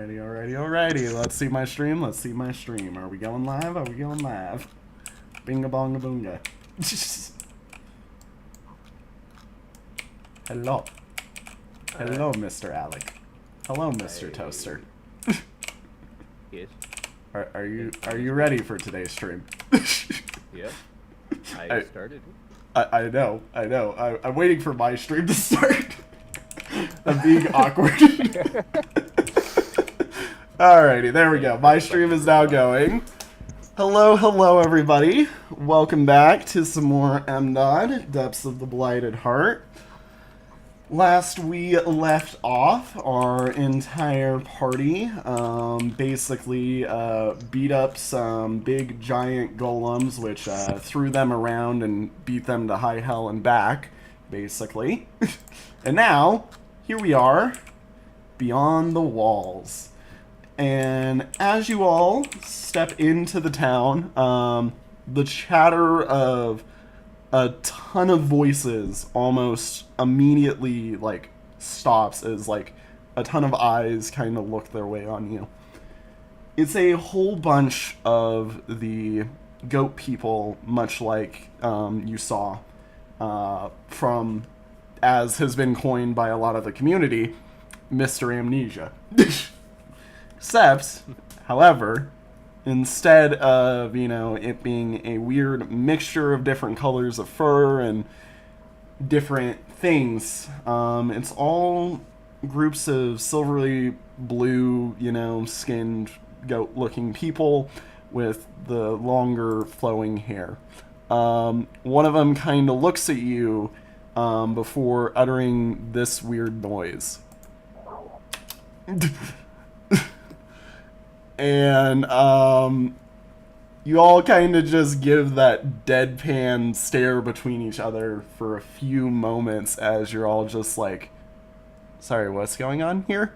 Alrighty. Let's see my stream. Are we going live? Binga bonga boonga. Hello, Mr. Alec. Hello, Mr. Toaster. Yes. Are you ready for today's stream? Yep. I started. I know. I'm waiting for my stream to start. I'm being awkward. Alrighty, there we go. My stream is now going. Hello, everybody. Welcome back to some more DoD, Depths of the Blighted Heart. Last we left off, our entire party basically beat up some big giant golems, which threw them around and beat them to high hell and back, basically. And now, here we are, beyond the walls. And as you all step into the town, the chatter of a ton of voices almost immediately, like, stops as, like, a ton of eyes kind of look their way on you. It's a whole bunch of the goat people, much like you saw from, as has been coined by a lot of the community, Mr. Amnesia. Except, however, instead of, it being a weird mixture of different colors of fur and different things, it's all groups of silvery blue, skinned goat-looking people with the longer flowing hair. One of them kind of looks at you before uttering this weird noise. And, you all kind of just give that deadpan stare between each other for a few moments as you're all just like, sorry, what's going on here?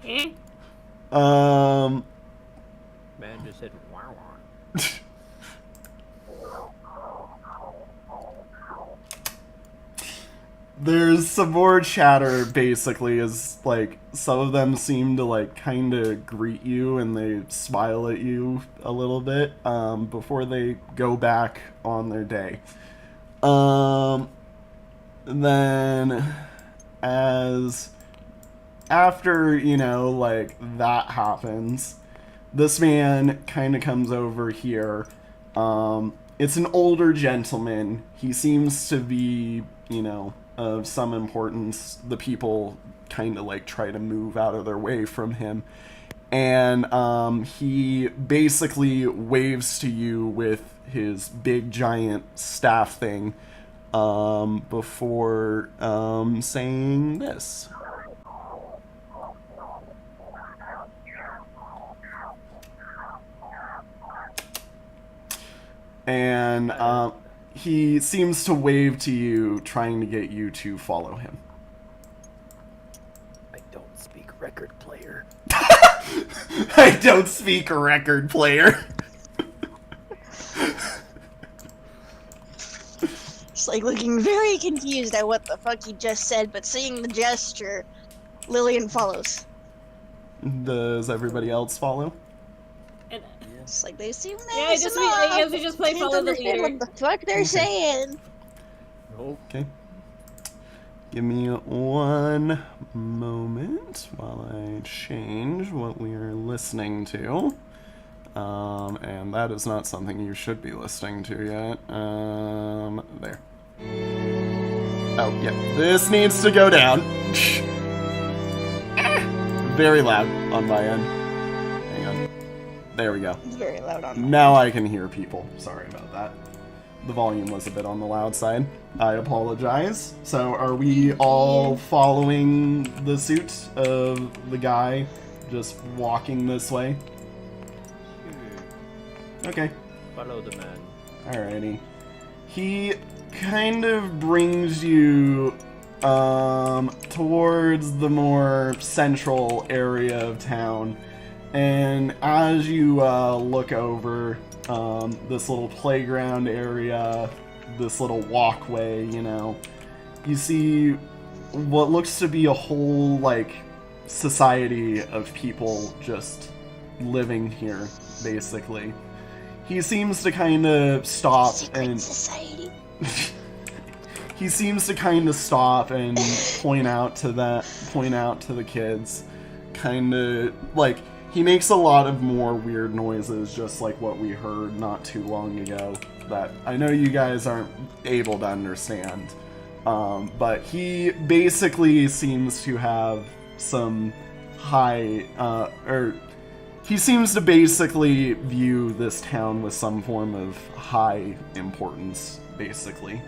Man just said wow. There's some more chatter, basically, as, like, some of them seem to, like, kind of greet you and they smile at you a little bit, before they go back on their day. Then, after, like, that happens, this man kind of comes over here. It's an older gentleman. He seems to be, of some importance. The people kind of like try to move out of their way from him, and he basically waves to you with his big giant staff thing before saying this. And he seems to wave to you, trying to get you to follow him. I don't speak record player. I don't speak record player. It's like looking very confused at what the fuck he just said, but seeing the gesture, Lillian follows. Does everybody else follow? It's like they seem nice. Yeah, I guess we just play follow the leader. What the fuck they're saying? Okay. Give me one moment while I change what we are listening to. And that is not something you should be listening to yet. There. Oh, yeah. This needs to go down. Very loud on my end. Hang on. There we go. It's very loud on. Now I can hear people. Sorry about that. The volume was a bit on the loud side. I apologize. So are we all following the suit of the guy just walking this way? Okay. Follow the man. Alrighty. He kind of brings you towards the more central area of town. And as you look over this little playground area, this little walkway, you see what looks to be a whole, like, society of people just living here, basically. He seems to kind of stop Secret society. he seems to kind of stop and point out to the kids, kind of like he makes a lot of more weird noises, just like what we heard not too long ago, that I know you guys aren't able to understand. But he basically seems to have some high, he seems to basically view this town with some form of high importance, basically.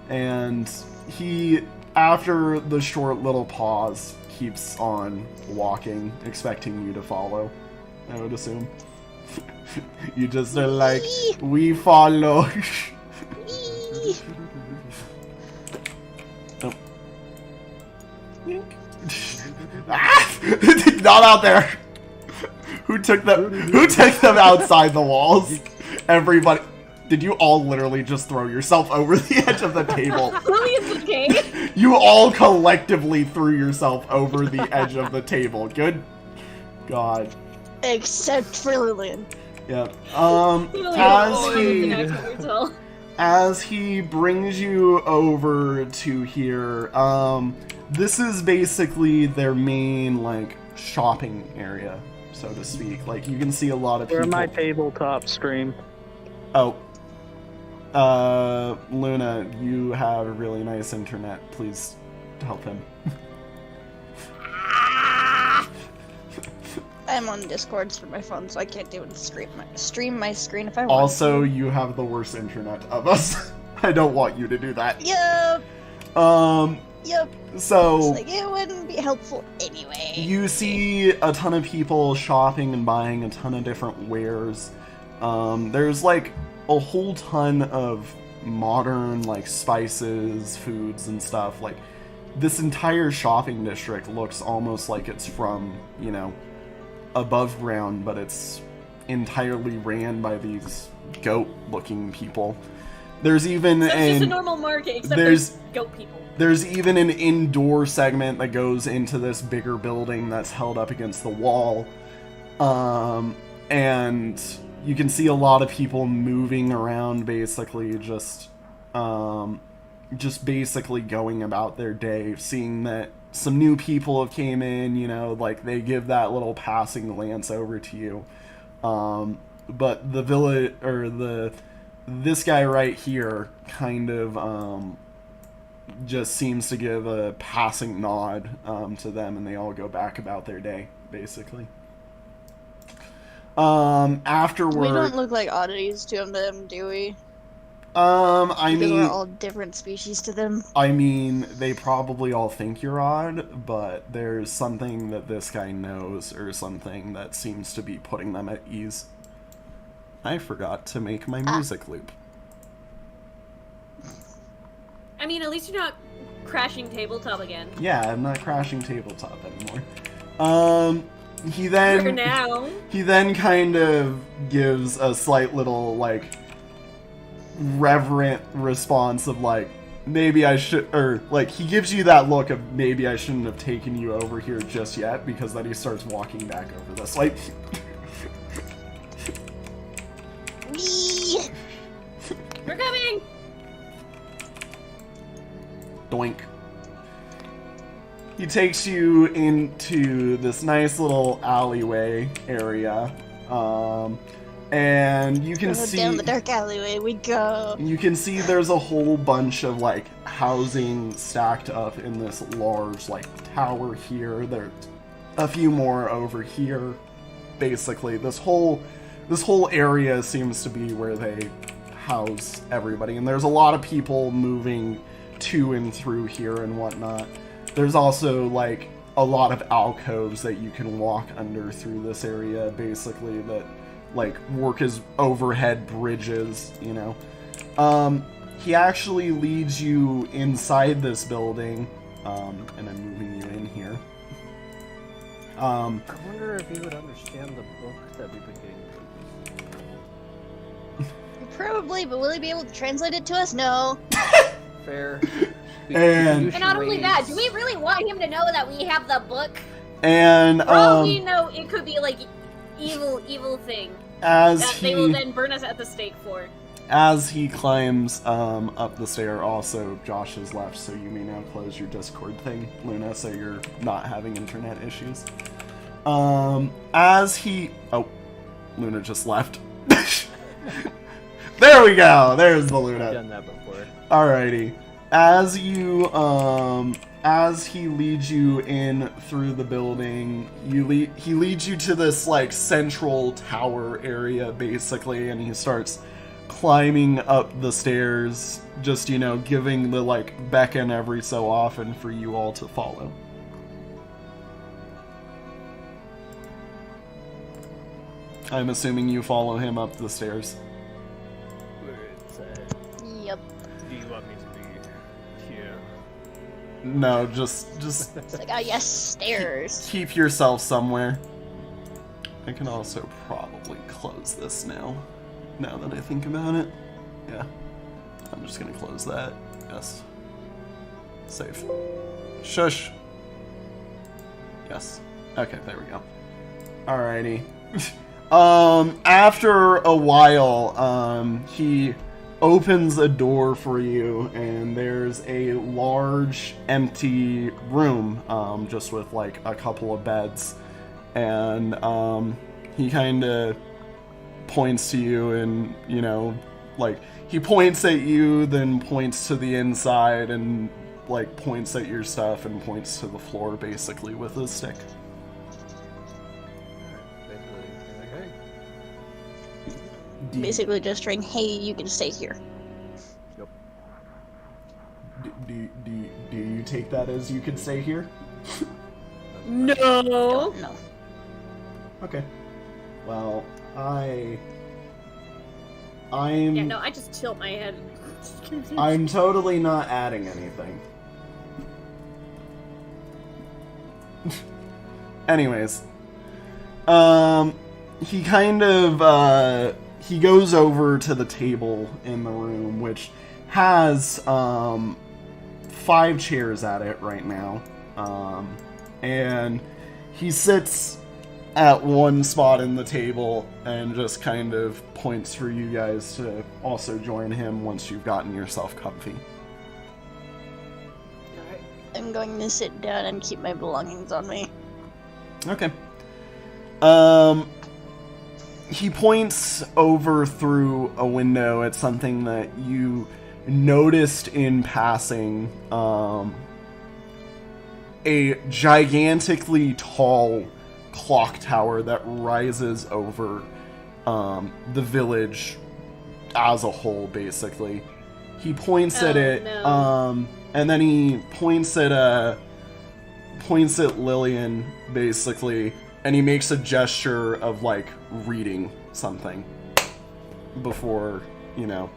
And he, after the short little pause, keeps on walking, expecting you to follow, I would assume. You just are like, we follow. Oh. Not out there. Who took them outside the walls? Everybody. Did you all literally just throw yourself over the edge of the table? Lillian's okay. You all collectively threw yourself over the edge of the table. Good God. Except for Lillian. Yep. Lillian, as he brings you over to here, this is basically their main, like, shopping area, so to speak. Like, you can see a lot of people. Where my tabletop stream. Oh. Luna, you have really nice internet. Please help him. I'm on Discords for my phone, so I can't even stream my screen if I want. Also, you have the worst internet of us. I don't want you to do that. Yep. Yep. So It's like, it wouldn't be helpful anyway. you see a ton of people shopping and buying a ton of different wares. There's like a whole ton of modern like spices, foods, and stuff. Like this entire shopping district looks almost like it's from, you know, above ground, but it's entirely ran by these goat-looking people. There's even So it's just a normal market, except there's goat people. There's even an indoor segment that goes into this bigger building that's held up against the wall. And you can see a lot of people moving around, basically just basically going about their day, seeing that some new people have came in, you know, like they give that little passing glance over to you. But the village, or this guy right here kind of just seems to give a passing nod to them, and they all go back about their day, basically. Afterward, We don't look like oddities to them, do we? I Because mean, we're all different species to them. I mean, they probably all think you're odd, but there's something that this guy knows, or something that seems to be putting them at ease. I forgot to make my music loop. I mean, at least you're not crashing tabletop again. Yeah, I'm not crashing tabletop anymore. He then For now. He then kind of gives a slight little, like, reverent response of, like, maybe I should, or, like, he gives you that look of maybe I shouldn't have taken you over here just yet, because then he starts walking back over this, like... Wee! We're coming! Doink. He takes you into this nice little alleyway area, and you can see down the dark alleyway we go. You can see there's a whole bunch of like housing stacked up in this large like tower here. There's a few more over here. Basically, this whole area seems to be where they house everybody, and there's a lot of people moving to and through here and whatnot. There's also like a lot of alcoves that you can walk under through this area, basically, that like work as overhead bridges, you know. He actually leads you inside this building, and I'm moving you in here. I wonder if he would understand the book that we've been getting. Probably, but will he be able to translate it to us? No. Fair. And And not only that, do we really want him to know that we have the book? And For all we know, it could be like evil thing as that they will then burn us at the stake for. As he climbs up the stair, also Josh has left, so you may now close your Discord thing, Luna, so you're not having internet issues. As he... Oh, Luna just left. There we go! There's the Luna. I've done that before. Alrighty. As you, as he leads you in through the building, he leads you to this, like, central tower area, basically, and he starts climbing up the stairs, just, you know, giving the, like, beckon every so often for you all to follow. I'm assuming you follow him up the stairs. Yep. Do you want me to be here? No, just It's like, oh yes, stairs. keep yourself somewhere. I can also probably close this now that I think about it. Yeah. I'm just gonna close that. Yes. Safe. Shush. Yes. Okay, there we go. Alrighty. After a while, he opens a door for you, and there's a large empty room, just with like a couple of beds, and he kind of points to you, and you know, like he points at you, then points to the inside, and like points at your stuff, and points to the floor basically with his stick. Basically just saying, hey, you can stay here. Do you take that as you could stay here? No. Don't know. Okay. Well, I'm Yeah, no, I just tilt my head. I'm totally not adding anything. Anyways, he kind of he goes over to the table in the room, which has 5 chairs at it right now, and he sits at one spot in the table and just kind of points for you guys to also join him once you've gotten yourself comfy. I'm going to sit down and keep my belongings on me. Okay. He points over through a window at something that you noticed in passing. A gigantically tall clock tower that rises over the village as a whole, basically. He points at it, no. and then he points at Lillian, basically, and he makes a gesture of, like, reading something before, you know,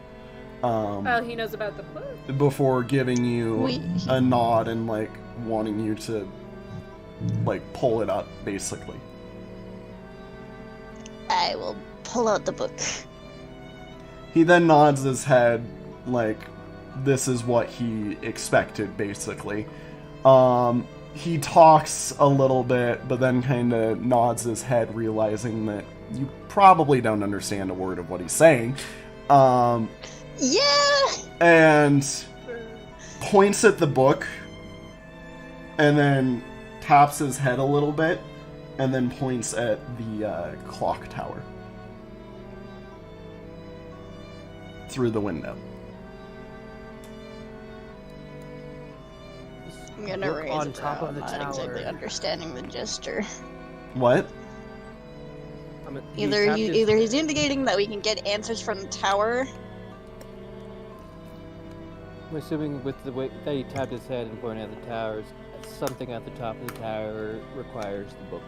Oh, he knows about the book. before giving you a nod and, like, wanting you to, like, pull it up, basically. I will pull out the book. He then nods his head, like, this is what he expected, basically. He talks a little bit, but then kind of nods his head, realizing that you probably don't understand a word of what he's saying. Yeah! And points at the book, and then taps his head a little bit, and then points at the clock tower through the window. I'm gonna Look raise on a top brow, of the not tower. exactly understanding the gesture. What? Either he's indicating that we can get answers from the tower. I'm assuming with the way that he tapped his head and pointed at the towers, something at the top of the tower requires the book.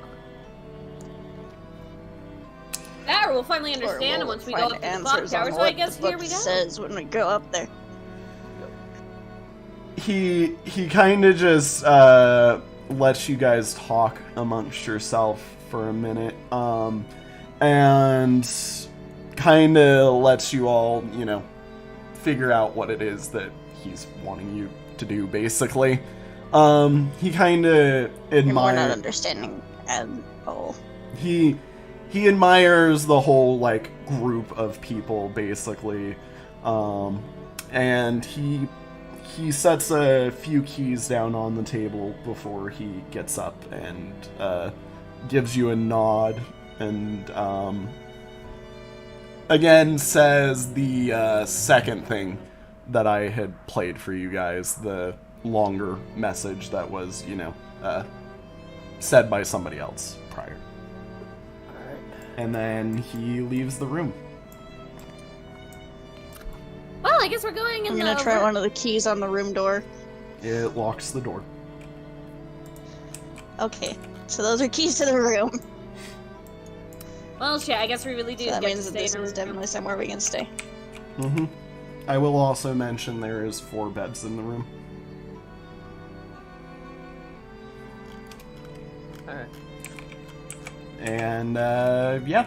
That we'll finally Or understand we'll once we go find up to the clock answers tower, on so I what guess the here book we go. says when we go up there. He kind of just lets you guys talk amongst yourself for a minute, and kind of lets you all, you know, figure out what it is that he's wanting you to do, basically. He kind of And we're not admires. understanding at all. He admires the whole like group of people basically, and he sets a few keys down on the table before he gets up and gives you a nod and again says the second thing that I had played for you guys, the longer message that was, you know, said by somebody else prior. Alright. And then he leaves the room. Well, I guess we're going in I'm the. gonna try one of the keys on the room door. It locks the door. Okay, so those are keys to the room. Well, shit. I guess we really do. So that get means to that stay this in a is room. definitely somewhere we can stay. Mm-hmm. I will also mention there is 4 beds in the room. Alright. And, yeah.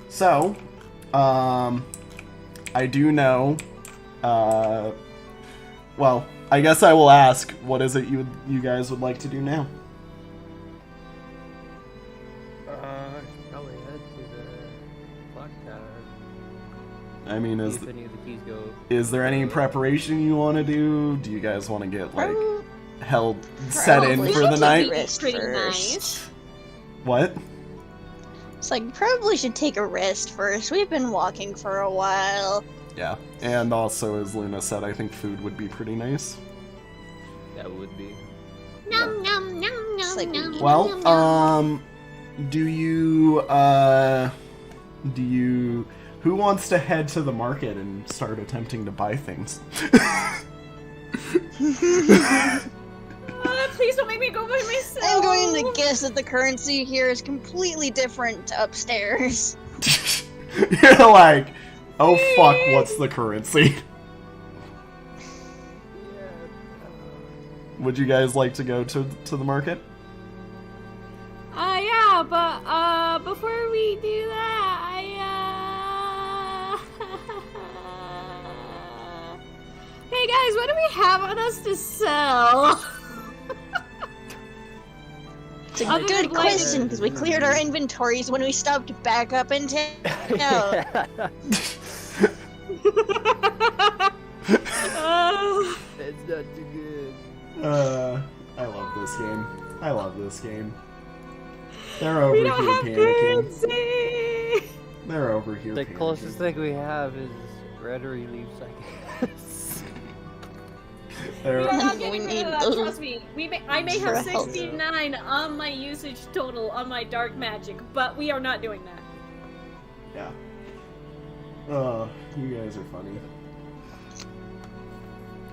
So, I do know, well, I guess I will ask, what is it you guys would like to do now? Probably head to the clock tower. I mean, See if any of the keys go. is there any preparation you want to do? Do you guys want to get, like, held, set in Probably for the should night? take a rest Pretty first. nice. What? It's like, probably should take a rest first. We've been walking for a while. Yeah. And also, as Luna said, I think food would be pretty nice. That would be. Nom nom nom It's nom like- nom. Well, nom, nom. do you, who wants to head to the market and start attempting to buy things? Please don't make me go by myself. I'm going to guess that the currency here is completely different to upstairs. You're like, oh fuck, what's the currency? Would you guys like to go to the market? Yeah, but before we do that, Hey guys, what do we have on us to sell? It's a Other good than question, because we cleared our inventories when we stopped back up in town. It's not too good. I love this game. I love this game. They're over We here don't have panicking. currency. They're over here The panicking. closest thing we have is rotary leaves, I guess. They're- We are not We getting rid need of that, those trust me. I may have for health. 69 on my usage total on my dark magic, but we are not doing that. Yeah. Oh, you guys are funny.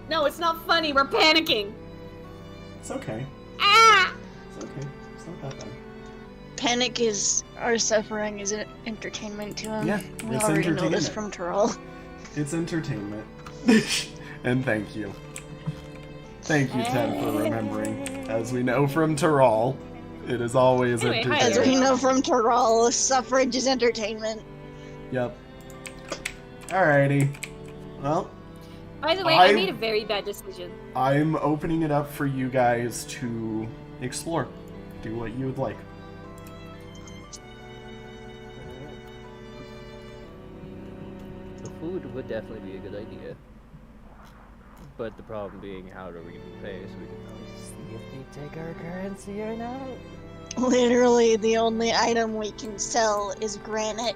No, it's not funny, we're panicking. It's okay. Ah! It's okay. It's not that bad. Panic is our suffering is an entertainment to him. Yeah, we it's already know this entertainment. from Terrell. It's entertainment. And thank you. Thank you, Ted, for remembering. As we know from Terral, it is always Anyway, hi, As entertainment. we know from Terrell, suffrage is entertainment. Yep. Alrighty. Well, By the way, I- I made a very bad decision. I'm opening it up for you guys to explore. Do what you would like. The food would definitely be a good idea. But the problem being, how are we going to pay? So we can probably see if they take our currency or not. Literally, the only item we can sell is granite.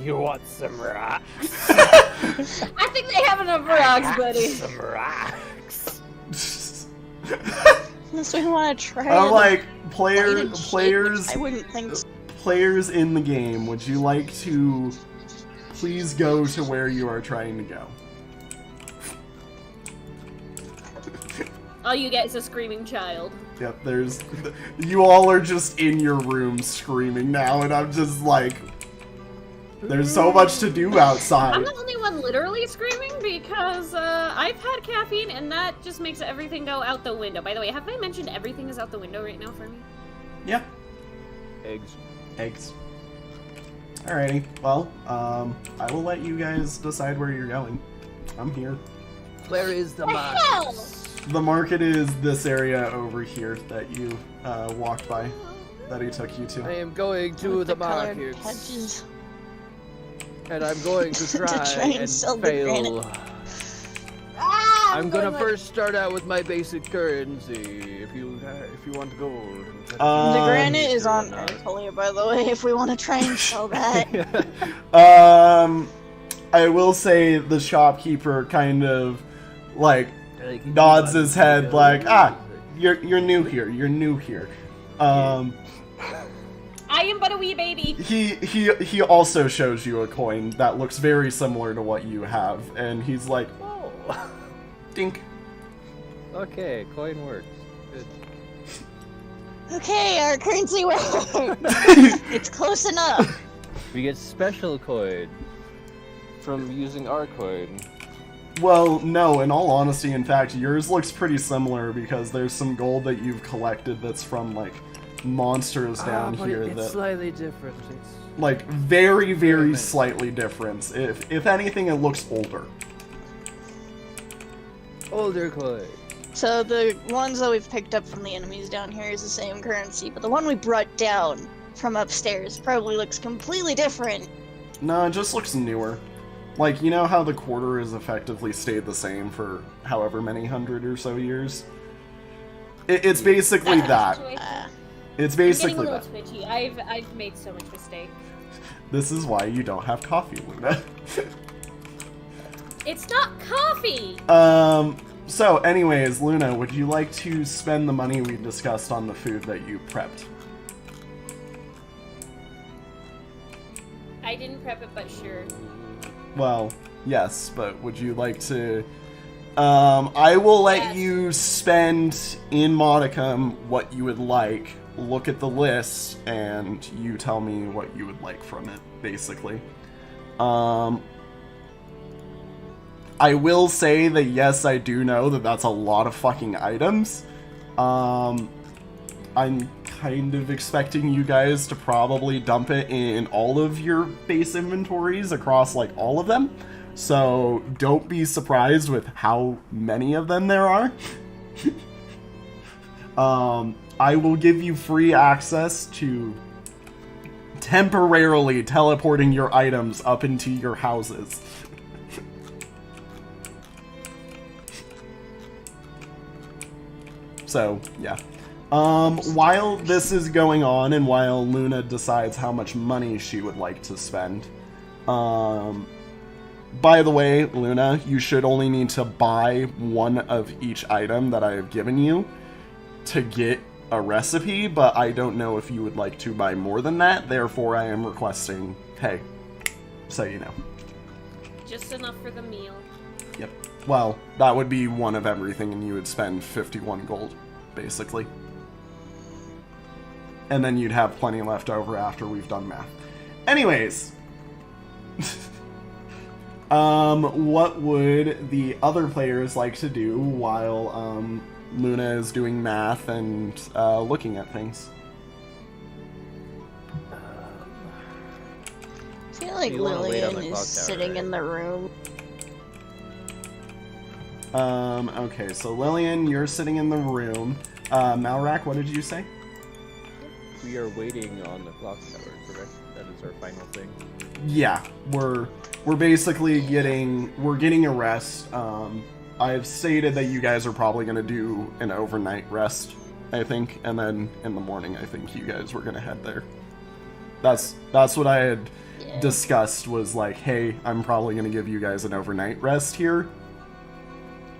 You want some rocks? I think they have enough rocks, buddy. Some rocks. Unless we want to try I'm the like, blighted shit, players, which I wouldn't think so. players in the game, would you like to please go to where you are trying to go? All you get is a screaming child. Yep, you all are just in your room screaming now, and I'm just like, there's so much to do I'm outside. the only one literally screaming because I've had caffeine and that just makes everything go out the window. By the way, have I mentioned everything is out the window right now for me? Yeah, Eggs. eggs. Alrighty, well, I will let you guys decide where you're going. I'm here. Where is the The hell? box? The market is this area over here that you walked by, that he took you I to. am going to With the colored market, patches. and I'm going to To try, try and and sell the fail. granite. I'm gonna first start out with my basic currency. If you want gold. The granite is Sure, on not. Earthly, by the way, if we want to try and sell that. I will say the shopkeeper kind of like Like, nods you his want head to go? like, you're new here. You're new here. I am but a wee baby. He also shows you a coin that looks very similar to what you have, and he's like, Oh. dink. Okay, coin works. Good. Okay, our currency works. It's close enough. We get special coin from using our coin. Well, no, in all honesty, in fact, yours looks pretty similar because there's some gold that you've collected that's from, like, monsters down but here it's that, slightly different. It's like, very, very Very slightly different. If anything, it looks older. older coin. So the ones that we've picked up from the enemies down here is the same currency, but the one we brought down from upstairs probably looks completely different. No, it just looks newer. Like, you know how the quarter has effectively stayed the same for however many hundred or so years? It's basically that. It's I'm getting a basically little that. twitchy. I've made so much mistake. This is why you don't have coffee, Luna. It's not coffee. So anyways, Luna, would you like to spend the money we discussed on the food that you prepped? I didn't prep it, but sure. Well, yes, but would you like to... I will let Yes. you spend in modicum what you would like, look at the list, and you tell me what you would like from it, basically. I will say that yes, I do know that that's a lot of fucking items. I'm kind of expecting you guys to probably dump it in all of your base inventories across, like, all of them. So don't be surprised with how many of them there are. I will give you free access to temporarily teleporting your items up into your houses. So, yeah. While this is going on and while Luna decides how much money she would like to spend, by the way, Luna, you should only need to buy one of each item that I have given you to get a recipe, but I don't know if you would like to buy more than that, therefore I am requesting, hey, so you know. Just enough for the meal. Yep. Well, that would be one of everything, and you would spend 51 gold, basically. And then you'd have plenty left over after we've done math. Anyways. What would the other players like to do while, Luna is doing math and, looking at things? I feel like You wanna wait on Lillian the is clock tower, sitting right? in the room. Okay, so Lillian, you're sitting in the room. Malrak, what did you say? We are waiting on the clock tower, correct? That is our final thing. Yeah, we're basically getting a rest. I've stated that you guys are probably gonna do an overnight rest, I think, and then in the morning I think you guys were gonna head there. That's what I had Yeah. discussed, was like, hey, I'm probably gonna give you guys an overnight rest here.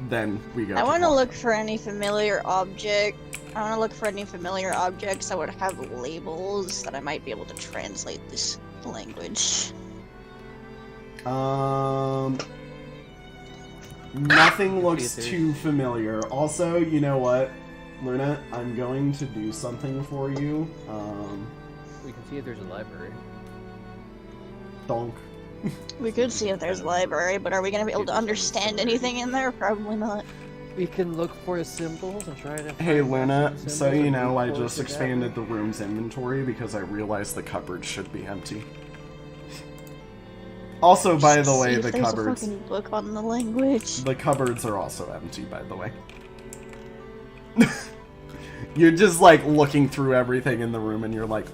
Then we go. I want to tomorrow. look for any familiar object. I want to look for any familiar objects that would have labels that I might be able to translate this language. Nothing looks See if too familiar. Also, you know what, Luna? I'm going to do something for you. We can see if there's a library. Donk. We could see if there's a library, but are we going to be able to understand anything in there? Probably not. We can look for symbols and try to. Hey find Luna, some so symbols you and know, I move just forward to that expanded the one. room's inventory because I realized the cupboard should be empty. Also, by the See way, if the there's cupboards a fucking book on the language. are also empty, by the way. You're just like looking through everything in the room, and you're like,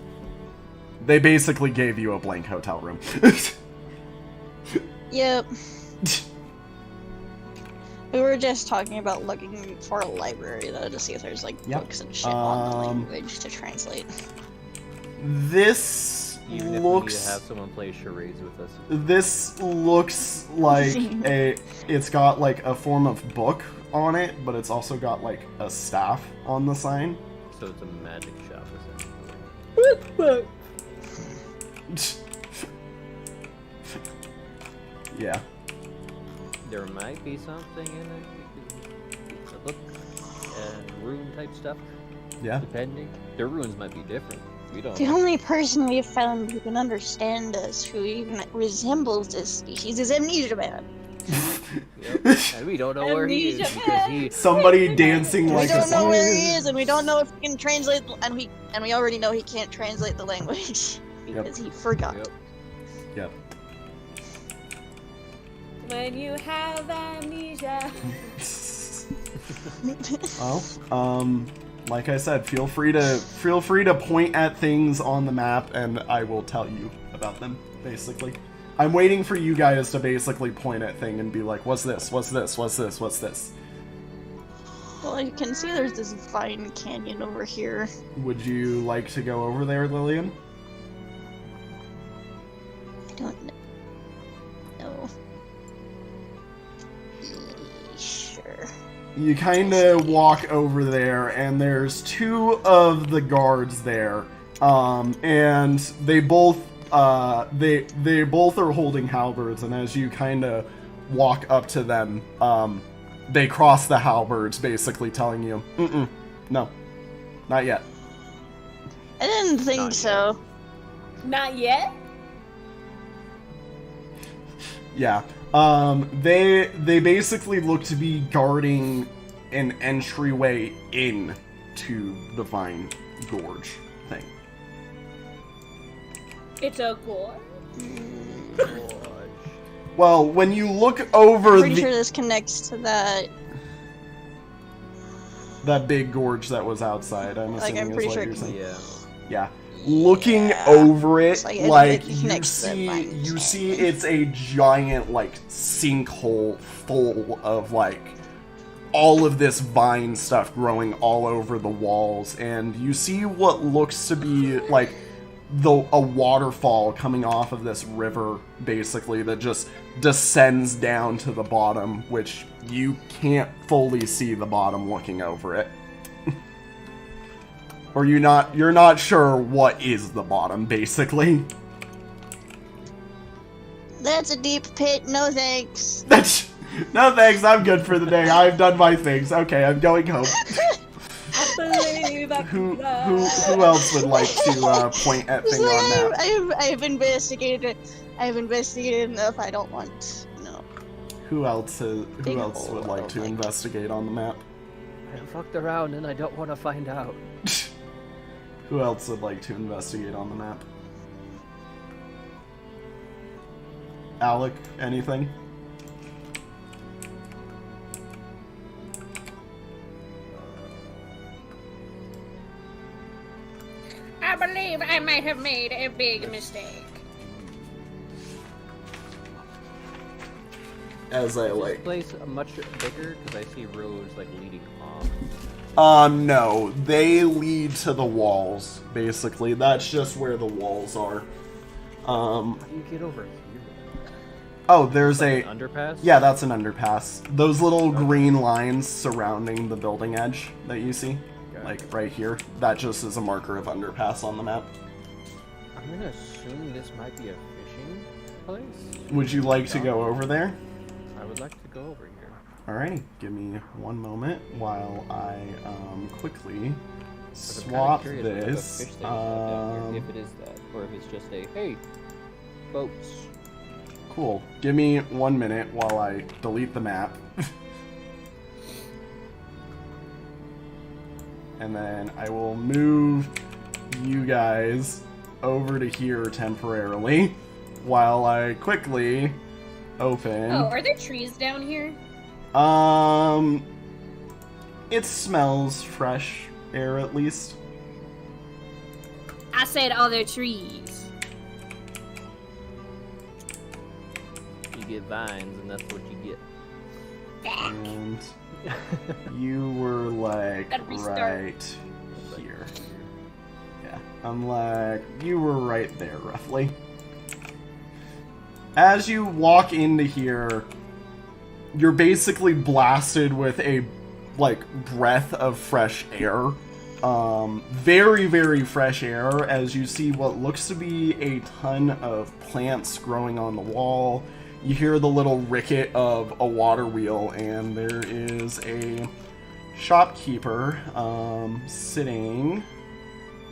they basically gave you a blank hotel room. Yep. We were just talking about looking for a library though to see if there's like Yep. books and shit on the language to translate. This Even if we need to looks. have someone play charades with us. This looks like it's got like a form of book on it, but it's also got like a staff on the sign. So it's a magic shop, essentially. Yeah. There might be something in it. A book and rune type stuff, Yeah. depending. Their runes might be different. We don't The know. only person we've found who can understand us, who even resembles this species, is Amnesia Man. Yep. And we don't know where he is Amnesia because man. he. Somebody dancing We like a don't know song. where he is, and we don't know if he can translate, and we already know he can't translate the language because he forgot. Yep. Yep. When you have amnesia. Well, like I said, feel free to point at things on the map, and I will tell you about them. Basically, I'm waiting for you guys to basically point at thing and be like, "What's this? What's this? What's this? What's this?" Well, you can see there's this vine canyon over here. Would you like to go over there, Lillian? I don't know. No. Sure. You kind of walk over there, and there's two of the guards there, and they both they both are holding halberds. And as you kind of walk up to them, they cross the halberds, basically telling you, no, not yet." I didn't think Not so. Not yet? Yeah. They basically look to be guarding an entryway in to the Vine Gorge thing. It's a gore. Well, when you look over Pretty the sure this connects to that. that big gorge that was outside, I'm Like, assuming I'm is pretty what sure you're it saying. Yeah. Yeah. Looking Yeah. over it, It's like, like, it you connects to that see, vine you see canyon. it's a giant, like, sinkhole full of, like, all of this vine stuff growing all over the walls, and you see what looks to be, like, a waterfall coming off of this river, basically, that just descends down to the bottom, which you can't fully see the bottom looking over it. Or you're not sure what is the bottom, basically. That's a deep pit, no thanks. No thanks, I'm good for the day. I've done my things. Okay, I'm going home. I believe I Who can fly. else would like to point at It's thing like, on map? I've investigated. I've investigated enough. I don't want. No. Who else Big would hole, like to like- investigate on the map? I fucked around and I don't want to find out. Who else would like to investigate on the map? Alec, anything? I believe I might have made a big mistake. As I Is like. this place much bigger? Because I see roads like leading off. No, they lead to the walls, basically. That's just where the walls are. How do you get over here? Oh, there's Like a... an underpass? Yeah, that's an underpass. Those little green lines surrounding the building edge that you see, Got like it. right here, that just is a marker of underpass on the map. I'm gonna assume this might be a fishing place. Would you like to go over there? I would like to go over here. Alrighty, give me one moment while I quickly But I'm kinda swap curious what type of this. fish they have down here, if it is that, or if it's just a hey, boats. Cool. Give me 1 minute while I delete the map. And then I will move you guys over to here temporarily while I quickly open. Oh, are there trees down here? It smells fresh air, at least. I said other trees. You get vines, and that's what you get. And you were like Gotta restart. right here. Yeah, I'm like, you were right there, roughly. As you walk into here, you're basically blasted with a, like, breath of fresh air. Very, very fresh air as you see what looks to be a ton of plants growing on the wall. You hear the little ricket of a water wheel, and there is a shopkeeper sitting,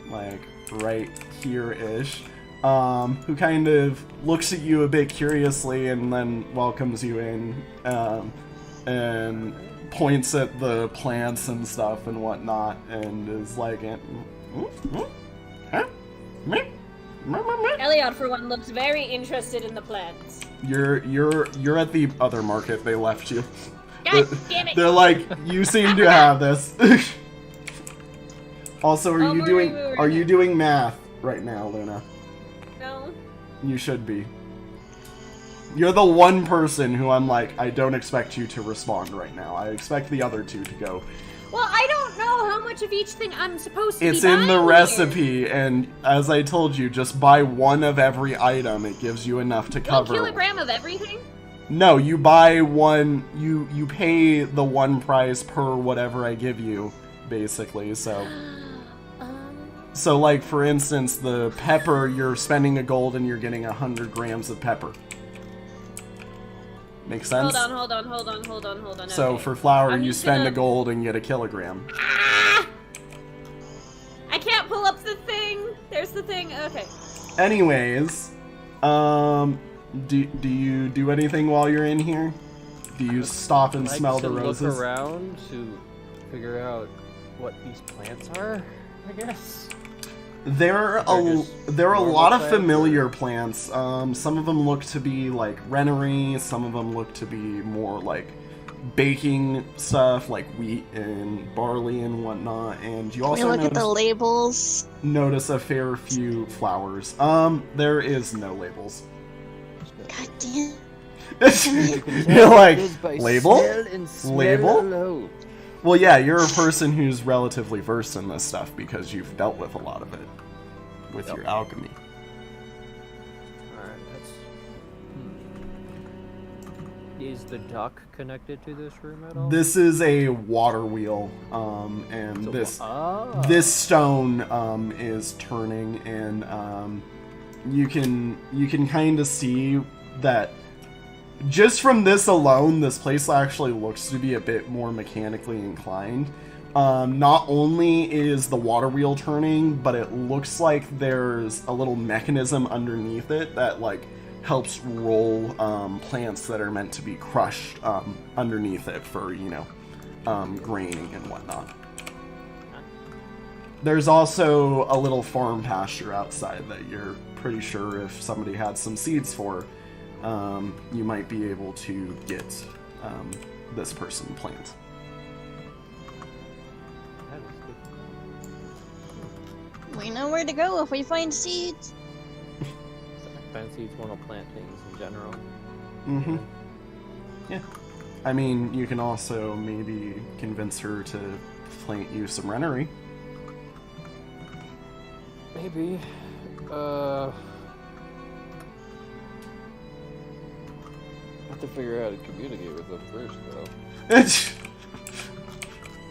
like, right here-ish, who kind of looks at you a bit curiously and then welcomes you in, and points at the plants and stuff and whatnot, and is like, Elliot, for one, looks very interested in the plants. You're at the other market. They left you. God damn it! They're like, you seem to have this. Also, Oh, are you doing math right now, Luna? No. You should be. You're the one person who I'm like, I don't expect you to respond right now. I expect the other two to go. Well, I don't know how much of each thing I'm supposed to It's be in the buying recipe, and as I told you, just buy one of every item. It gives you enough to here. cover. 1 kilogram of everything? No, you buy one. You pay the one price per whatever I give you, basically. So, like for instance, the pepper, you're spending a gold and you're getting 100 grams of pepper. Make sense? Hold on. So okay. for flour, I'm you just spend gonna- a gold and get a kilogram. Ah! I can't pull up the thing. There's the thing. Okay. Anyways, do you do anything while you're in here? Do you stop and I smell like the to roses? look around to figure out what these plants are, I guess. There are a normal lot of plants, familiar or- plants. Some of them look to be like rennery. Some of them look to be more like baking stuff, like wheat and barley and whatnot. And you We also look at the labels. notice a fair few flowers. There is no labels. God damn. You're like, label? Label? Label? Well, yeah, you're a person who's relatively versed in this stuff because you've dealt with a lot of it with your alchemy. Alright, that's... Is the dock connected to this room at all? This is a water wheel, and So- this Ah. this stone is turning, and you can kind of see that just from this alone, this place actually looks to be a bit more mechanically inclined. Not only is the water wheel turning, but it looks like there's a little mechanism underneath it that like helps roll plants that are meant to be crushed underneath it for, you know, graining and whatnot. There's also a little farm pasture outside that you're pretty sure if somebody had some seeds for, you might be able to get this person plant. That is good. We know where to go if we find seeds. Fancy each one will plant things in general. Mm-hmm. Yeah. I mean, you can also maybe convince her to plant you some rennery. Maybe. Have to figure out how to communicate with them first, though.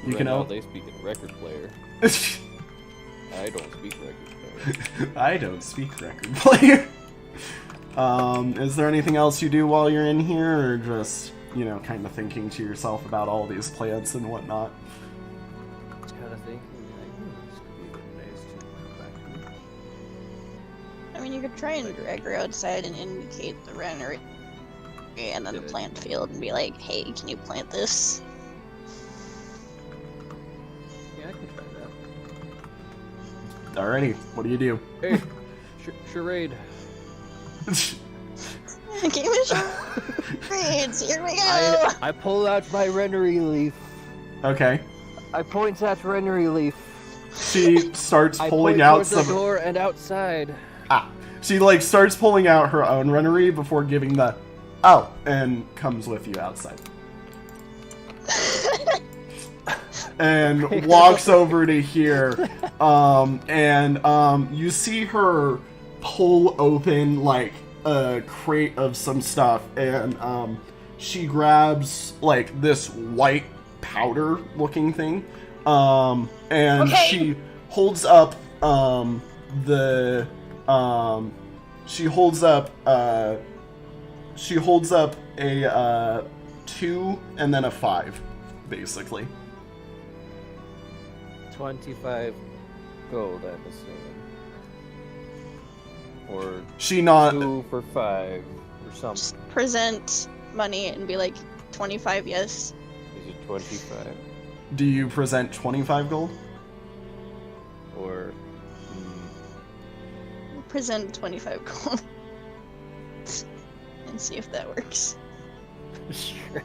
You Right can now, all. they speak in record player. I don't speak record player. I don't speak record player. Is there anything else you do while you're in here, or just, you know, kind of thinking to yourself about all these plants and whatnot? Just kind of thinking, like, this could be a good place to come back to. I mean, you could try and drag her outside and indicate the rennery and then the plant field and be like, hey, can you plant this? Yeah, I can try that. Alrighty, what do you do? Hey, charade. Game of charades, here we go! I pull out my rennery leaf. Okay. I point at Rennery Leaf. She starts I pulling point out towards some. the door and outside. She like starts pulling out her own runnery before giving the oh and comes with you outside. And walks over to here, and you see her pull open like a crate of some stuff, and she grabs like this white powder looking thing, and Okay. she holds up she holds up a 2 and then a 5, basically. 25 gold, I'm assuming. Or She not 2 for 5 or something. Just present money and be like, 25, yes. Is it 25? Do you present 25 gold? Or Present 25 gold. And see if that works. sure.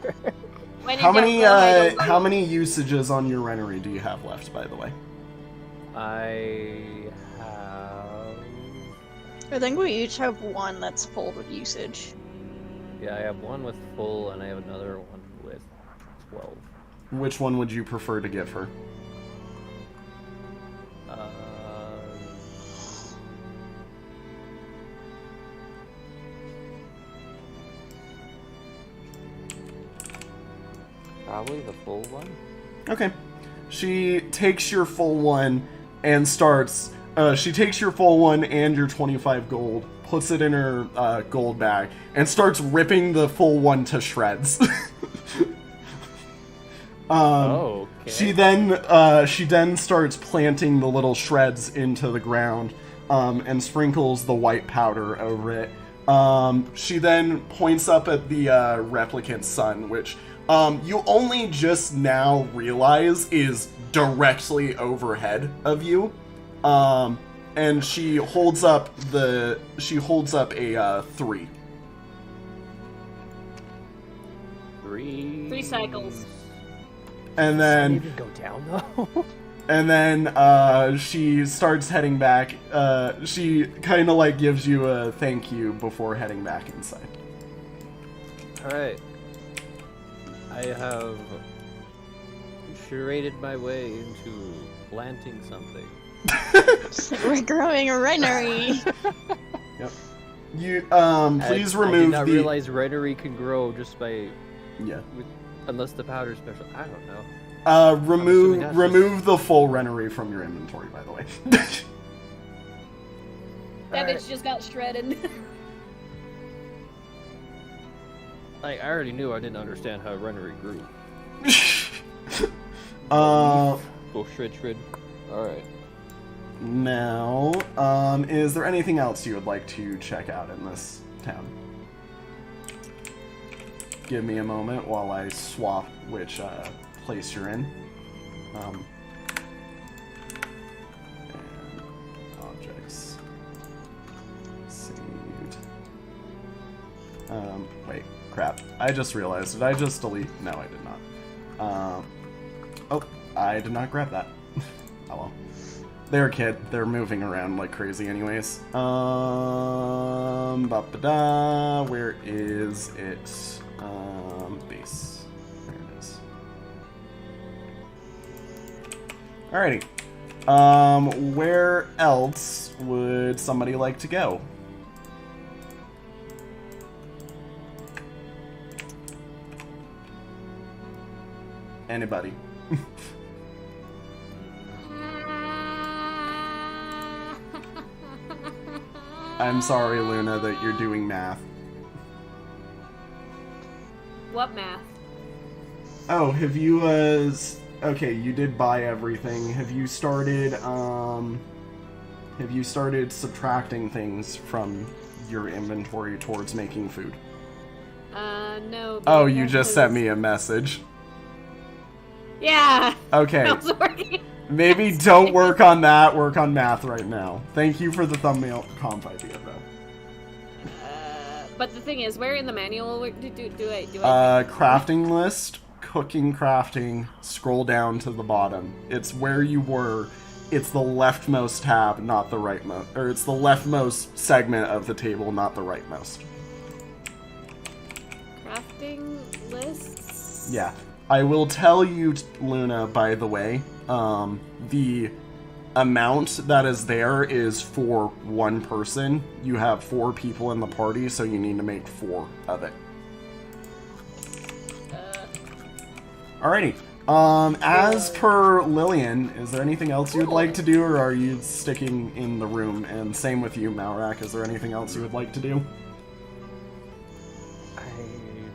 When in How doubt, many go high, go how low. many usages on your rennery do you have left, by the way? I have. I think we each have one that's full with usage. Yeah, I have one with full, and I have another one with 12. Which one would you prefer to give her? Probably the full one. Okay. She takes your full one and starts. She takes your full one and your 25 gold, puts it in her gold bag, and starts ripping the full one to shreds. Okay. She then starts planting the little shreds into the ground, and sprinkles the white powder over it. She then points up at the replicant sun, which you only just now realize is directly overhead of you. And she holds up a 3. 3 cycles. And Does then it even go down though? And then she starts heading back. She kind of like gives you a thank you before heading back inside. Alright. I have charaded my way into planting something. We're growing a rennery. Yep. You please I remove did not the realize Rennery can grow just by unless the powder's special. I don't know. remove that's remove the full rennery from your inventory, by the way. That Alright. bitch just got shredded. Like, I already knew I didn't understand how Rennery grew. uh, Go shred. Alright. now, is there anything else you would like to check out in this town? Give me a moment while I swap which place you're in. And objects. Saved. Wait, crap. I just realized. Did I just delete? No, I did not. Oh, I did not grab that. Oh well. They're a kid. They're moving around like crazy anyways. Ba-ba-da. Where is it? Base. There it is. Alrighty. Where else would somebody like to go? Anybody? I'm sorry, Luna, that you're doing math. What math? Oh, have you, okay, you did buy everything. Have you started subtracting things from your inventory towards making food? No. Oh, you just sent because- me a message. Yeah. Okay, That was working. maybe don't work on that, work on math right now. Thank you for the thumbnail comp idea, though. But the thing is, where in the manual do I? Crafting list, cooking, crafting, scroll down to the bottom. It's where you were. It's the leftmost tab, not the rightmost. Or it's the leftmost segment of the table, not the rightmost. Crafting lists? Yeah. I will tell you, Luna, by the way, the amount that is there is for one person. You have 4 people in the party, so you need to make 4 of it. Alrighty. As per Lillian, is there anything else you'd like to do, or are you sticking in the room? And same with you, Malrak. Is there anything else you would like to do? I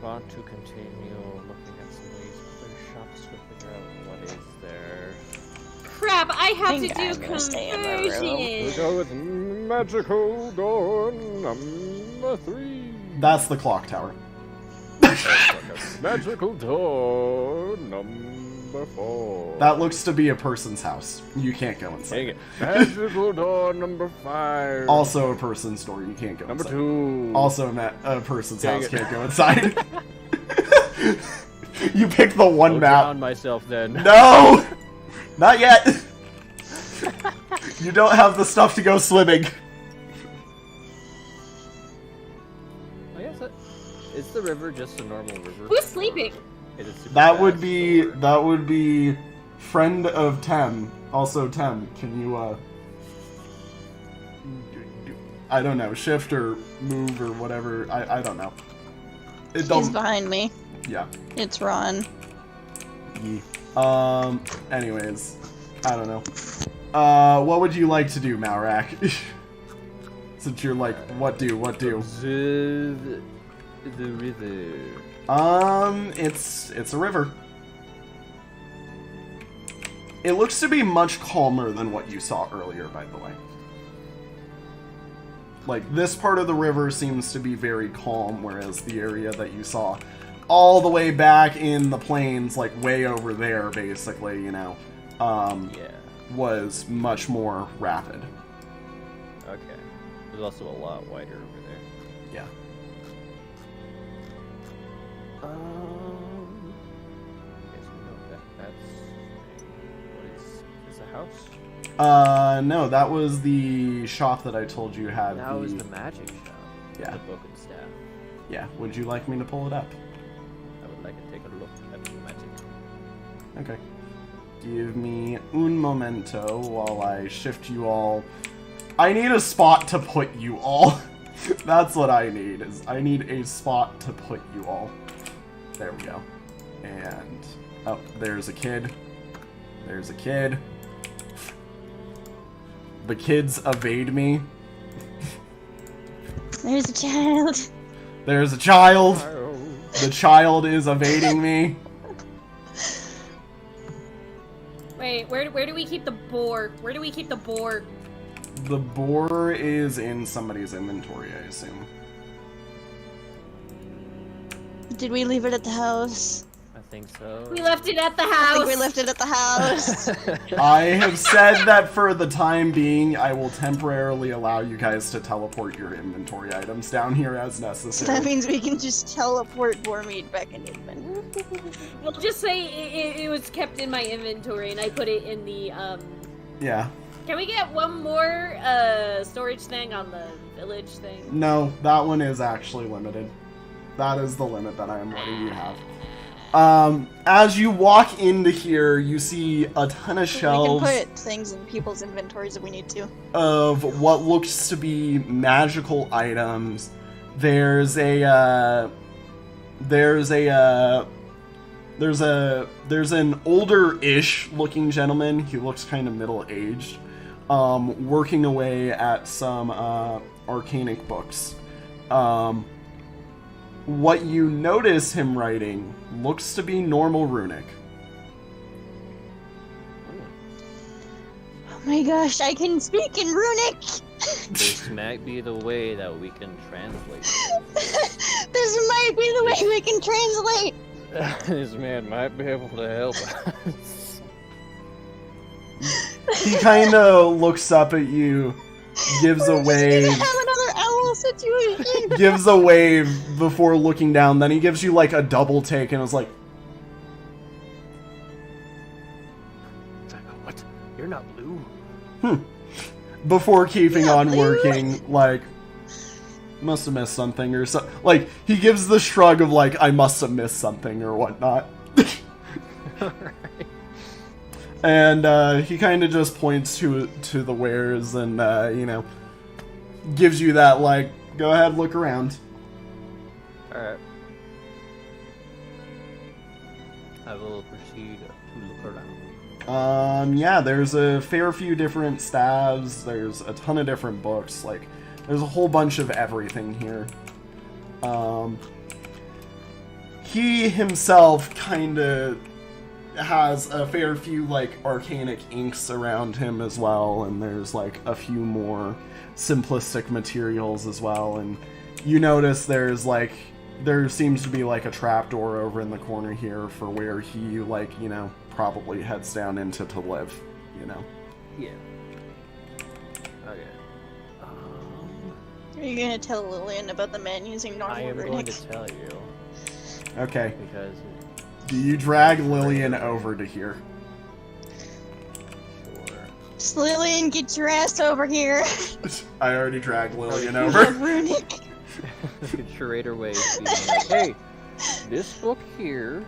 want to continue looking at some of these other shops to figure out what is there. Crap, I have to think do I'm gonna stay in my room. We conversion. go with magical door number 3. That's the clock tower. Magical door number 4. That looks to be a person's house. You can't go inside. Dang it. Magical door number 5. Also a person's door. You can't go number inside. 2. Also a person's Dang house. it. Can't go inside. You picked the one I'll map. drown myself then. No! Not yet! You don't have the stuff to go swimming. I guess is the river just a normal river? Who's sleeping? Is it super That fast, would be friend of Tem. Also Tem, can you I don't know, shift or move or whatever. I don't know. It He's don't behind me. Yeah. It's Ron. Anyways, I don't know. What would you like to do, Malrak? Since you're like, what do? The river. It's a river. It looks to be much calmer than what you saw earlier, by the way. Like, this part of the river seems to be very calm, whereas the area that you saw all the way back in the plains, like way over there, basically, you know, Yeah. was much more rapid. Okay. There's also a lot wider over there. Yeah. Guess we know that's what is a house? No, that was the shop that I told you had. That was the magic shop. Yeah. The book and staff. Yeah, would you like me to pull it up? I would like to take a look at the magic. Okay. Give me un momento while I shift you all. I need a spot to put you all. That's what I need, is I need a spot to put you all. There we go. And, oh, there's a kid. There's a kid. The kids evade me. There's a child. There's a child. The child is evading me. Wait, where do we keep the boar? Where do we keep the boar? The boar is in somebody's inventory, I assume. Did we leave it at the house? I think so. We left it at the I house. think we left it at the house. I have said that for the time being, I will temporarily allow you guys to teleport your inventory items down here as So that necessary. means we can just teleport boar meat back in inventory. We'll just say it was kept in my inventory and I put it in the Yeah. Can we get one more storage thing on the village thing? No, that one is actually limited. That is the limit that I am letting you have. As you walk into here, you see a ton of shelves. We can put things in people's inventories if we need to. Of what looks to be magical items. There's an older-ish looking gentleman. He looks kind of middle-aged, working away at some arcanic books. What you notice him writing looks to be normal runic. Oh my gosh, I can speak in runic! This might be the way that we can translate. This might be the way we can translate! This man might be able to help us. He kind of looks up at you, gives a We're just wave. gonna have another owl situation! Gives a wave before looking down. Then he gives you like a double take and was like, Before keeping Yeah, on please. working, like, must have missed something or so. Like, he gives the shrug of, like, I must have missed something or whatnot. Alright. And he kind of just points to the wares and, you know, gives you that, like, go ahead, look around. Alright. I will proceed to look around. Yeah, there's a fair few different staves, there's a ton of different books, like, there's a whole bunch of everything here. He himself kind of has a fair few, like, arcanic inks around him as well, and there's, like, a few more simplistic materials as well, and you notice there's, like, there seems to be, like, a trapdoor over in the corner here for where he, like, you know, probably heads down into to live, you know. Yeah. Okay. Are you gonna tell Lillian about the man using normal I am going runic? to tell you Okay. because Do you drag Lillian over to here? sure. Lillian, get your ass over here. I already dragged Lillian You over. have runic. Curator way of being like, hey, this book here,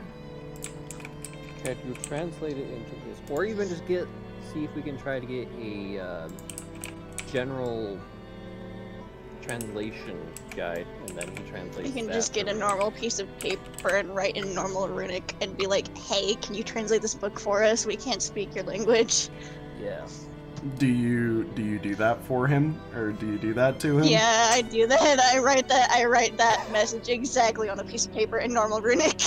can you translate it into this? Or even just see if we can try to get a general translation guide, and then he translates You can that just get a for- normal piece of paper and write in normal runic and be like, hey, can you translate this book for us? We can't speak your language. Yeah. Do you do that for him, or do you do that to him? Yeah, I do that. I write that message exactly on a piece of paper in normal runic.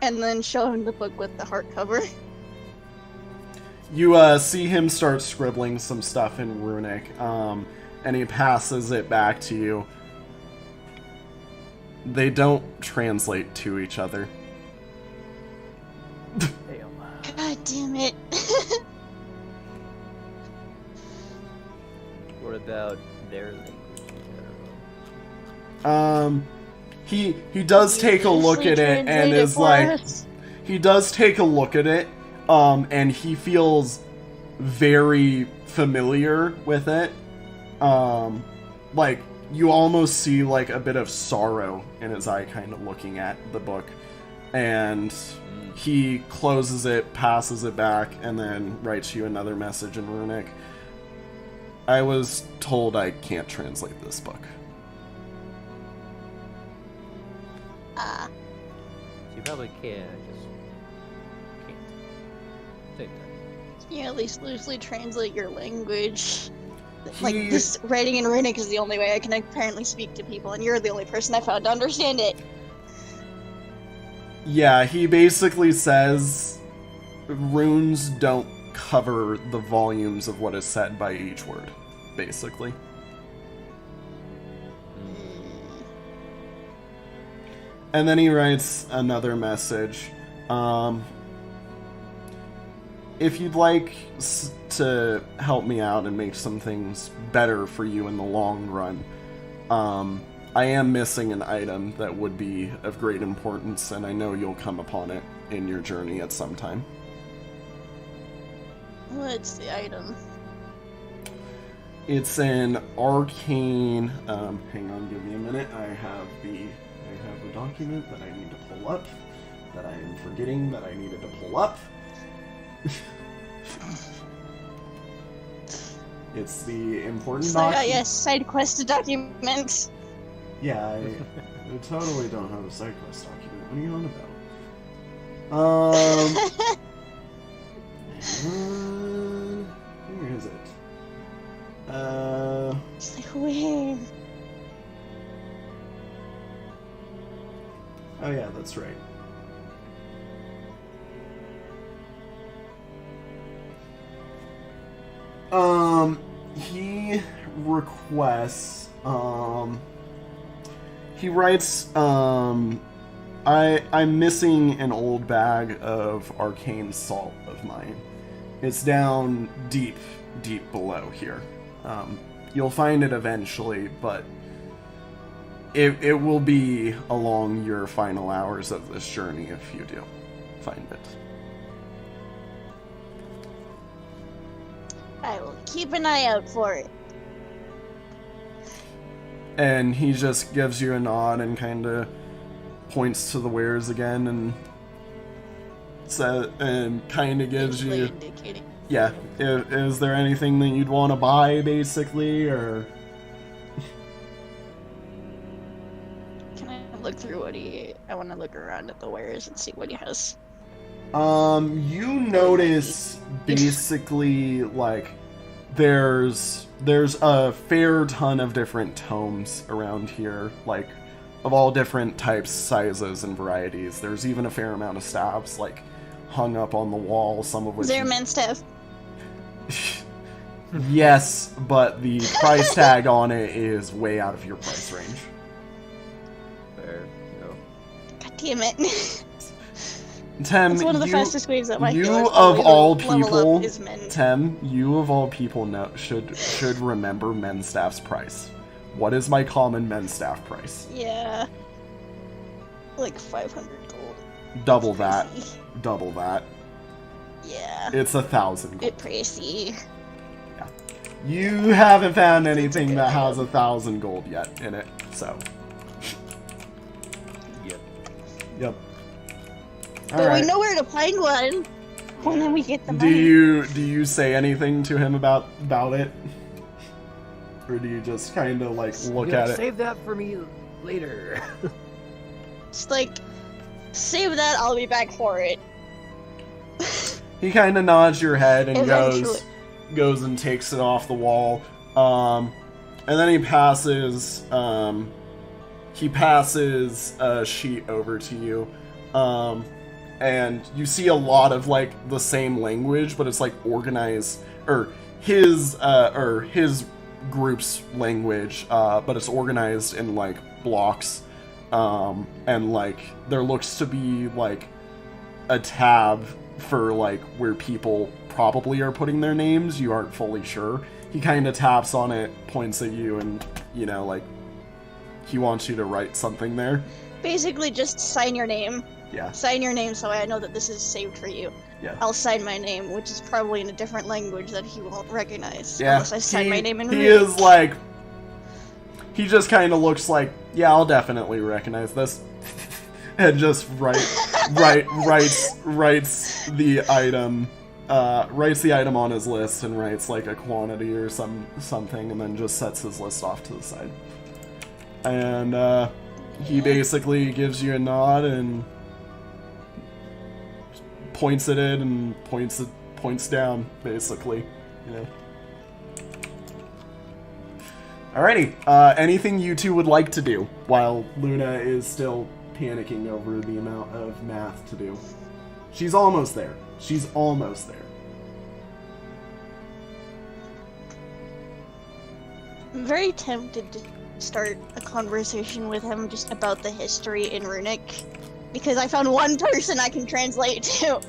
And then show him the book with the hardcover. You see him start scribbling some stuff in runic, and he passes it back to you. They don't translate to each other. Damn. God damn it. What about their language in general? He does take a look at it and is like, he does take a look at it, and he feels very familiar with it. Like, you almost see, like, a bit of sorrow in his eye kind of looking at the book. And he closes it, passes it back, and then writes you another message in runic. I was told I can't translate this book. Ah, So you probably can, I just can't. Take that. can you at least loosely translate your language? Like, He- this writing in runic is the only way I can apparently speak to people, and you're the only person I found to understand it. Yeah, he basically says runes don't cover the volumes of what is said by each word, basically. And then he writes another message. If you'd like to help me out and make some things better for you in the long run, I am missing an item that would be of great importance, and I know you'll come upon it in your journey at some time. What's the item? It's an arcane. Hang on, give me a minute. I have the document that I need to pull up, that I am forgetting that I needed to pull up. It's the important So, document. yes, side quest document. Yeah, I totally don't have a side quest document. What are you on about? Where is it? It's like, where? Oh yeah, that's right. He requests, he writes, I'm missing an old bag of arcane salt of mine. It's down deep below here. You'll find it eventually, but it will be along your final hours of this journey if you do find it. keep an eye out for it. And he just gives you a nod and kind of points to the wares again and kind of gives Basically you, indicating. yeah. Is there anything that you'd want to buy, basically, or? Can I look through what he? I want to look around at the wares and see what he has. You notice basically like there's a fair ton of different tomes around here, like of all different types, sizes, and varieties. There's even a fair amount of staffs like hung up on the wall, some of which Is there a men's staff? yes, but the price tag on it is way out of your price range. There you go. God damn it. Tem, That's one of the fastest waves that my you healers of always all level people, up is men. Tem, you of all people should remember men's staff's price. What is my common men's staff price? Yeah. Like 500 gold. Double that. Pricey. Double that. Yeah. It's 1,000 gold. Bit pricey. You haven't found anything good that has item. 1,000 gold yet in it, so. Yep. Yep. But Alright. we know where to find one. When we get the Do money. you say anything to him about it? Or do you just kind of like look Yeah, at it? Save that for me later. Just like, save that, I'll be back for it. He kind of nods your head and Eventually. goes and takes it off the wall. And then he passes a sheet over to you. And you see a lot of like the same language, but it's like organized, or his group's language, but it's organized in like blocks. And like there looks to be like a tab for like where people probably are putting their names. You aren't fully sure. He kind of taps on it, points at you, and you know, like he wants you to write something there. Basically, just sign your name. Yeah. Sign your name so I know that this is saved for you. Yeah. I'll sign my name, which is probably in a different language that he won't recognize. Yeah. Unless I sign my name in He Runic. is like, he just kind of looks like, yeah, I'll definitely recognize this, and just writes the item. Writes the item on his list and writes like a quantity or something, and then just sets his list off to the side. And he basically gives you a nod and points at it and points down, basically. You know. Alrighty. Anything you two would like to do while Luna is still panicking over the amount of math to do? She's almost there. She's almost there. I'm very tempted to start a conversation with him just about the history in Runic, because I found one person I can translate to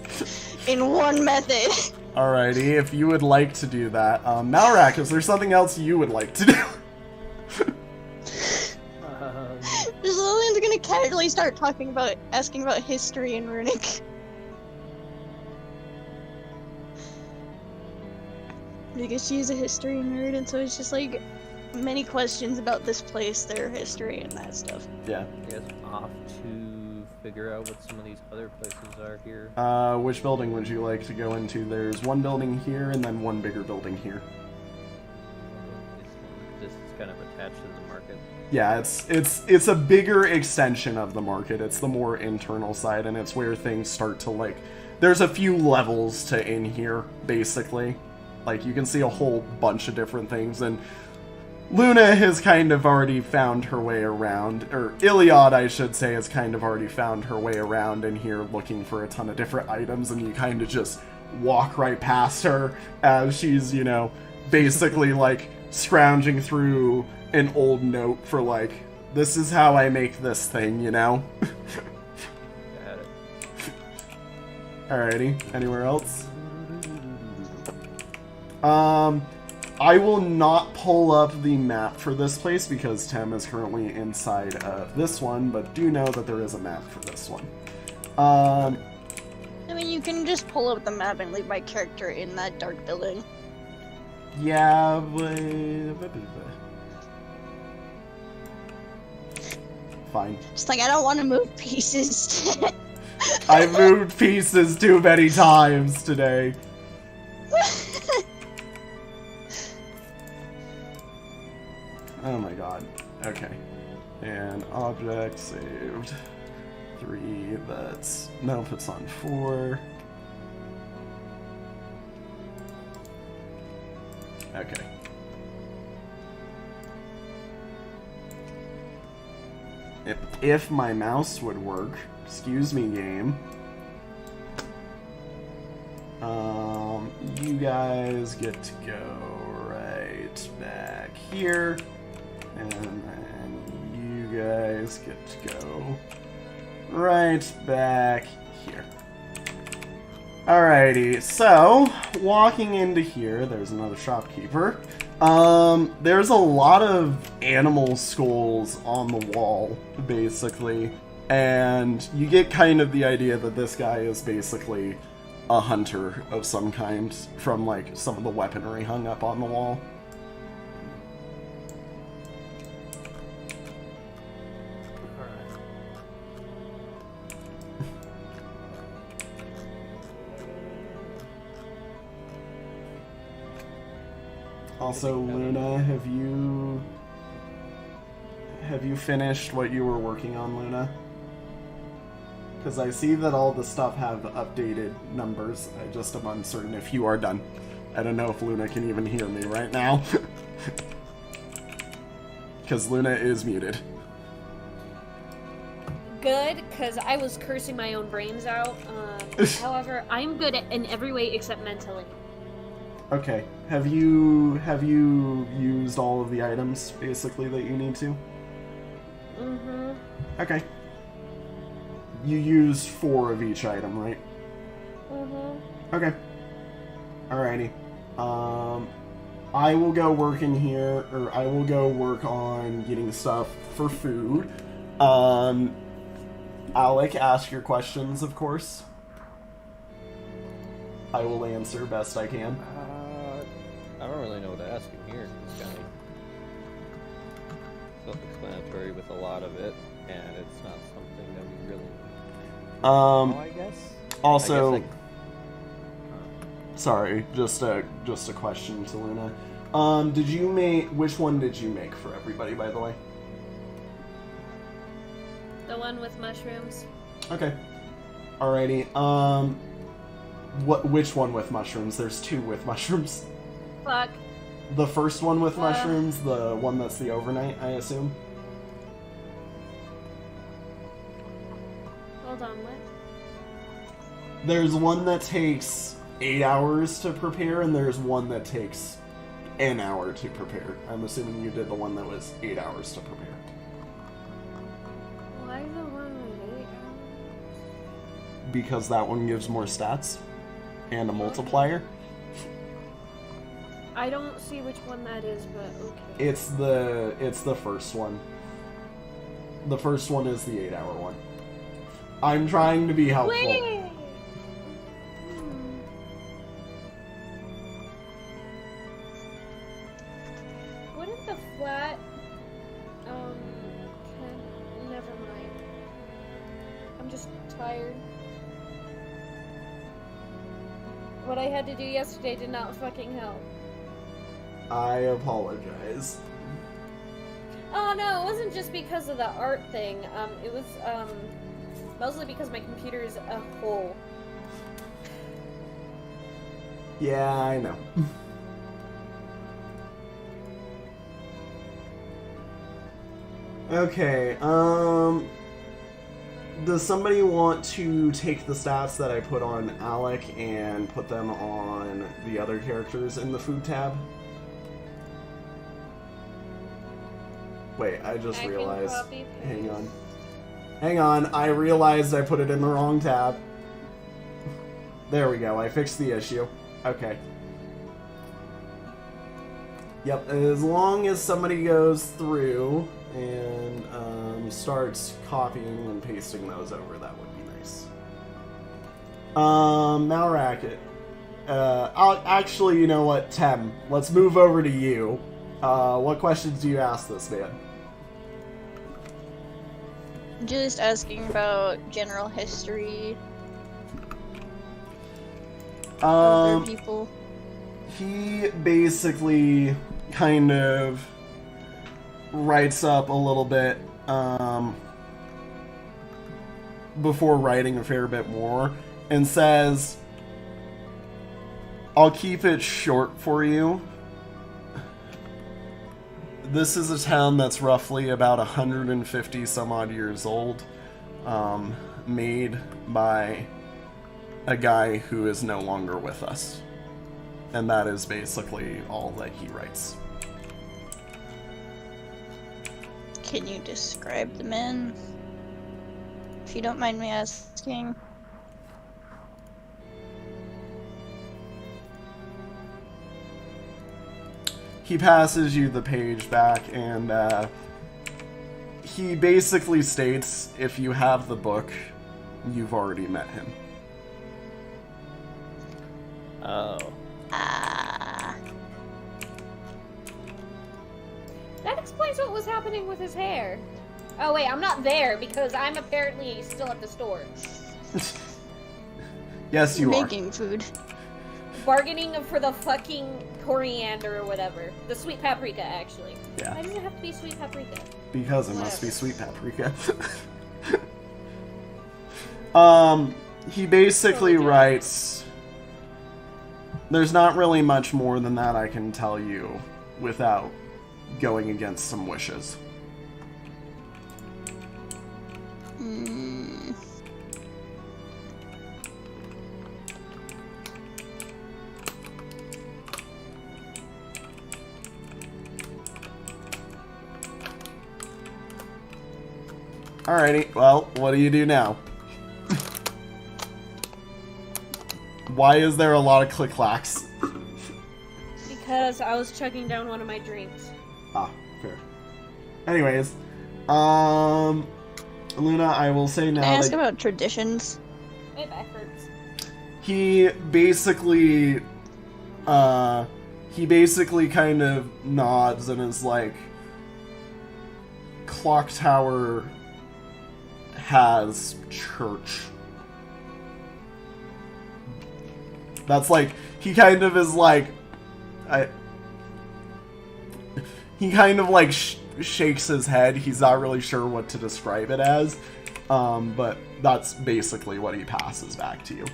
in one method. Alrighty, if you would like to do that. Malrak, is there something else you would like to do? Just Lillian's gonna casually start asking about history in Runic. Because she's a history nerd, and so it's just like many questions about this place, their history, and that stuff. Yeah. I guess off to figure out what some of these other places are here. Which building would you like to go into? There's one building here and then one bigger building here. This is kind of attached to the market. Yeah, it's a bigger extension of the market. It's the more internal side, and it's where things start to like. There's a few levels to in here, basically. Like you can see a whole bunch of different things, and Luna has kind of already found her way around, or Iliad, I should say, has kind of already found her way around in here looking for a ton of different items, and you kind of just walk right past her as she's, you know, basically like scrounging through an old note for like, this is how I make this thing, you know? Got it. Alrighty, anywhere else? I will not pull up the map for this place because Tem is currently inside of this one, but do know that there is a map for this one. I mean, you can just pull up the map and leave my character in that dark building. Yeah, but... Fine. Just like I don't want to move pieces. I moved pieces too many times today. Oh my god. Okay. And object saved. 3, that's... Nope, it's on 4. Okay. If my mouse would work, excuse me, game. You guys get to go right back here, and then you guys get to go right back here. Alrighty, so walking into here, there's another shopkeeper. There's a lot of animal skulls on the wall, basically, and you get kind of the idea that this guy is basically a hunter of some kind from, like, some of the weaponry hung up on the wall. Also, Luna, have you finished what you were working on, Luna? Because I see that all the stuff have updated numbers. I just am uncertain if you are done. I don't know if Luna can even hear me right now. Because Luna is muted. Good, because I was cursing my own brains out. However, I'm good in every way except mentally. Okay. Have you used all of the items, basically, that you need to? Mm-hmm. Okay. You used 4 of each item, right? Mm-hmm. Okay. Alrighty. I will go work in here, or I will go work on getting stuff for food. Alec, ask your questions, of course. I will answer best I can. I don't really know what to ask him here. It's kind of self-explanatory with a lot of it, and it's not something that we really know, I guess. Also, I guess sorry, just a question to Luna. Did you make, which one did you make for everybody, by the way? The one with mushrooms. Okay. Alrighty. Which one with mushrooms? There's 2 with mushrooms. Fuck. The first one with mushrooms, the one that's the overnight, I assume? Hold on, what? There's one that takes 8 hours to prepare, and there's one that takes an hour to prepare. I'm assuming you did the one that was 8 hours to prepare. Why the one with 8 hours? Because that one gives more stats and a multiplier. I don't see which one that is, but okay. It's the first one. The first one is the 8-hour one. I'm trying to be helpful. Wait! Wouldn't the flat... never mind. I'm just tired. What I had to do yesterday did not fucking help. I apologize. Oh no, it wasn't just because of the art thing. It was, mostly because my computer is a hole. Yeah, I know. Okay, does somebody want to take the stats that I put on Alec and put them on the other characters in the food tab? Wait, I just realized. Hang on. Hang on, I realized I put it in the wrong tab. There we go, I fixed the issue. Okay. Yep, as long as somebody goes through and starts copying and pasting those over, that would be nice. Malracket. Actually, you know what, Tem? Let's move over to you. What questions do you ask this man? Just asking about general history of other people. He basically kind of writes up a little bit before writing a fair bit more and says, I'll keep it short for you. This is a town that's roughly about 150 some odd years old, made by a guy who is no longer with us. And that is basically all that he writes. Can you describe the man? If you don't mind me asking. He passes you the page back, and he basically states, if you have the book, you've already met him. Oh. That explains what was happening with his hair. Oh wait, I'm not there because I'm apparently still at the store. Yes, you are. Making food. Bargaining for the fucking coriander or whatever. The sweet paprika, actually. Yeah. Why does it have to be sweet paprika? Because it must be Whatever. sweet paprika. He basically Totally writes, there's not really much more than that I can tell you without going against some wishes. Alrighty, well, what do you do now? Why is there a lot of click-clacks? Because I was chugging down one of my drinks. Ah, fair. Anyways, Luna, I will say now Can I ask that about traditions? My back hurts. he basically kind of nods and is like, Clock Tower has church. That's like, he kind of is like, he kind of like shakes his head. He's not really sure what to describe it as, but that's basically what he passes back to you.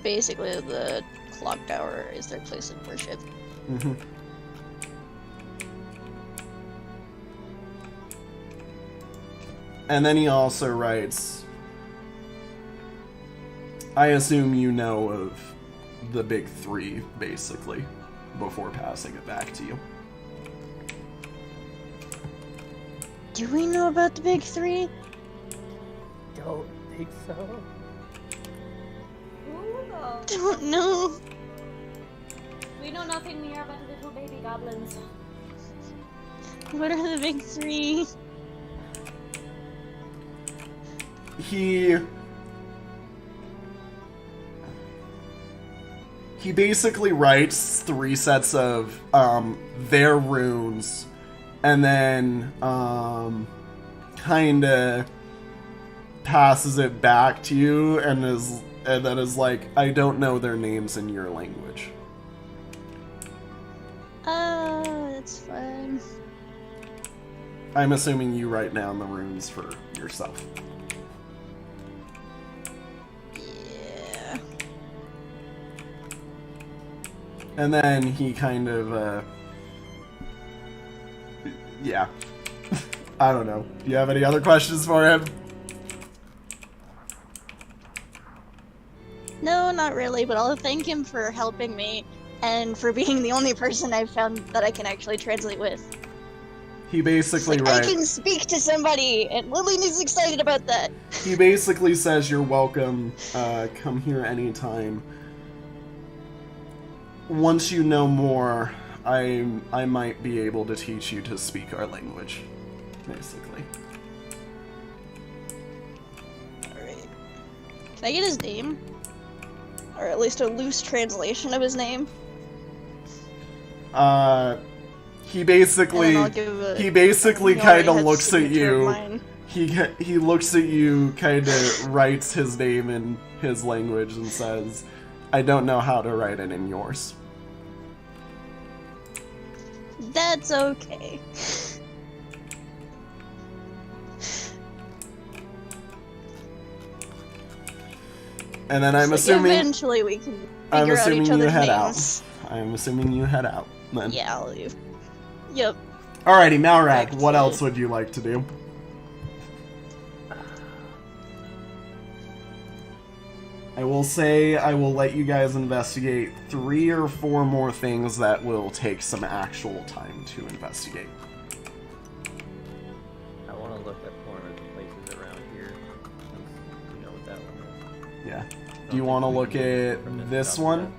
Basically, the clock tower is their place of worship. Mm-hmm. And then he also writes, I assume you know of the big three, basically, before passing it back to you. Do we know about the big three? Don't think so. Ooh, no. Don't know. We know nothing here about the little baby goblins. What are the big three? He basically writes 3 sets of their runes, and then kinda passes it back to you, and then is like, I don't know their names in your language. Oh, that's fun. I'm assuming you write down the runes for yourself. Yeah. And then he kind of, yeah. I don't know. Do you have any other questions for him? No, not really, but I'll thank him for helping me and for being the only person I've found that I can actually translate with. He basically I writes... can speak to somebody, and Lillian is excited about that. He basically says you're welcome, come here anytime. Once you know more, I might be able to teach you to speak our language, basically. Alright. Can I get his name? or at least a loose translation of his name. He And then basically I'll give a, he basically he kind already of has looks at signature of you. mine. He looks at you, kind of writes his name in his language and says, "I don't know how to write it in yours." That's okay. And then I'm Like, assuming eventually we can I'm figure out assuming each you other's head names. out. I'm assuming you head out then. Yeah, I'll leave. Yep. Alrighty, Malrak, Back what to- else would you like to do? I will say I will let you guys investigate 3 or 4 more things that will take some actual time to investigate. I want to look at more of the places around here. You know what that one is. Yeah. I Do don't you think want to we look can get at from this top one?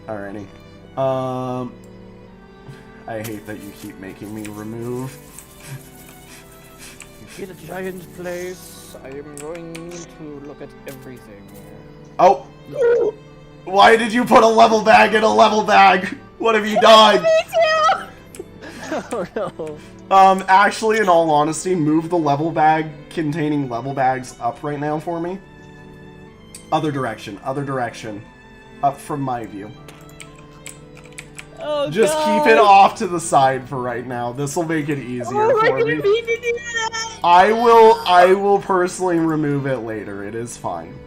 Alrighty. I hate that you keep making me remove. Get a giant place. I am going to look at everything. Oh! Why did you put a level bag in a level bag? What have you done? Oh no. Actually, in all honesty, move the level bag containing level bags up right now for me. Other direction, other direction. Up from my view. Oh, Just God. keep it off to the side for right now. This will make it easier for me. Need to do that. I will personally remove it later. It is fine.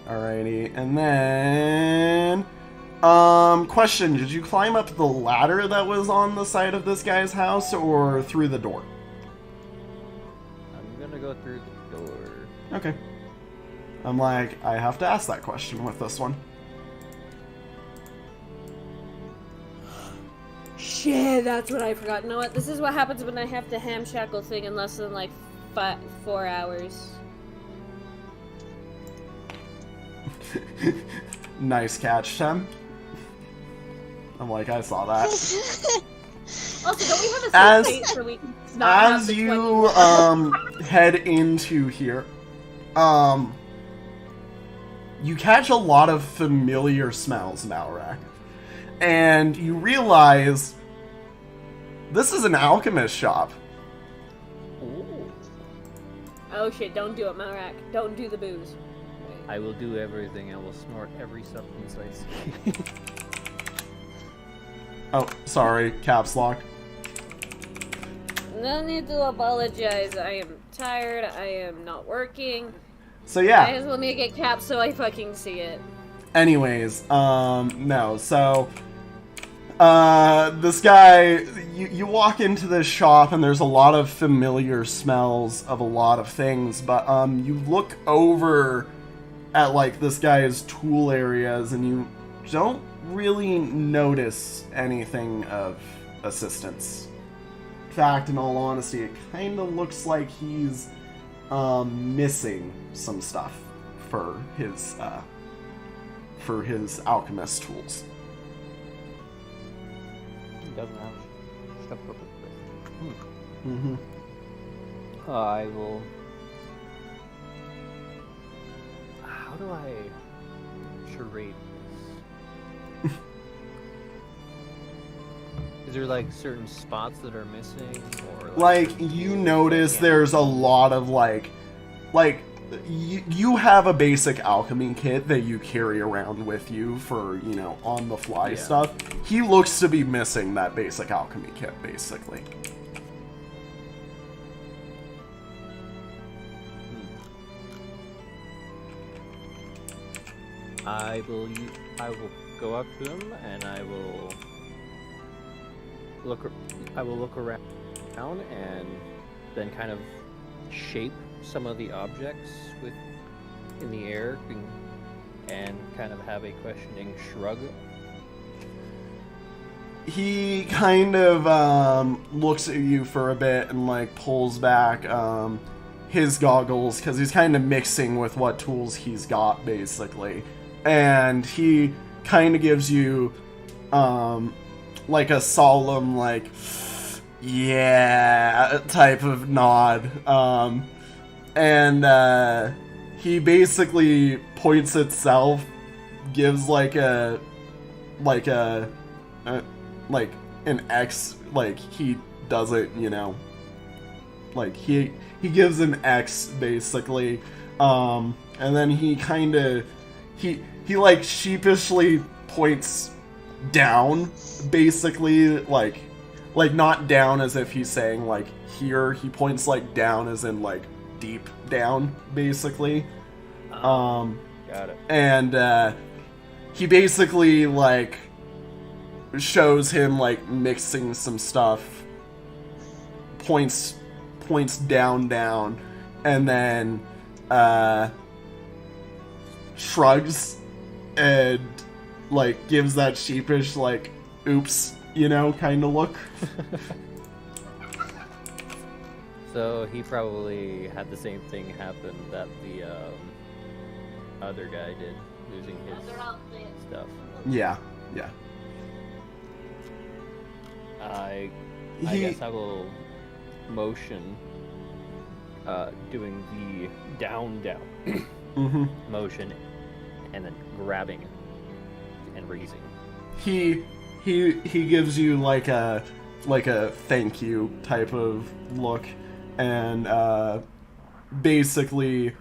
Alrighty, and then question, did you climb up the ladder that was on the side of this guy's house or through the door? I'm gonna go through the door. Okay. I'm like, I have to ask that question with this one. Shit, that's what I forgot. You know what? This is what happens when I have to hamshackle thing in less than like 4 hours. Nice catch, Tim. I'm like, I saw that. Also, don't we have a As- safe place where we can not have As the you 20 head into here, you catch a lot of familiar smells, Malrak. And you realize this is an alchemist shop. Ooh. Oh shit, don't do it, Malrak. Don't do the booze. I will do everything. I will snort every substance I see. Oh, sorry, caps lock. No need to apologize. I am tired. I am not working. So Might yeah, as well make it caps so I fucking see it. anyways, no, so, this guy, you walk into this shop and there's a lot of familiar smells of a lot of things, but, you look over at, like, this guy's tool areas and you don't really notice anything of assistance. In fact, in all honesty, it kind of looks like he's, missing some stuff for his alchemist tools. He doesn't have stuff for this. Mm-hmm. I will. How do I charade this? Is there like certain spots that are missing, or Like, you notice there's a lot of, like, you have a basic alchemy kit that you carry around with you for, you know, on-the-fly Yeah. stuff. He looks to be missing that basic alchemy kit, basically. I will go up to him and I will look around and then kind of shape some of the objects in the air and kind of have a questioning shrug. He kind of looks at you for a bit and, like, pulls back his goggles because he's kind of mixing with what tools he's got, basically. And he kind of gives you like a solemn, like, yeah, type of nod. And he basically points itself, gives like an X, like he doesn't, you know, like he gives an X basically, and then he kind of he like sheepishly points down, basically, like not down as if he's saying like here. He points like down as in like deep down, basically. Got it. And he basically like shows him like mixing some stuff, points down, and then shrugs and like gives that sheepish like oops, you know, kind of look. So he probably had the same thing happen that the other guy did, losing his stuff. Yeah. I guess I will motion, doing the down Mm-hmm. motion, and then grabbing and raising. He gives you like a thank you type of look, and basically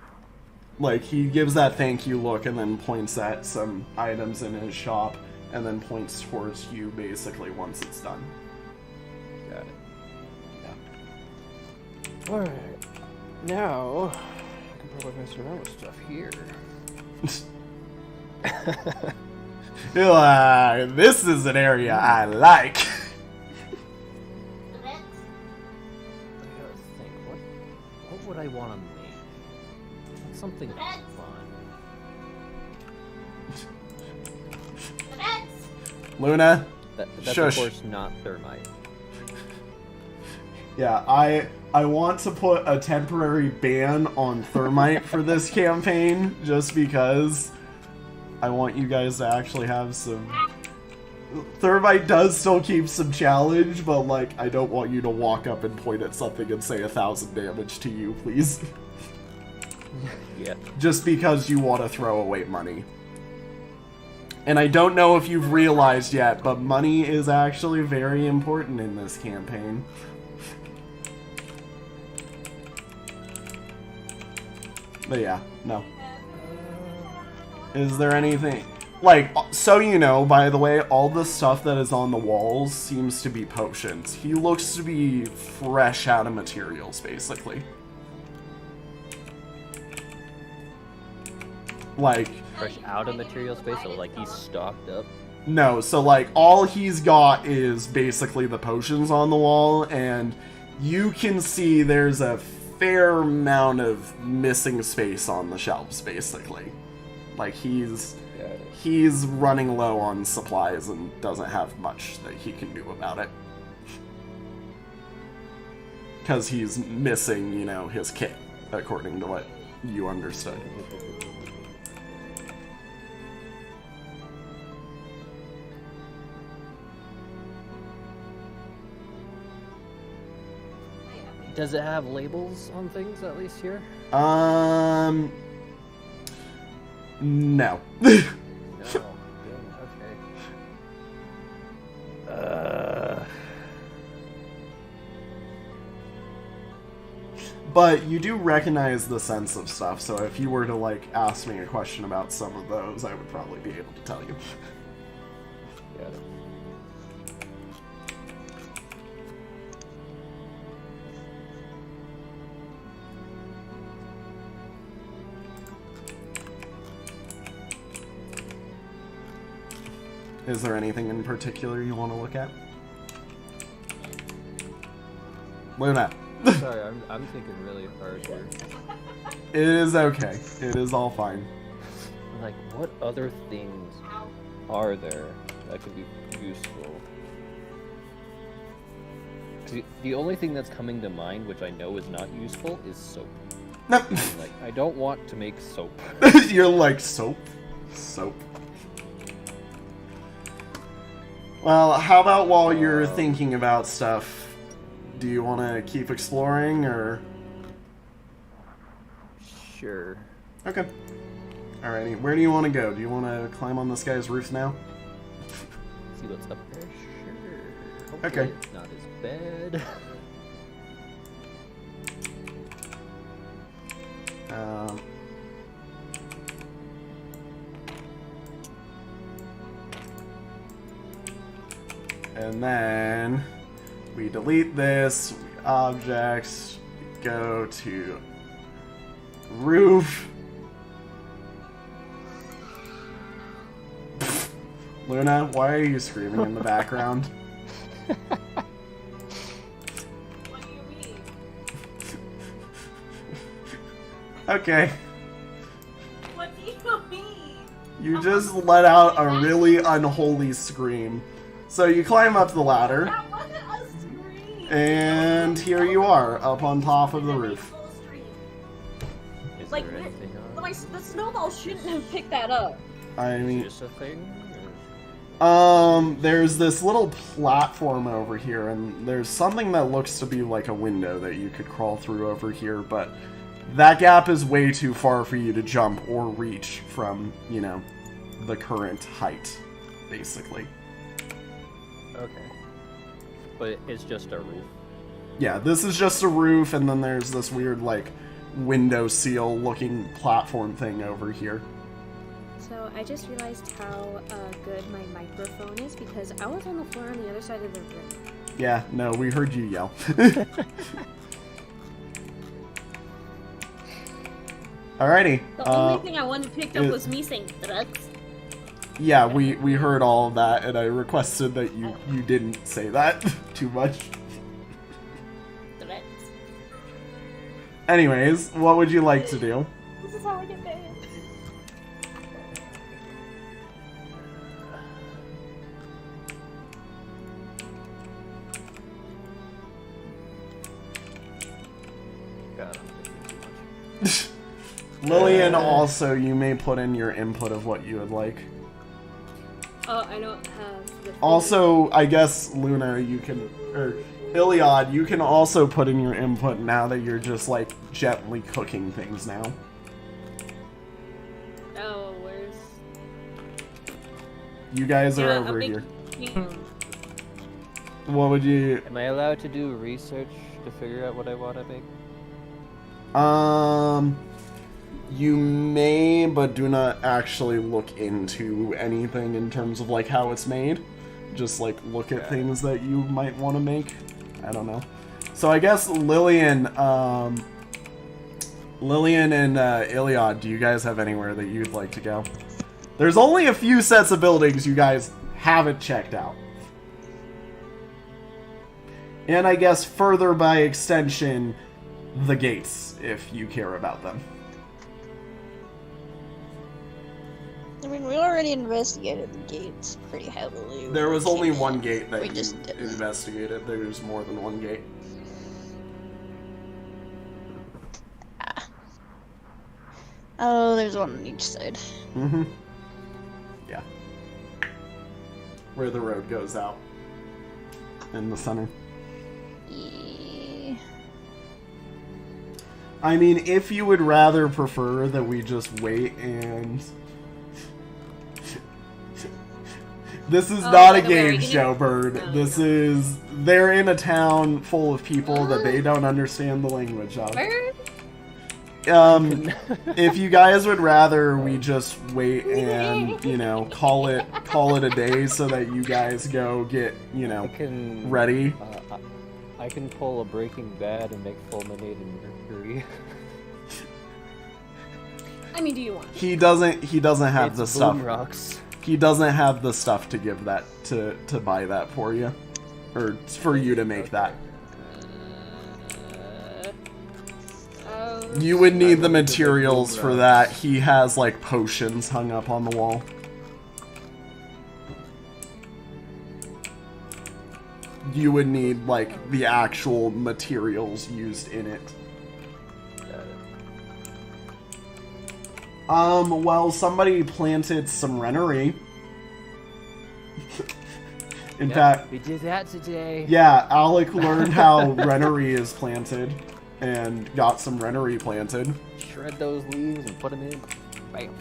like he gives that thank you look and then points at some items in his shop and then points towards you basically once it's done. Got it. Alright. Now, I can probably mess around with stuff here. This is an area I like. I gotta think, what would I want to make? Something fun. Luna? That's Shush. of course not thermite. Yeah, I want to put a temporary ban on thermite for this campaign, just because I want you guys to actually have some... Thermite does still keep some challenge, but like, I don't want you to walk up and point at something and say 1,000 damage to you, please. Yeah. Just because you want to throw away money. And I don't know if you've realized yet, but money is actually very important in this campaign. But yeah, no. Is there anything... Like, so you know, by the way, all the stuff that is on the walls seems to be potions. He looks to be fresh out of materials, basically. Like... Fresh out of material space, so like he's stocked up. No, so like all he's got is basically the potions on the wall, and you can see there's a fair amount of missing space on the shelves, basically. Like he's running low on supplies and doesn't have much that he can do about it. Because he's missing, you know, his kit, according to what you understood. Does it have labels on things, at least here? No. No. Okay. But you do recognize the sense of stuff, so if you were to, like, ask me a question about some of those, I would probably be able to tell you. Got it. Is there anything in particular you want to look at? Luna. Sorry, I'm thinking really hard here. It is okay. It is all fine. Like, what other things are there that could be useful? 'Cause the only thing that's coming to mind, which I know is not useful, is soap. No. Like, I don't want to make soap. You're like, soap? Soap. Well, how about while you're thinking about stuff, do you want to keep exploring, or...? Sure. Okay. Alrighty, where do you want to go? Do you want to climb on this guy's roof now? See what's up there? Sure. Hopefully Okay. it's not as bad. And then we delete this, we objects, we go to roof. Luna, why are you screaming in the background? What do you mean? Okay. What do you mean? You just let out a really unholy scream. So you climb up the ladder, That wasn't a scream. and here you are, up on top of the roof. Is Like, there anything on? The snowball shouldn't have picked that up. I mean, Is this a thing? there's this little platform over here, and there's something that looks to be like a window that you could crawl through over here, but that gap is way too far for you to jump or reach from, you know, the current height, basically. Okay. But it's just a roof. Yeah, this is just a roof, and then there's this weird, like, window seal looking platform thing over here. So I just realized how good my microphone is because I was on the floor on the other side of the room. Yeah, no, we heard you yell. Alrighty. The only thing I wanted picked up was me saying drugs. Yeah, we heard all of that, and I requested that you didn't say that too much. Drugs. Anyways, what would you like to do? This is how I get paid. God, I'm thinking too much. Lillian, also, you may put in your input of what you would like. Oh, I don't have the Also, I guess, Luna, you can, or Iliad, you can also put in your input now that you're just, like, gently cooking things now. Oh, where's... You guys are Yeah, over a big- here. What would you... Am I allowed to do research to figure out what I want to make? You may, but do not actually look into anything in terms of, like, how it's made. Just, like, look at things that you might want to make. I don't know. So I guess Lillian and Iliad, do you guys have anywhere that you'd like to go? There's only a few sets of buildings you guys haven't checked out. And I guess further by extension, the gates, if you care about them. I mean, we already investigated the gates pretty heavily. There was when we only came one in. gate that We you just didn't. investigated. There's more than one gate. Oh, there's one on each side. Mm-hmm. Yeah. Where the road goes out. In the center. Yeah. I mean, if you would rather prefer that we just wait and... This is Oh, not a by the way, are game you show, gonna- Bird. Oh, This no. is... They're in a town full of people that they don't understand the language of. Where? If you guys would rather we just wait and, you know, call it a day so that you guys go get, you I know, can ready. I can pull a Breaking Bad and make fulminated mercury. I mean, do you want? He doesn't have It's the stuff. boom rocks. He doesn't have the stuff to give that to buy that for you, or for you to make that. You would need the materials for that. He has like potions hung up on the wall. You would need like the actual materials used in it. Well, somebody planted some rennery. In fact, we did that today. yeah, Alec learned how rennery is planted and got some rennery planted. shred those leaves and put them in. Bam.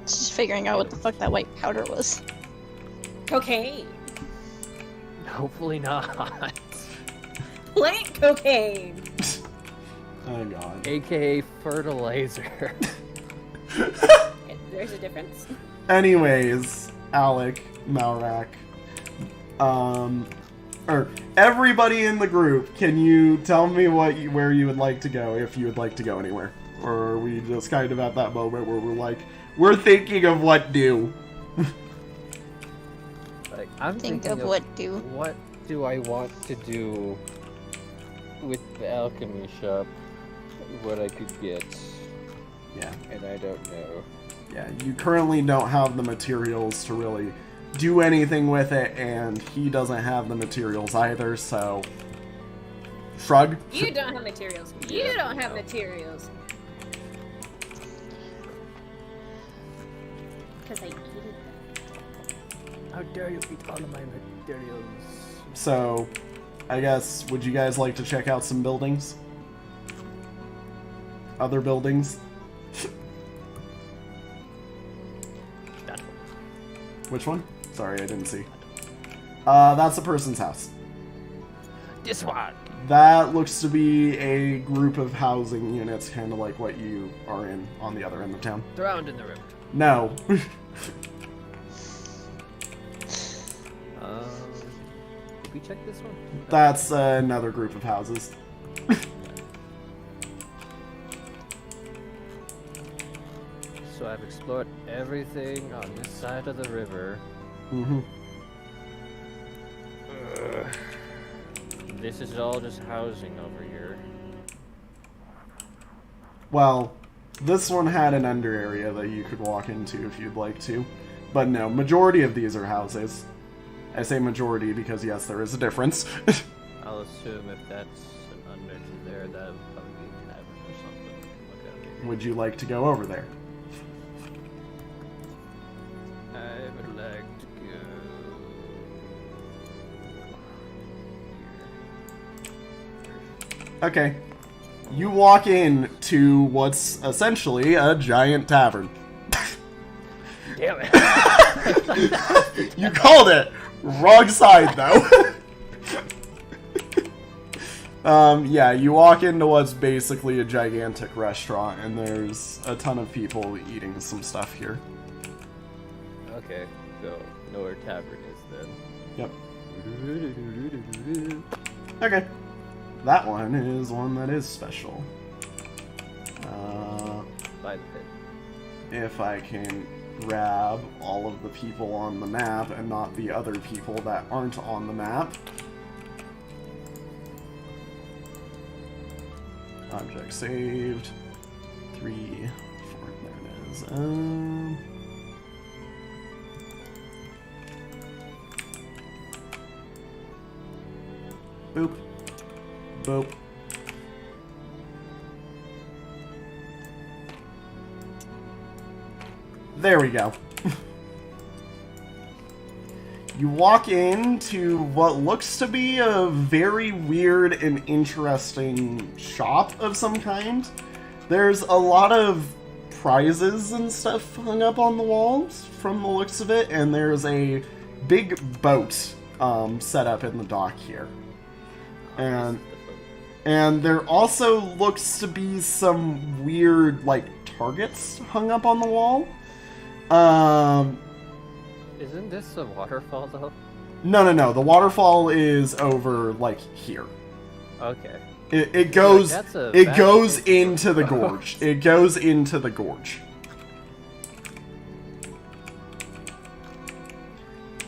Just figuring out what the fuck that white powder was. Cocaine. Hopefully not. Plant cocaine. Oh god. AKA fertilizer. There's a difference. Anyways, Alec, Malrak, or everybody in the group, can you tell me where you would like to go, if you would like to go anywhere? Or are we just kind of at that moment where we're like, we're thinking of what do? Like, I'm Think thinking of what do. What do I want to do with the alchemy shop? What I could get, Yeah. and I don't know. Yeah, you currently don't have the materials to really do anything with it, and he doesn't have the materials either, so... Shrug? You don't have materials. You don't have materials. Because I eat it. How dare you eat all of my materials? So, I guess, would you guys like to check out some buildings? Other buildings? Done. Which one? Sorry, I didn't see. That's a person's house. This one! That looks to be a group of housing units, kind of like what you are in on the other end of town. Drowned in the river. No. Did we check this one? That's another group of houses. So I've explored everything on this side of the river. Mm-hmm. This is all just housing over here. Well, this one had an under area that you could walk into if you'd like to. But no, majority of these are houses. I say majority because yes, there is a difference. I'll assume if that's an under to there, that would probably be a tavern or something. Look at Would you like to go over there? I would like to go. Okay. You walk in to what's essentially a giant tavern. Damn it! You called it! Wrong side, though. Yeah, you walk into what's basically a gigantic restaurant, and there's a ton of people eating some stuff here. Okay, so know where tavern is then. Yep. Okay. That one is one that is special. By the pit. If I can grab all of the people on the map and not the other people that aren't on the map. Object saved. 3, 4, there it is. Boop. Boop. There we go. You walk into what looks to be a very weird and interesting shop of some kind. There's a lot of prizes and stuff hung up on the walls from the looks of it, and there's a big boat set up in the dock here. And there also looks to be some weird, like, targets hung up on the wall. Isn't this a waterfall though? No. The waterfall is over, like, here. Okay. It goes. Like, that's a it bad goes thing. into the gorge. It goes into the gorge.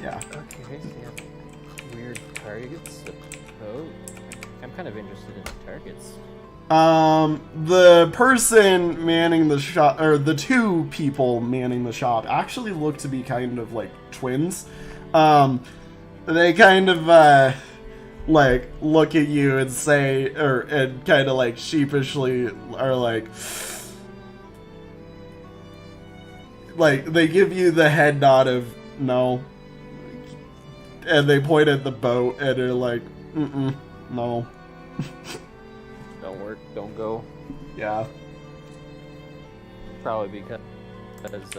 Yeah. Okay, so you have weird targets. Oh, I'm kind of interested in the targets. The person manning the shop, or the two people manning the shop, actually look to be kind of like twins. They kind of, like, look at you and say, and kind of like sheepishly are like, they give you the head nod of no. And they point at the boat and are like, no. Don't don't work, don't go. Yeah. Probably because this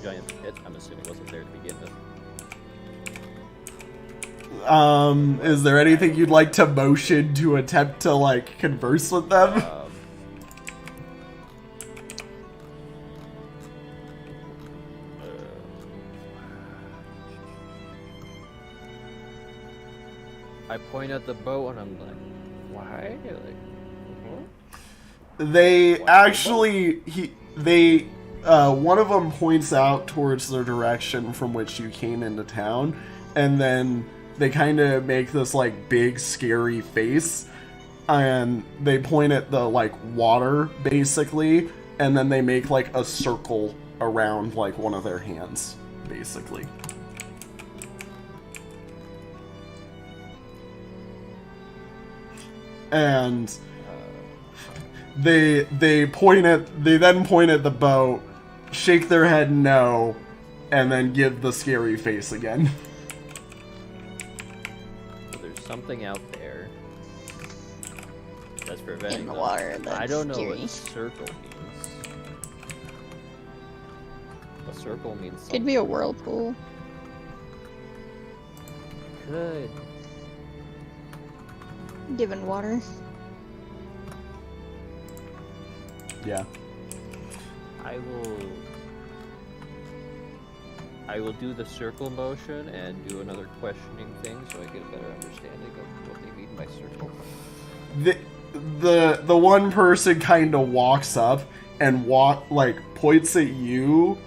giant pit, I'm assuming, wasn't there to begin with. Is there anything you'd like to motion to attempt to, like, converse with them? I point at the boat and I'm like, why? Like, what? They actually, one of them points out towards the direction from which you came into town, and then they kind of make this, like, big, scary face, and they point at the, like, water, basically, and then they make, like, a circle around, like, one of their hands, basically. And they then point at the boat, shake their head no, and then give the scary face again. So there's something out there that's preventing In the them. water. That's I don't know scary. what circle means. A circle means something. Could be a whirlpool. Could. Given water. Yeah. I will do the circle motion and do another questioning thing so I get a better understanding of what they mean by circle. The one person kind of walks up and points at you,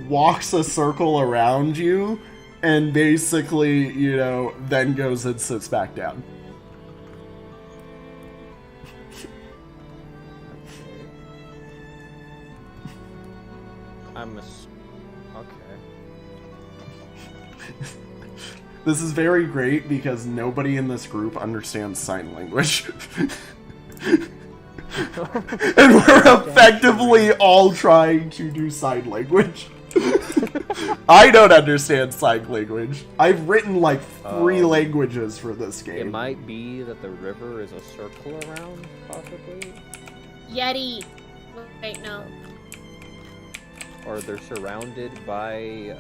walks a circle around you, and basically, you know, then goes and sits back down. Okay. This is very great because nobody in this group understands sign language. And we're effectively all trying to do sign language. I don't understand sign language. I've written like 3 languages for this game. It might be that the river is a circle around, possibly? Yeti. Wait, no. Or they're surrounded by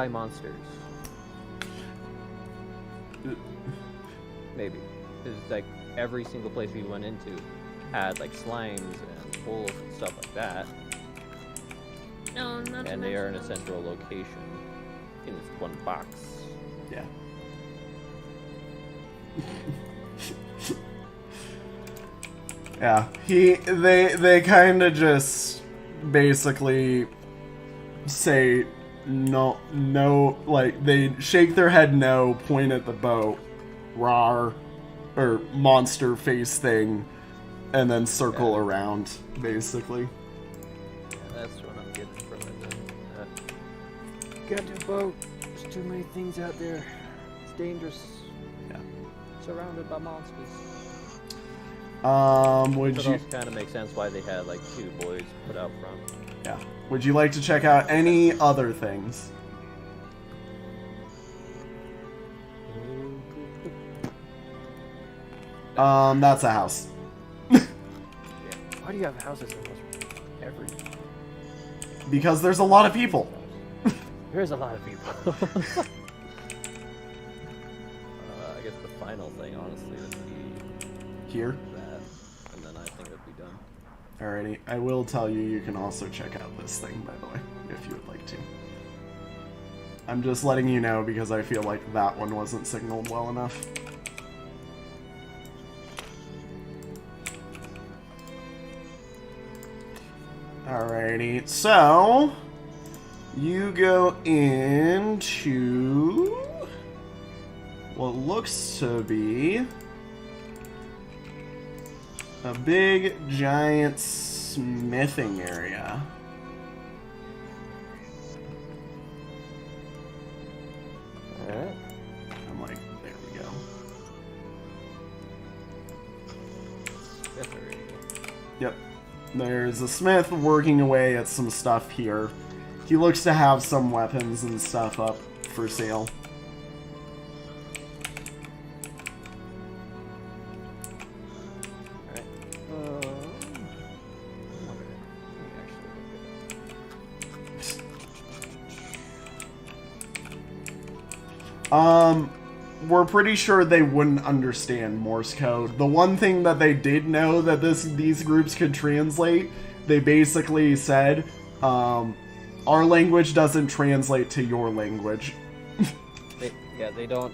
monsters. Maybe. Because, like, every single place we went into had, like, slimes and holes and stuff like that. No, not to And they are in a mention central location in this one box. Yeah. Yeah. They kind of just basically say no, like they shake their head no, point at the boat, rawr, or monster face thing, and then circle around, basically. Yeah, that's what I'm getting from it then. Get to boat. There's too many things out there. It's dangerous. Yeah. Surrounded by monsters. Would It you? also kind of makes sense why they had like 2 boys put out front. Yeah. Would you like to check out any other things? That's a house. Yeah. Why do you have houses in every? Because there's a lot of people. There's a lot of people. I guess the final thing, honestly, would be Here. that, and then I think it'd be done. Alrighty. I will tell you, you can also check out this thing, by the way, if you would like to. I'm just letting you know because I feel like that one wasn't signaled well enough. Alrighty, so you go into what looks to be a big giant smithing area. Alright. I'm like, there we go. Definitely. Yep. There's a smith working away at some stuff here. He looks to have some weapons and stuff up for sale. We're pretty sure they wouldn't understand Morse code. The one thing that they did know that these groups could translate, they basically said, our language doesn't translate to your language. They don't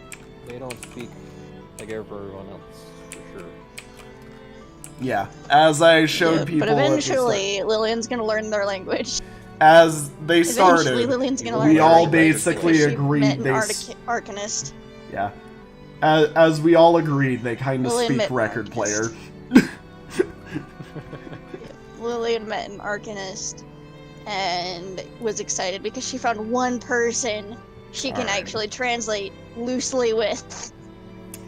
speak like everyone else, for sure. Yeah, as I showed people. But eventually, Lillian's gonna learn their language. As they Eventually, started, Lillian's gonna learn we their all language basically because she agreed met an they. Arcanist. Yeah. As we all agreed, they kind of Lillian speak met an record player. Arcanist. Lillian met an Arcanist and was excited because she found one person she can Alright. actually translate loosely with.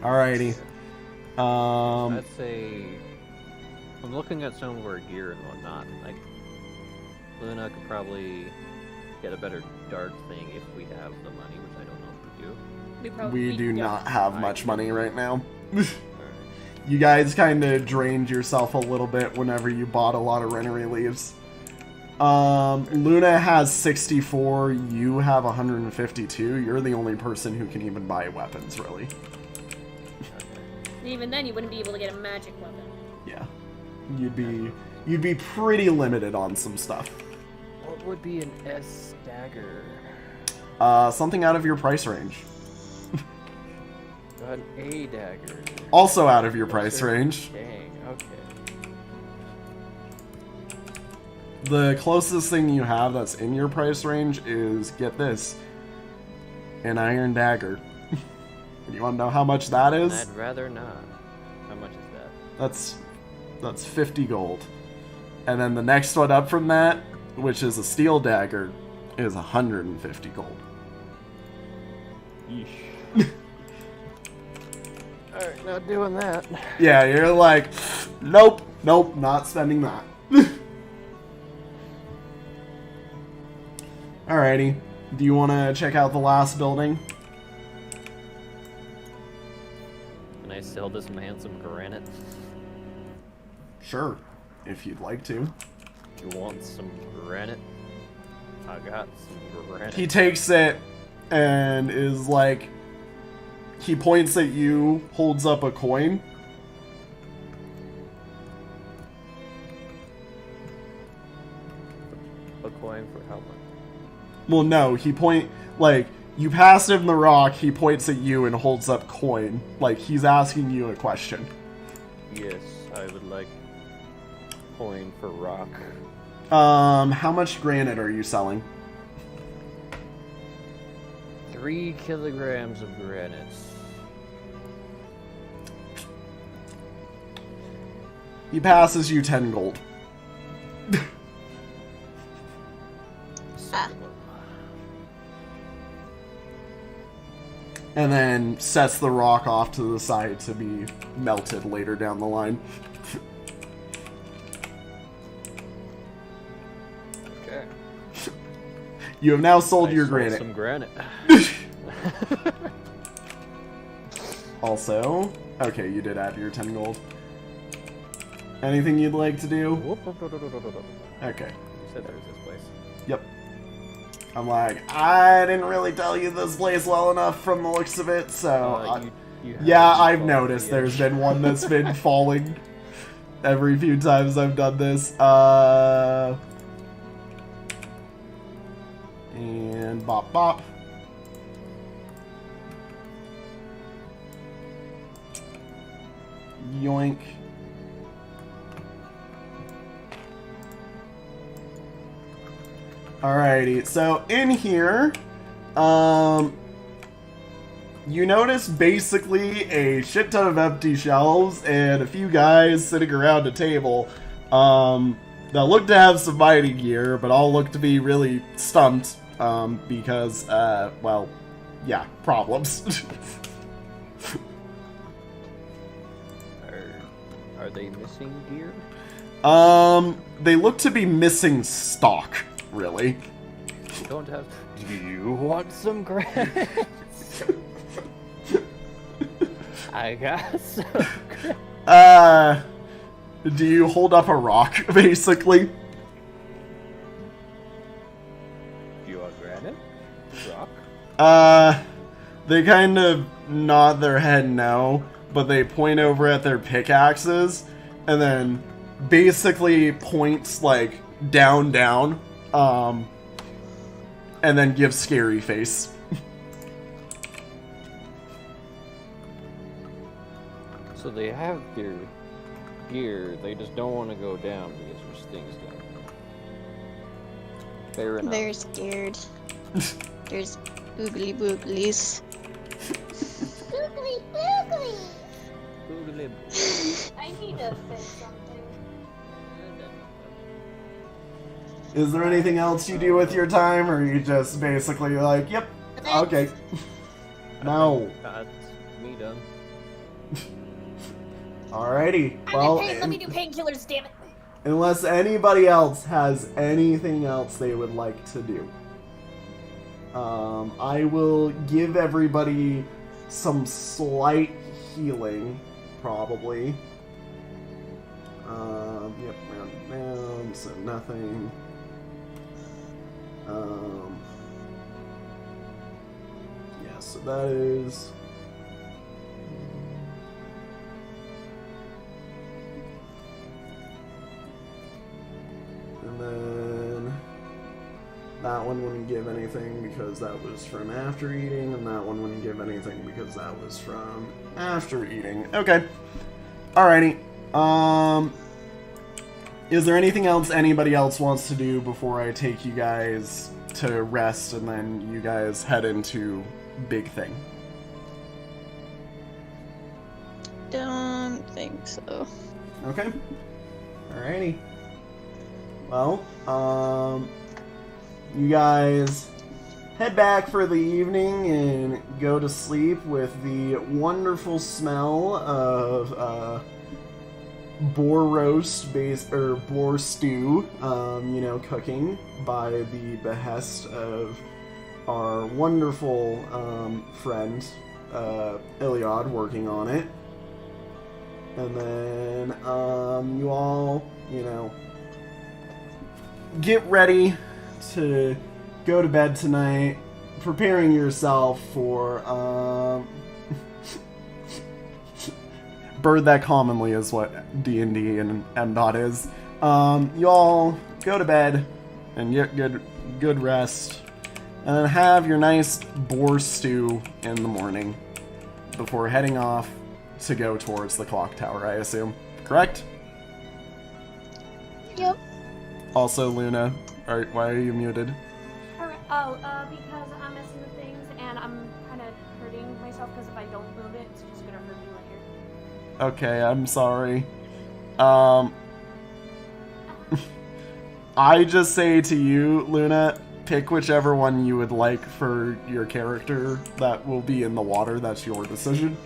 Alrighty. I'd say I'm looking at some of our gear and whatnot. Like Luna could probably get a better dart thing if we have the money, which I don't know if we do. We do not have much money right now. Alright. You guys kind of drained yourself a little bit whenever you bought a lot of Rennery leaves. Luna has 64, you have 152. You're the only person who can even buy weapons, really. Even then, you wouldn't be able to get a magic weapon. Yeah. You'd be pretty limited on some stuff. What would be an S dagger? Something out of your price range. An A dagger. Also out of your price range. Dang, okay. The closest thing you have that's in your price range is, get this, an iron dagger. You want to know how much that is? I'd rather not. How much is that? That's 50 gold. And then the next one up from that, which is a steel dagger, is 150 gold. Yeesh. Alright, not doing that. Yeah, you're like, nope, not spending that. Alrighty. Do you want to check out the last building? Can I sell this man some granite? Sure, if you'd like to. You want some granite? I got some granite. He takes it and is like, he points at you, holds up a coin. A coin for how much? Well, no, you pass him the rock, he points at you and holds up coin. Like, he's asking you a question. Yes, I would like coin for rock. How much granite are you selling? 3 kilograms of granite. He passes you 10 gold. And then sets the rock off to the side to be melted later down the line. Okay. You have now sold I your sold granite. some granite. Also, okay, you did add your 10 gold. Anything you'd like to do? You Okay. said there was this place. Yep. I'm like, I didn't really tell you this place well enough from the looks of it, so... You yeah, haven't I've followed noticed the there's edge. been one that's been falling every few times I've done this. And bop bop. Yoink. Alrighty, so in here, you notice basically a shit ton of empty shelves and a few guys sitting around a table that look to have some fighting gear, but all look to be really stumped because, well, yeah, problems. Are they missing gear? They look to be missing stock, really. You don't have. Do you want some granite? I got some granite. Do you hold up a rock, basically? Do you want granite? Rock? They kind of nod their head no, but they point over at their pickaxes, and then basically points, like, down, and then gives scary face. So they have their gear, they just don't want to go down because there's things down there. Fair enough. They're scared. There's oogly booglies. Boogly, boogly! Boogly. I need to fix something. Is there anything else you do with your time, or are you just basically like, yep, okay. No. That's me done. Alrighty. I'm Well, in pain. Let me do painkillers, damn it. unless anybody else has anything else they would like to do, I will give everybody some slight healing, probably. Yep, round and down, so nothing. Yeah, so that is... And then that one wouldn't give anything because that was from after eating, and that one wouldn't give anything because that was from after eating. Okay. Alrighty. Is there anything else anybody else wants to do before I take you guys to rest and then you guys head into big thing? Don't think so. Okay. Alrighty. Well, you guys head back for the evening and go to sleep with the wonderful smell of boar roast or boar stew, cooking by the behest of our wonderful friend Iliad working on it. And then you all, get ready to go to bed tonight, preparing yourself for bird that commonly is what D&D and M.Dot is. You all go to bed and get good rest, and then have your nice boar stew in the morning before heading off to go towards the clock tower, I assume. Correct? Yep. Also, Luna, why are you muted? Because I'm messing with things and I'm kind of hurting myself because if I don't move it, it's just gonna hurt me later. Okay, I'm sorry. I just say to you, Luna, pick whichever one you would like for your character that will be in the water. That's your decision.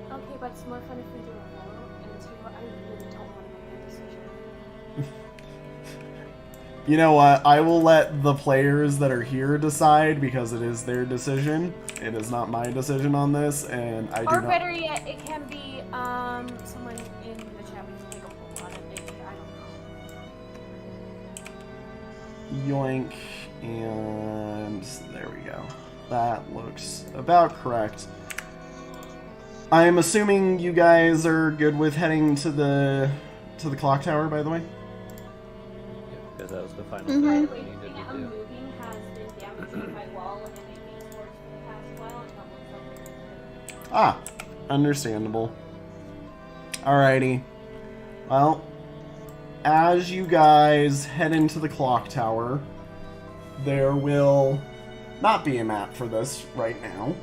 Okay, but it's more fun if we do a roll, and so I really don't want to make a decision. You know what? I will let the players that are here decide because it is their decision. It is not my decision on this, and I do Or not... better yet, it can be someone in the chat. We can take a poll on it. Maybe I don't know. Yoink, and there we go. That looks about correct. I am assuming you guys are good with heading to the clock tower, by the way? Because that was the final Mhm. thing By the we way, needed speaking to of do. moving has been damaging my wall and it made me sports for the past while and that looks Ah, understandable. Alrighty. Well, as you guys head into the clock tower, there will not be a map for this right now.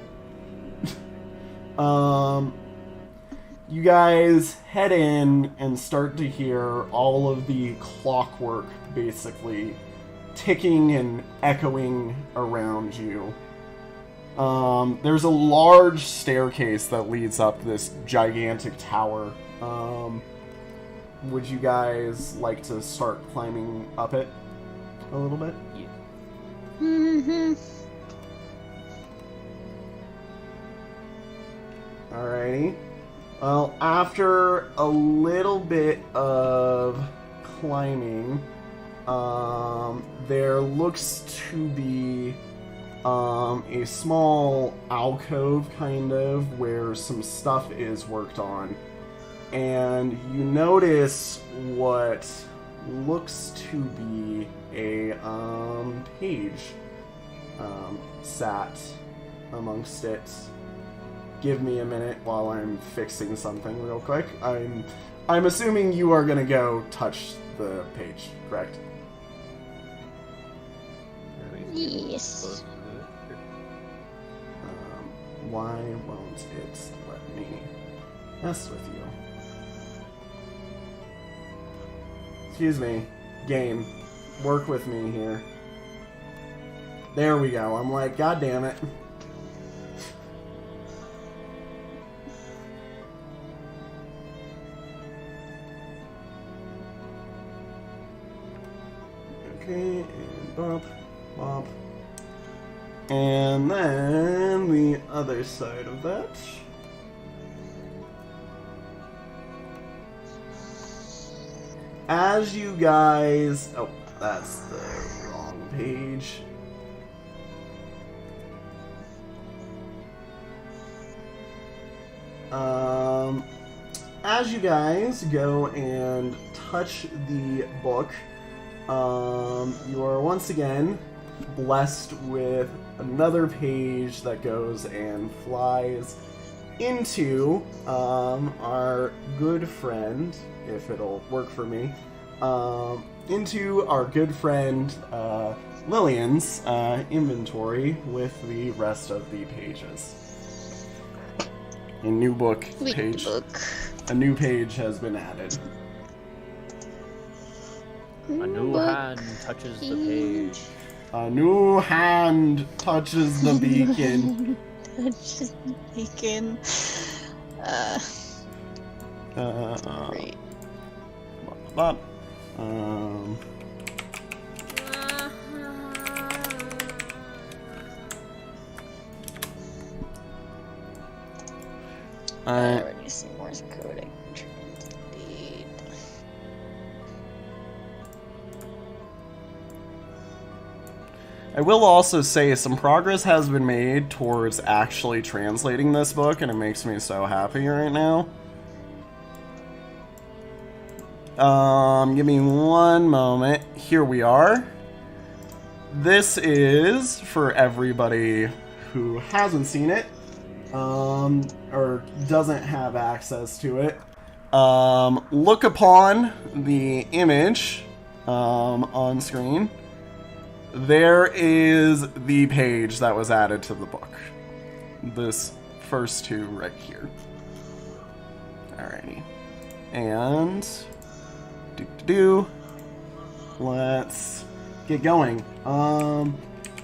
You guys head in and start to hear all of the clockwork basically ticking and echoing around you. There's a large staircase that leads up this gigantic tower. Would you guys like to start climbing up it a little bit? Yeah. Mm-hmm. Alrighty. Well, after a little bit of climbing, there looks to be a small alcove, kind of, where some stuff is worked on. And you notice what looks to be a page sat amongst it. Give me a minute while I'm fixing something real quick. I'm assuming you are gonna go touch the page, correct? Yes. Why won't it let me mess with you? Excuse me, game. Work with me here. There we go. I'm like, God damn it. Okay, and bump, bump. And then the other side of that. As you guys... Oh, that's the wrong page. As you guys go and touch the book, you are once again blessed with another page that goes and flies into our good friend, if it'll work for me, into our good friend Lillian's inventory with the rest of the pages. A new book page. A new page has been added. A new hand touches the page. A new hand touches the beacon. Touches the beacon. Great. Bop. I already see Morse coding. Indeed. I will also say some progress has been made towards actually translating this book, and it makes me so happy right now. Give me one moment. Here we are. This is, for everybody who hasn't seen it, or doesn't have access to it, look upon the image on screen. There is the page that was added to the book. This first two right here. Alrighty. And let's get going.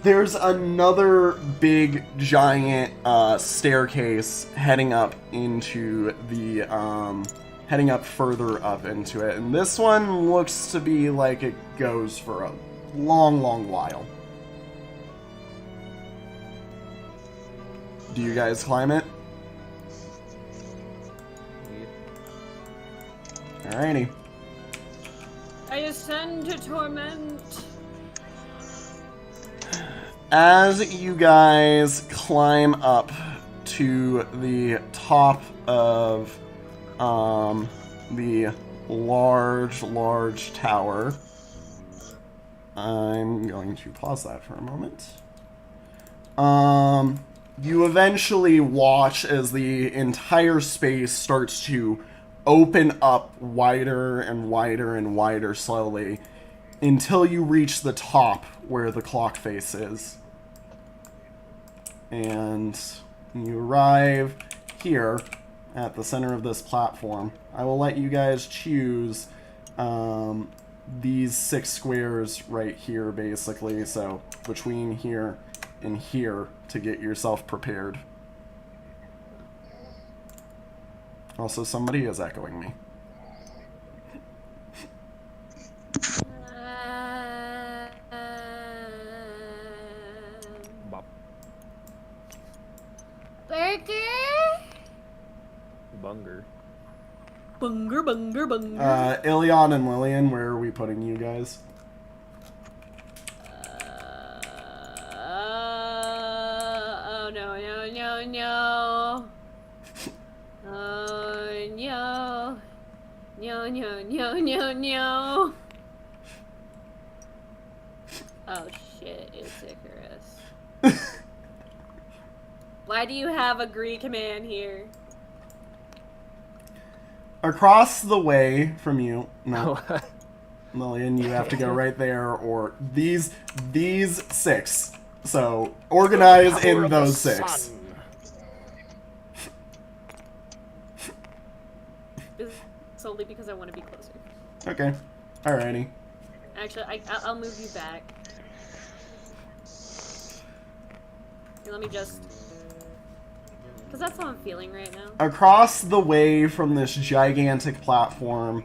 There's another big giant staircase heading up into the heading up further up into it, and this one looks to be like it goes for a long while. Do you guys climb it? Alrighty. I ascend to torment. As you guys climb up to the top of the large tower, I'm going to pause that for a moment. You eventually watch as the entire space starts to open up wider and wider and wider slowly until you reach the top where the clock face is. And you arrive here at the center of this platform. I will let you guys choose these 6 squares right here, basically, so between here and here to get yourself prepared. Also, somebody is echoing me. Burger? Bunger. Bunger. Ilion and Lillian, where are we putting you guys? Oh no. Oh no. No, no, no, no, no. Oh shit, it's Icarus. Why do you have a Greek man here? Across the way from you, no, Lillian, you have to go right there, or these 6. So organize in those 6. Solely because I want to be closer. Okay, alrighty. Actually, I'll move you back. Here, let me just... Because that's how I'm feeling right now. Across the way from this gigantic platform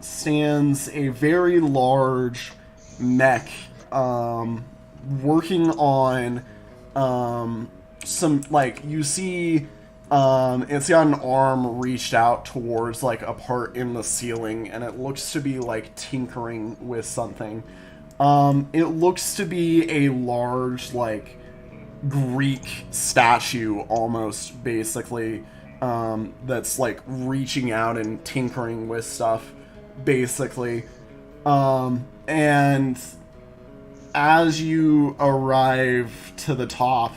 stands a very large mech working on some, like, you see it's got an arm reached out towards, like, a part in the ceiling, and it looks to be, like, tinkering with something. It looks to be a large, like, Greek statue, almost, basically, that's, like, reaching out and tinkering with stuff, basically. And as you arrive to the top,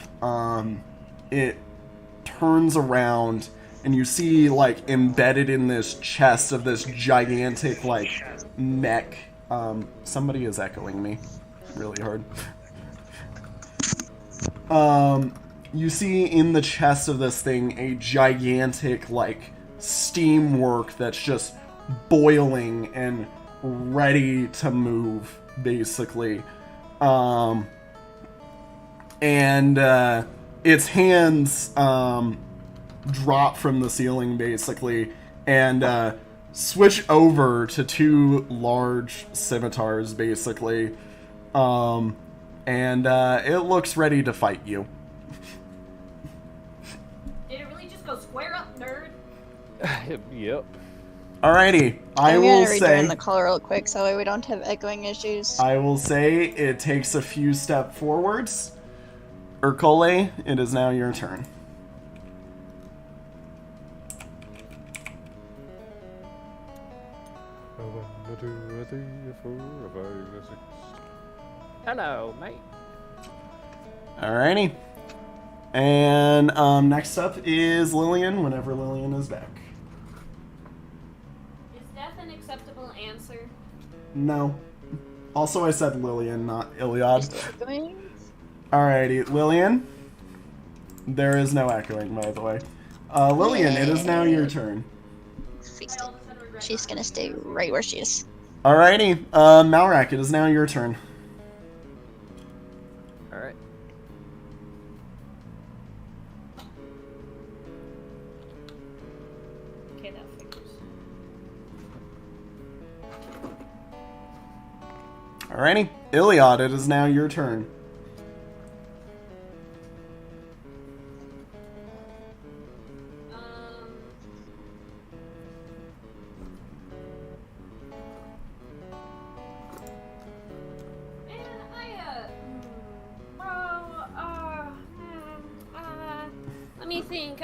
it turns around, and you see, like, embedded in this chest of this gigantic, like, mech. Somebody is echoing me really hard. You see in the chest of this thing a gigantic, like, steamwork that's just boiling and ready to move, basically. Its hands drop from the ceiling, basically, and switch over to 2 large scimitars, basically. It looks ready to fight you. Did it really just go square up, nerd? Yep. Alrighty, I I'm will gonna say... rejoin the call real quick so that way we don't have echoing issues. I will say it takes a few steps forwards. Urkole, it is now your turn. Hello, mate. Alrighty. And next up is Lillian, whenever Lillian is back. Is death an acceptable answer? No. Also, I said Lillian, not Iliad. Just echoing? Alrighty, Lillian. There is no echoing, by the way. Lillian, it is now your turn. She's gonna stay right where she is. Alrighty, Malrak, it is now your turn. Alright. Okay, that figures. Alrighty, Iliad, it is now your turn. Let me think.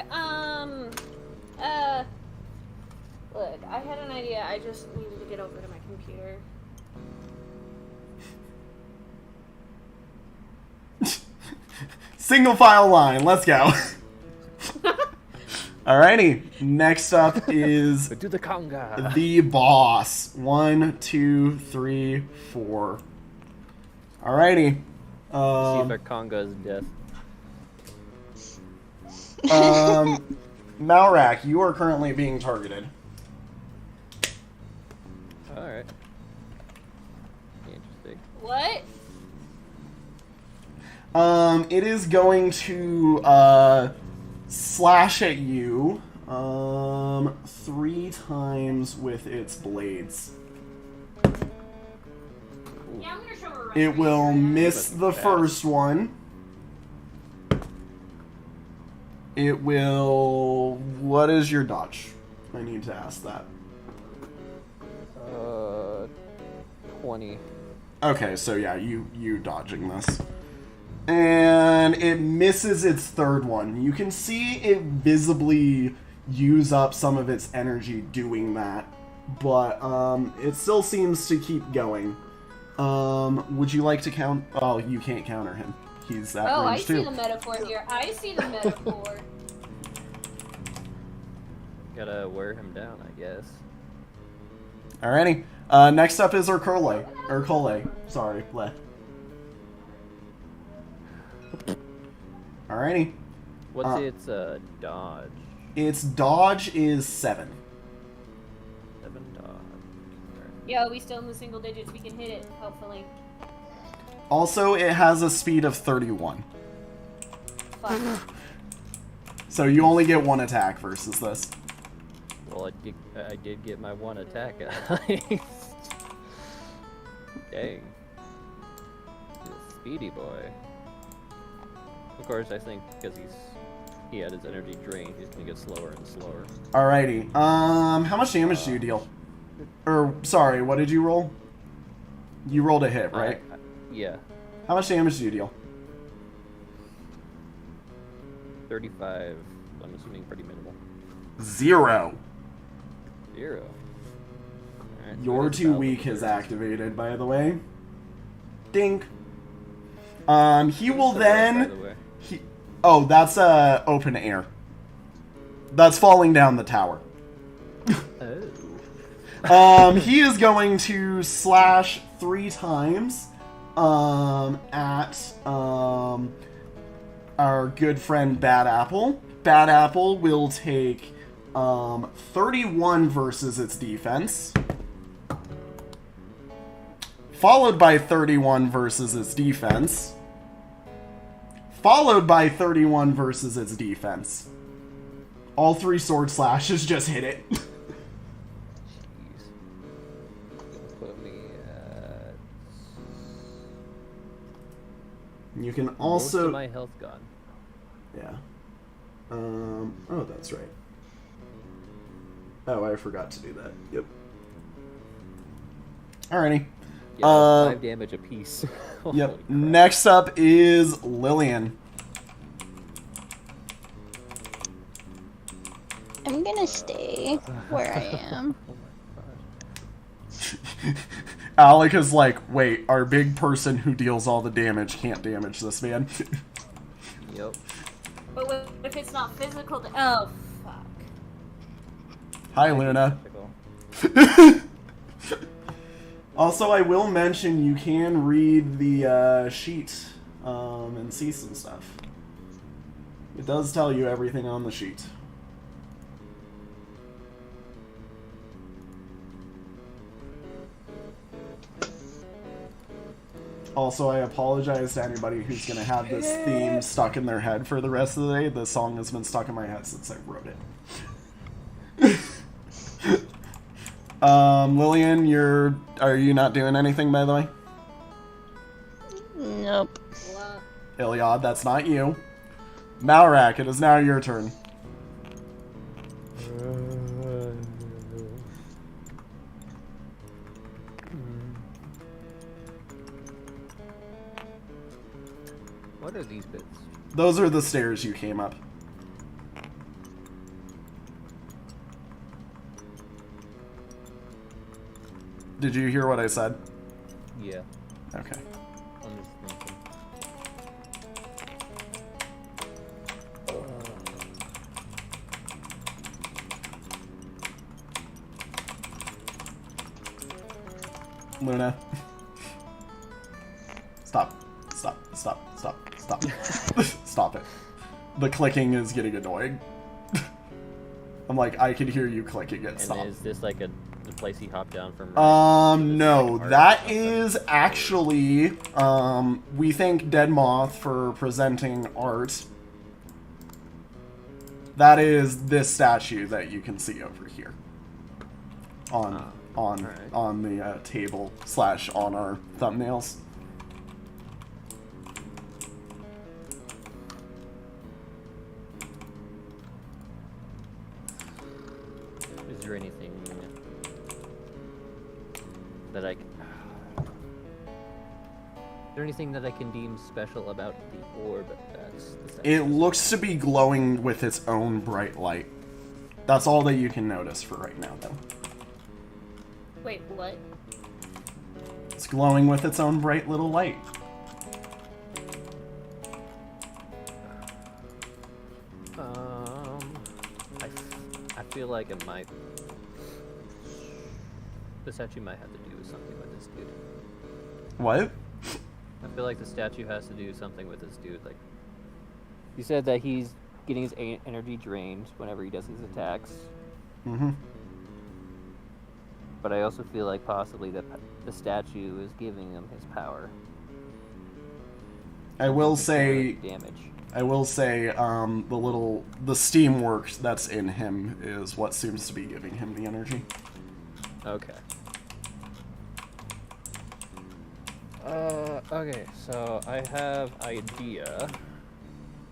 Look, I had an idea. I just needed to get over to my computer. Single file line, let's go. Alrighty, next up is Do the conga. the boss. 1, 2, 3, 4. Alrighty. See if our conga is death. Malrak, you are currently being targeted. Alright. Interesting. What? It is going to slash at you 3 times with its blades. Yeah, I'm gonna show her right It will miss That's the fast. first one. It will... What is your dodge? I need to ask that. 20. Okay, so yeah, you dodging this. And it misses its third one. You can see it visibly use up some of its energy doing that. But it still seems to keep going. Would you like to count? Oh, you can't counter him. He's at Oh, I range see too. the metaphor here. I see the metaphor. Gotta wear him down, I guess. Alrighty. Next up is Urkole. Urkole. Sorry, Le. Alrighty. What's its dodge? Its dodge is 7. 7 dodge. Yo, we still in the single digits. We can hit it, hopefully. Also, it has a speed of 31. Fuck. So you only get 1 attack versus this. Well, I did get my 1 attack. Dang. He's a speedy boy. Of course, I think because he had his energy drained, he's gonna get slower and slower. Alrighty. How much damage do you deal? Or, sorry, what did you roll? You rolled a hit, right? Yeah. How much damage do you deal? 35. I'm assuming pretty minimal. 0. 0. Alright, You're that's too about weak the has first. activated, by the way. Ding. He will What's the rest, by then... the way? Oh, that's open air. That's falling down the tower. Oh. He is going to slash 3 times at our good friend Bad Apple. Bad Apple will take 31 versus its defense, followed by 31 versus its defense, followed by 31 versus its defense. All 3 sword slashes just hit it. Jeez. Put me at... You can Most also... of my health gone. Yeah. Oh, that's right. Oh, I forgot to do that. Yep. Alrighty. Yeah, 5 damage apiece. Holy Yep. crap. Next up is Lillian. I'm gonna stay where I am. Oh my gosh. Alec is like, wait, our big person who deals all the damage can't damage this man. Yep. But what if it's not physical? Oh, fuck. Hi, Luna. Typical. Also, I will mention you can read the sheet and see some stuff. It does tell you everything on the sheet. Also, I apologize to anybody who's going to have this theme stuck in their head for the rest of the day. The song has been stuck in my head since I wrote it. Lillian, are you not doing anything, by the way? Nope. Well, Iliad, that's not you. Malrak, it is now your turn. What are these bits? Those are the stairs you came up. Did you hear what I said? Yeah. Okay. I'm just thinking. Luna. Stop. Stop. Stop. Stop. Stop. Stop it. The clicking is getting annoying. I'm like, I can hear you clicking it. And Stop. is this like the place he hopped down from? No, that is actually, we thank Dead Moth for presenting art. That is this statue that you can see over here. On the table / on our thumbnails. Is there anything that I can... there anything that I can deem special about the orb that's the statue? It looks to be glowing with its own bright light. That's all that you can notice for right now, though. Wait, what? It's glowing with its own bright little light. I feel like it might. The statue might have to do something with this dude. What? I feel like the statue has to do something with this dude. Like, you said that he's getting his energy drained whenever he does his attacks. Mm-hmm. But I also feel like possibly that the statue is giving him his power. I will say, damage. the steam work that's in him is what seems to be giving him the energy. Okay. Okay, so I have idea.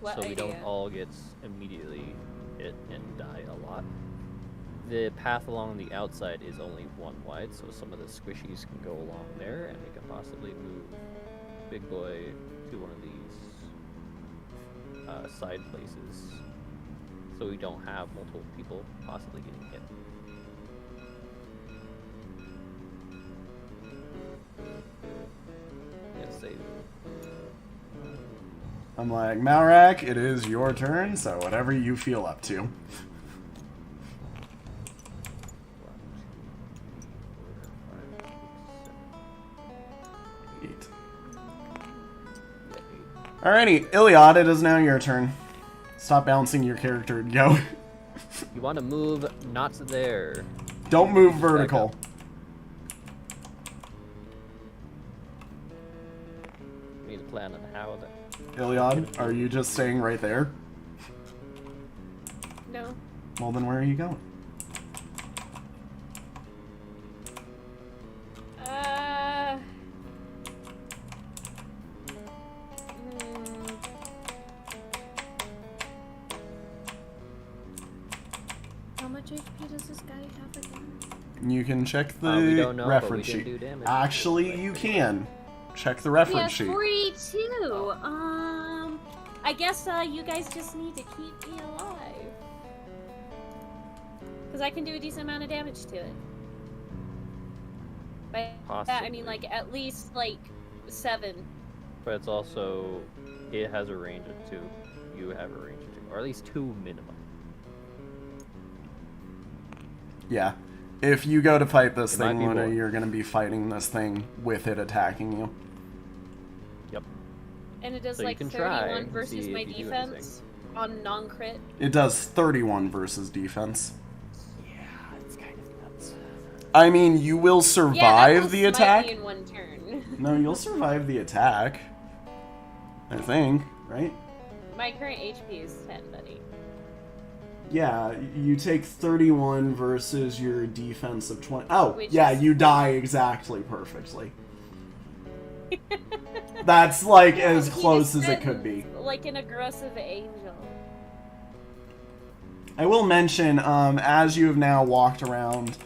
What so we don't idea? all get immediately hit and die a lot. The path along the outside is only one wide, so some of the squishies can go along there, and we can possibly move Big Boy to one of these side places, so we don't have multiple people possibly getting hit. Yes, they. I'm like, Malrak, it is your turn, so whatever you feel up to. 8. Alrighty, Iliad, it is now your turn. Stop bouncing your character and go. You want to move not there. Don't move vertical. We need to plan on how that. Iliad, are you just staying right there? No. Well, then where are you going? How much HP does this guy have again? You can check the We don't know, but we reference can sheet. do damage. Actually, you can. Check the We reference have sheet. 42. I guess you guys just need to keep me alive. Because I can do a decent amount of damage to it. By that, I mean, like, at least, like, 7. But it's also, it has a range of 2. You have a range of 2, or at least 2 minimum. Yeah. If you go to fight this It might thing, be Luna, more. you're going to be fighting this thing with it attacking you. Yep. And it does, So you like, can try 31 and versus see my if you do defense on non-crit. It does 31 versus defense. Yeah, it's kind of nuts. I mean, you will survive the attack. In one turn. No, you'll survive the attack. I think, right? My current HP is 10, buddy. Yeah, you take 31 versus your defense of 20. Oh, Which yeah, is- you die exactly perfectly. That's like as He close just as it said, could be. Like an aggressive angel. I will mention, as you have now walked around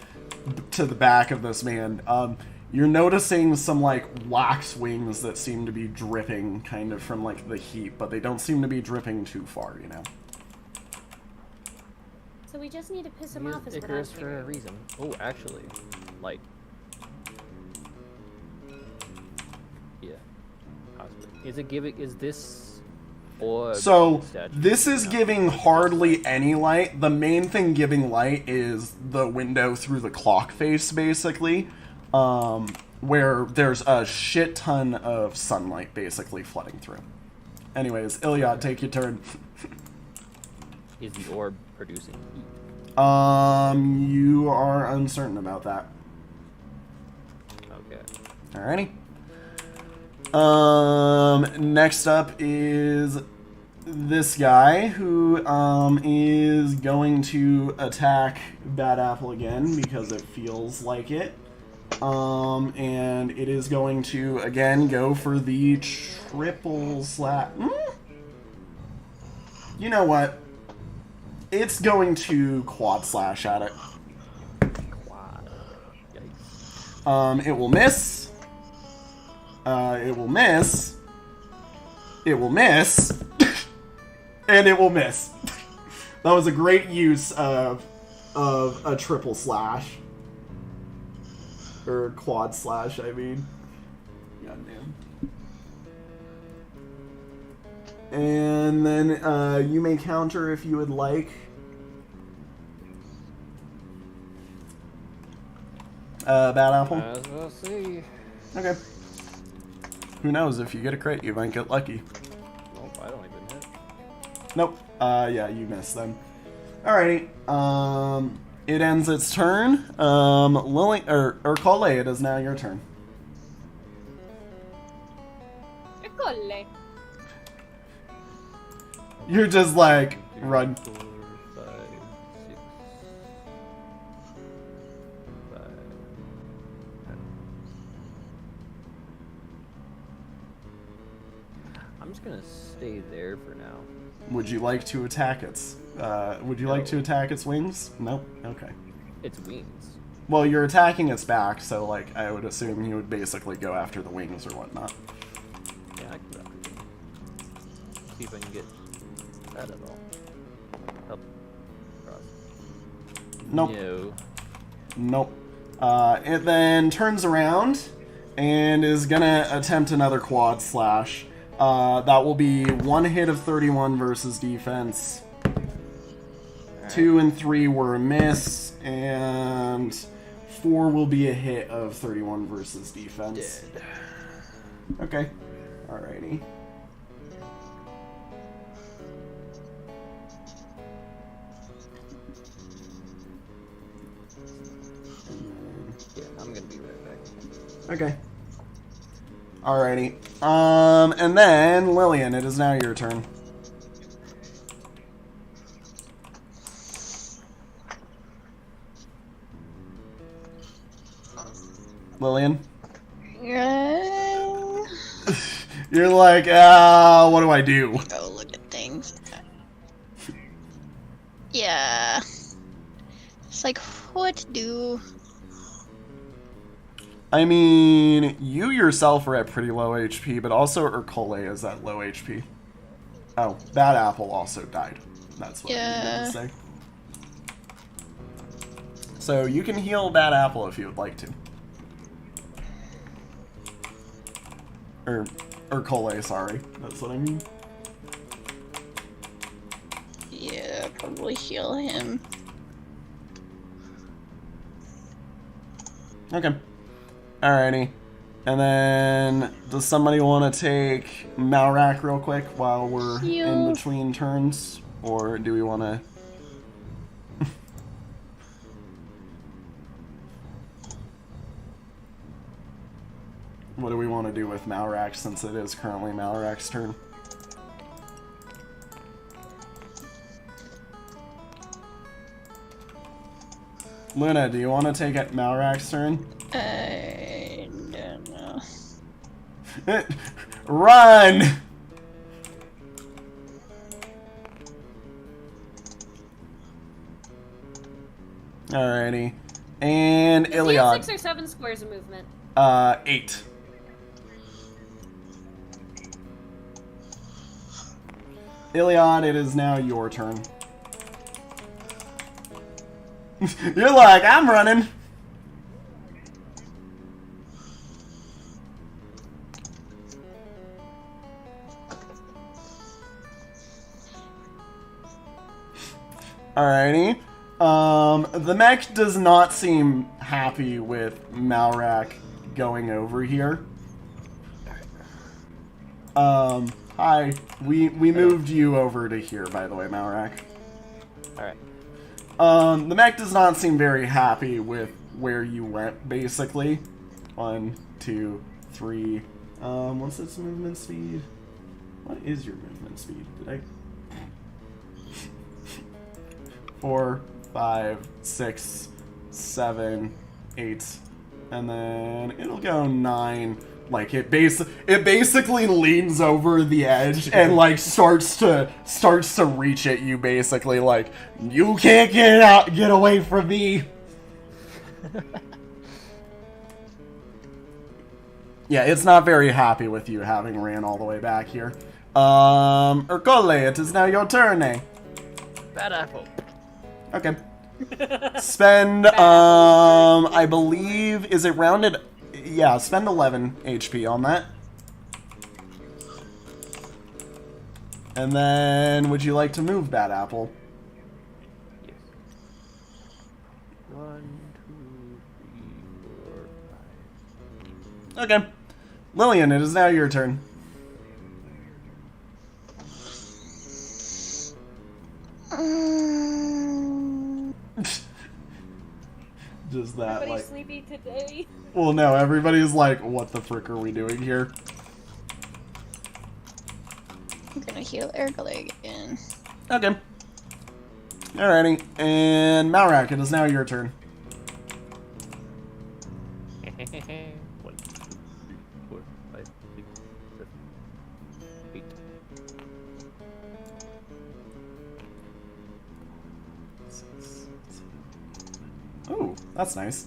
to the back of this man, you're noticing some, like, wax wings that seem to be dripping kind of from, like, the heat, but they don't seem to be dripping too far, you know? So we just need to piss him Use off as what I'm Icarus for a hearing. reason. Oh, actually, like, yeah, possibly. Is it giving? Is this or So, statue this is not- giving hardly any light. The main thing giving light is the window through the clock face, basically, where there's a shit ton of sunlight, basically, flooding through. Anyways, Iliad, take your turn. Is the orb producing heat? You are uncertain about that. Okay. Alrighty. Next up is this guy who, is going to attack Bad Apple again because it feels like it. And it is going to, again, go for the triple slap. You know what? It's going to quad slash at it. Quad. Yikes. It will miss. It will miss. It will miss. And it will miss. That was a great use of a triple slash. Or quad slash, I mean. Goddamn. And then you may counter if you would like. Bad apple? As we'll see. Okay. Who knows, if you get a crit, you might get lucky. Nope, I don't even hit. Nope. Yeah, you missed then. Alrighty. It ends its turn. Lily, or Cole, it is now your turn. Eccolle. You're just like, run. 4, 5, 6, 5, 10. I'm just gonna stay there for now. Would you like to attack its? Would you like to attack its wings? Nope. Okay. It's wings. Well, you're attacking its back, so like I would assume you would basically go after the wings or whatnot. Yeah, I can go after them. See if I can get that at all. Help. Cross. Nope. No. Nope. It then turns around and is gonna attempt another quad slash. That will be 1 hit of 31 versus defense. 2 and 3 were a miss, and 4 will be a hit of 31 versus defense. Dead. Okay. Alrighty. Yeah, I'm gonna be right back. Okay. Alrighty. And then, Lillian, it is now your turn. Lillian? You're like, what do I do? Go look at things. Yeah. It's like, what do? I mean, you yourself are at pretty low HP, but also Urkole is at low HP. Oh, Bad Apple also died. That's what I needed to say. So you can heal Bad Apple if you would like to. Or Urkole, sorry. That's what I mean. Yeah, probably heal him. Okay. Alrighty. And then, does somebody want to take Malrak real quick while we're in between turns? Or do we want to... What do we want to do with Malrak since it is currently Malrak's turn? Luna, do you want to take it Malrak's turn? I don't know. Run! Alrighty. And Does he have Iliad. 6 or 7 squares of movement? 8. Iliad, it is now your turn. You're like, I'm running. Alrighty. The mech does not seem happy with Malrak going over here. Hi. We moved you over to here, by the way, Malrak. Alright. The mech does not seem very happy with where you went, basically. 1, 2, 3. What's its movement speed? What is your movement speed? Did I... 4, 5, 6, 7, 8, and then it'll go 9. Like it basically leans over the edge and like starts to reach at you, basically like, you can't get away from me. Yeah, it's not very happy with you having ran all the way back here. Ercole, it is now your turn, eh? Bad apple. Okay. Spend, I believe, is it rounded? Yeah, spend 11 HP on that. And then, would you like to move Bad Apple? Yes. 1, 2, 3, 4, 5. Okay. Lillian, it is now your turn. Just that, Everybody's like... sleepy today. Well, no, everybody's like, what the frick are we doing here? I'm gonna heal Ergole again. Okay. Alrighty. And Malrak, it is now your turn. 1, 2, 3, 4, 5, 6, 7, 8. Oh, that's nice.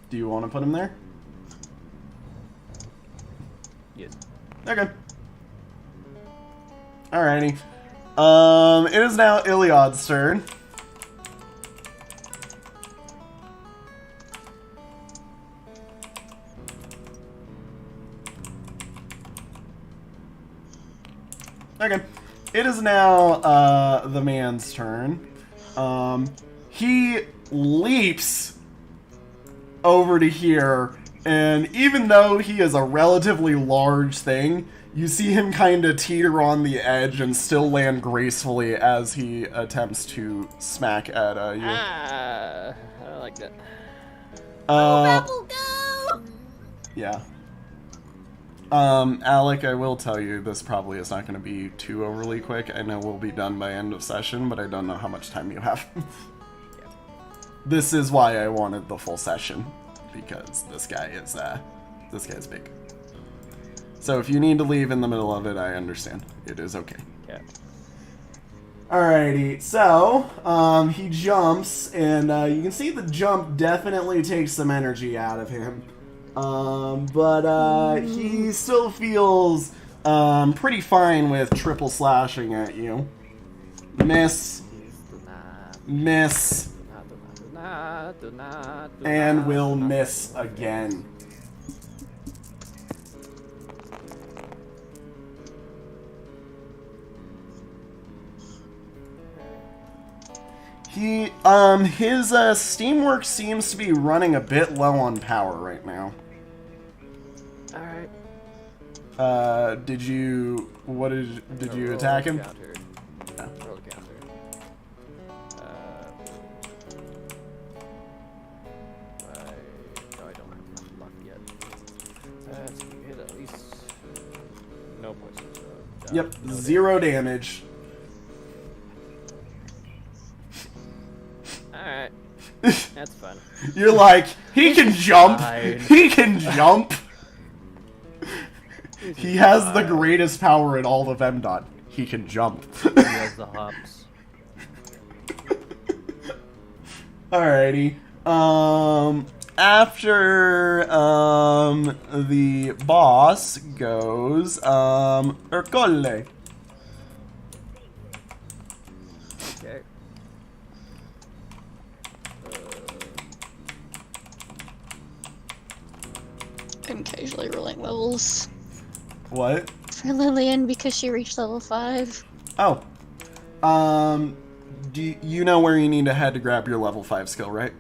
Do you want to put him there? Yes. Okay. Alrighty. It is now Iliad's turn. Okay. It is now, the man's turn. He leaps over to here, and even though he is a relatively large thing, you see him kind of teeter on the edge and still land gracefully as he attempts to smack at you. I don't like that. Rebel, go! Yeah. Alec, I will tell you, this probably is not going to be too overly quick. I know we'll be done by end of session, but I don't know how much time you have. This is why I wanted the full session, because this guy's big. So if you need to leave in the middle of it, I understand. It is okay. Yeah. Alrighty, so, he jumps, and, you can see the jump definitely takes some energy out of him. But he still feels, pretty fine with triple slashing at you. Miss. Miss. And will miss again. His Steamworks seems to be running a bit low on power right now. Alright. Did you attack him? Counter. No. Roll a counter. No, I don't have enough luck yet. That's gonna hit at least no poison. So Yep, no 0 damage. Alright. That's fun. You're like, he can jump! fine. He can jump! He has the greatest power in all of MDOT. He can jump. He has the hops. Alrighty. After, the boss goes, Ercole. Okay. I'm casually rolling levels What? for Lillian because she reached level 5. Oh. Do you know where you need to head to grab your level 5 skill, right?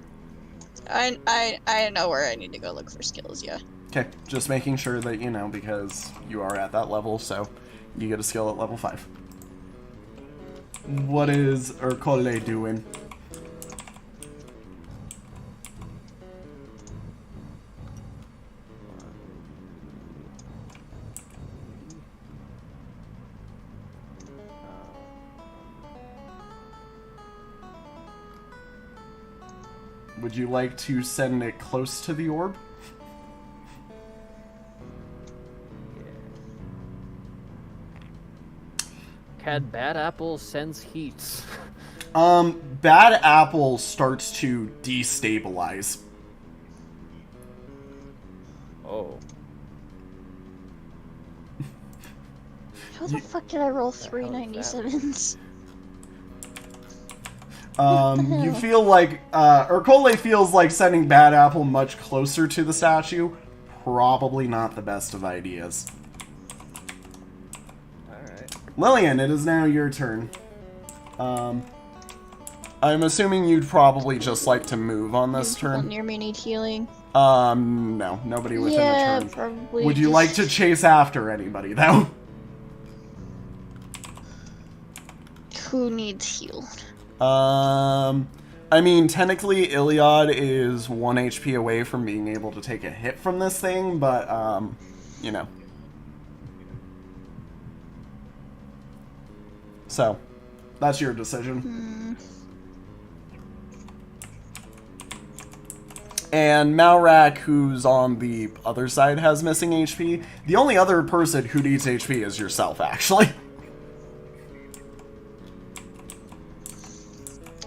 I know where I need to go look for skills, yeah. Okay, just making sure that you know, because you are at that level, so you get a skill at level 5. What is Ercole doing? Would you like to send it close to the orb? Had Bad Apple sense heat? Bad Apple starts to destabilize. Oh. How the fuck did I roll 397s? You feel like, Urkole feels like sending Bad Apple much closer to the statue. Probably not the best of ideas. Alright. Lillian, it is now your turn. I'm assuming you'd probably just like to move on this People turn. near me need healing. No, nobody within Yeah, a turn. probably. Would you like to chase after anybody, though? Who needs healed? I mean, technically, Iliad is 1 HP away from being able to take a hit from this thing, but, you know. So, that's your decision. And Malrak, who's on the other side, has missing HP. The only other person who needs HP is yourself, actually.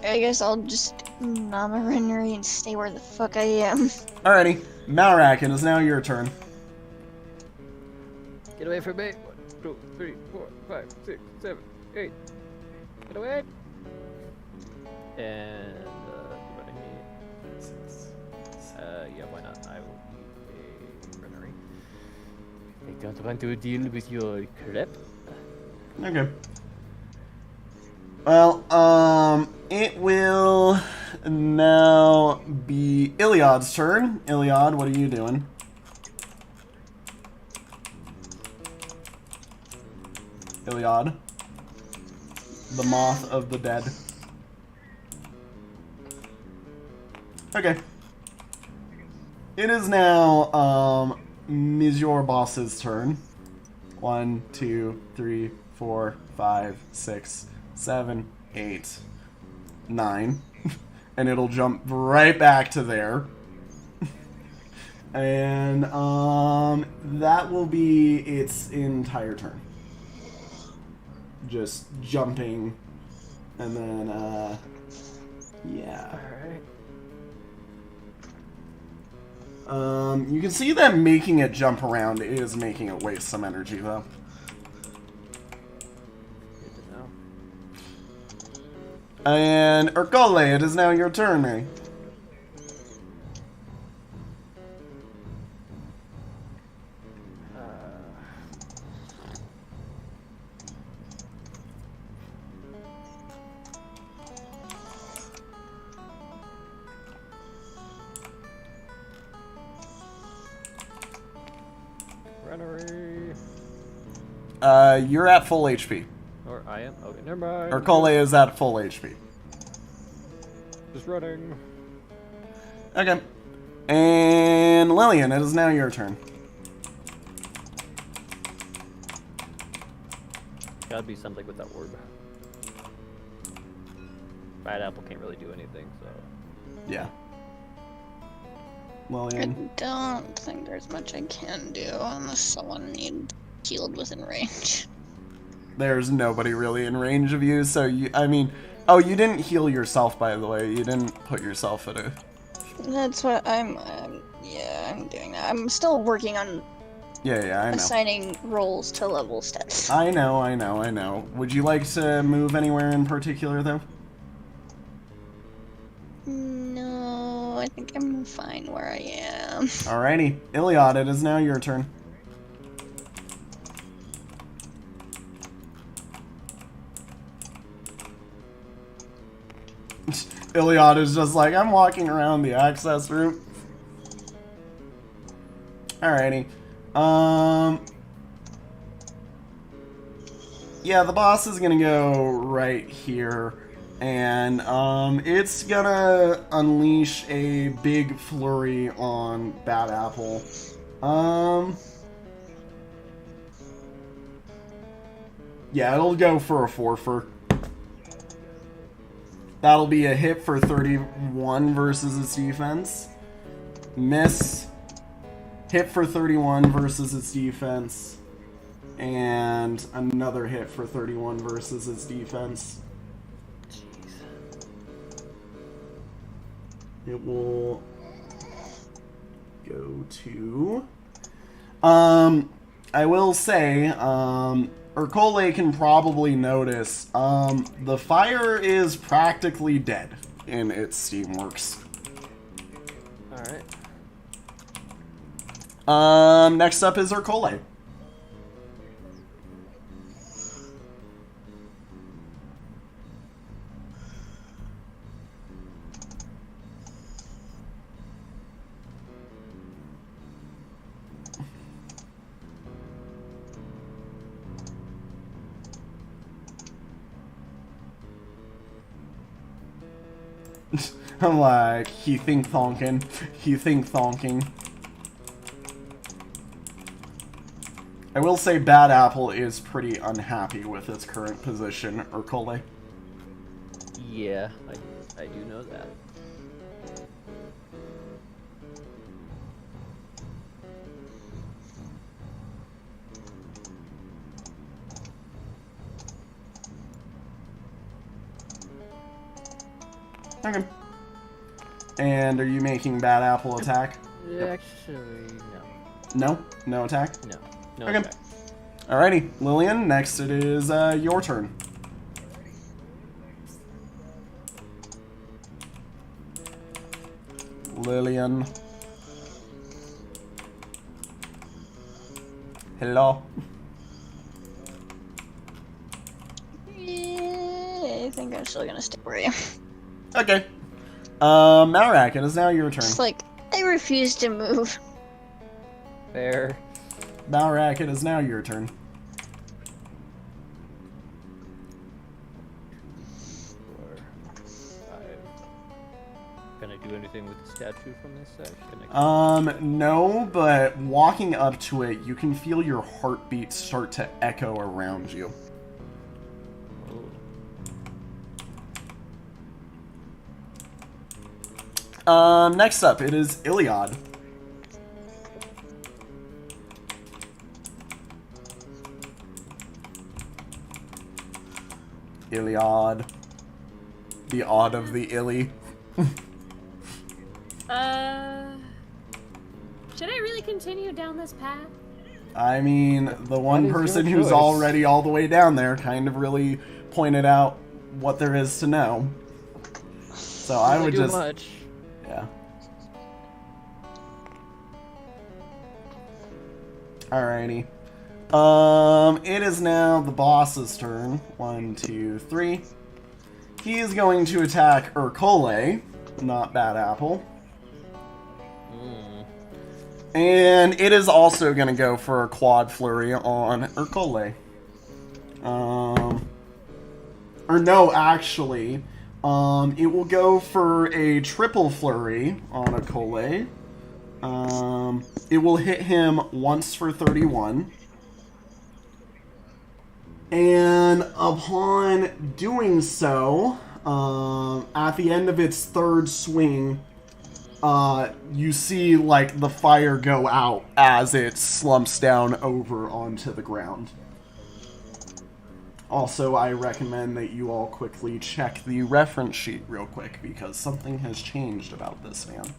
I guess I'll just Namarinari and stay where the fuck I am. Alrighty. Malrak, it is now your turn. Get away from me. 1, 2, 3, 4, 5, 6, 7, 8. Get away. And, yeah, why not? I will be a runnery. I don't want to deal with your crap. Okay. Well, it will now be Iliad's turn. Iliad, what are you doing? Iliad. The moth of the dead. Okay. It is now, Monsieur Boss's turn. 1, 2, 3, 4, 5, 6, 7, 8, 9. And it'll jump right back to there. And, that will be its entire turn. Just jumping. And then, yeah. Alright. You can see that making it jump around is making it waste some energy, though. Good to know. And Urkole, it is now your turn, Mary. Runnery. You're at full HP. Or I am? Okay, never mind. Urkole is at full HP. Just running. Okay. And Lillian, it is now your turn. Gotta be something with that orb. Bad Apple can't really do anything, so. Yeah. I Lillian. don't think there's much I can do unless someone needs healed within range. There's nobody really in range of you, so you, I mean, oh, you didn't heal yourself, by the way. You didn't put yourself at a... That's what I'm doing that. I'm still working on Yeah, I know. assigning roles to level stats. I know. Would you like to move anywhere in particular, though? No, I think I'm fine where I am. Alrighty. Iliad, it is now your turn. Iliad is just like, I'm walking around the access route. Alrighty. Yeah, the boss is gonna go right here. And, it's gonna unleash a big flurry on Bad Apple. Yeah, it'll go for a 4-for. That'll be a hit for 31 versus its defense. Miss. Hit for 31 versus its defense. And another hit for 31 versus his defense. It will go to... I will say, Urkole can probably notice, the fire is practically dead in its Steamworks. Alright. Next up is Urkole. I'm like, he think thonking. I will say Bad Apple is pretty unhappy with its current position, Urkole. Yeah, I do know that. Okay. And are you making Bad Apple attack? Actually, no. No? No attack? No. No Okay. attack. Alrighty, Lillian, next it is your turn. Lillian. Hello. I think I'm still gonna stay where I am. Okay. Malrak, it is now your turn. It's like, I refuse to move. Fair. Malrak, it is now your turn. 4, 5. Gonna do anything with the statue from this section? No, but walking up to it, you can feel your heartbeat start to echo around you. Next up, it is Iliad. Iliad. The odd of the illy. Should I really continue down this path? I mean, the one That is person your who's choice. already all the way down there kind of really pointed out what there is to know. So I would do just... much. Yeah. Alrighty. It is now the boss's turn. 1, 2, 3. He is going to attack Urkole, not Bad Apple. And it is also going to go for a quad flurry on Urkole. Or no, actually, it will go for a triple flurry on Urkole. It will hit him once for 31. And upon doing so, at the end of its third swing, you see, like, the fire go out as it slumps down over onto the ground. Also, I recommend that you all quickly check the reference sheet real quick, because something has changed about this man.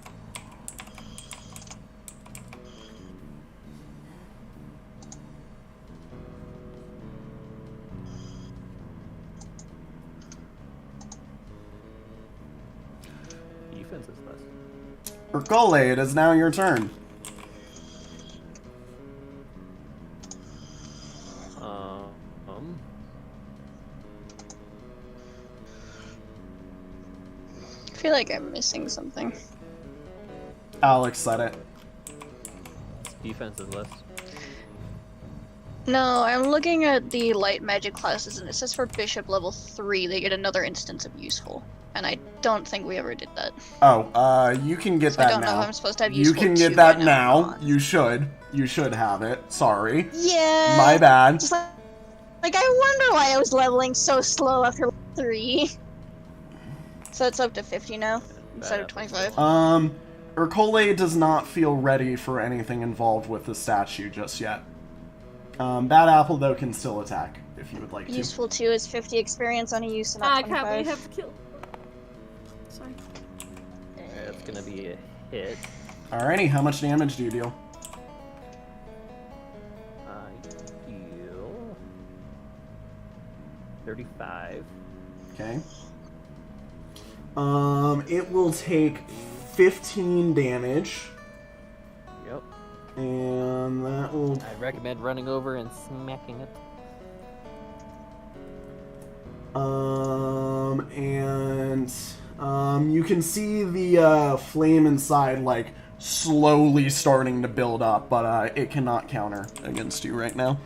Defense is less. Urkole, it is now your turn. I feel like I'm missing something. Alex said it. Defense is less. No, I'm looking at the light magic classes, and it says for bishop level 3 they get another instance of useful. And I don't think we ever did that. Oh, you can get So I that don't now. know if I'm supposed to have You useful can get 2 that right now. or not. You should. You should have it. Sorry. Yeah. My bad. Just like I wonder why I was leveling so slow after level 3. So it's up to 50 now instead of 25. Urkole does not feel ready for anything involved with the statue just yet. Bad Apple, though, can still attack if you would like to. Useful 2 is 50 experience on a use, and Ah, not crap, we 25. have to kill. Sorry. It's gonna be a hit. Alrighty, how much damage do you deal? I heal 35. Okay. It will take 15 damage, Yep. and that will... I recommend running over and smacking it. You can see the flame inside, like, slowly starting to build up, but it cannot counter against you right now.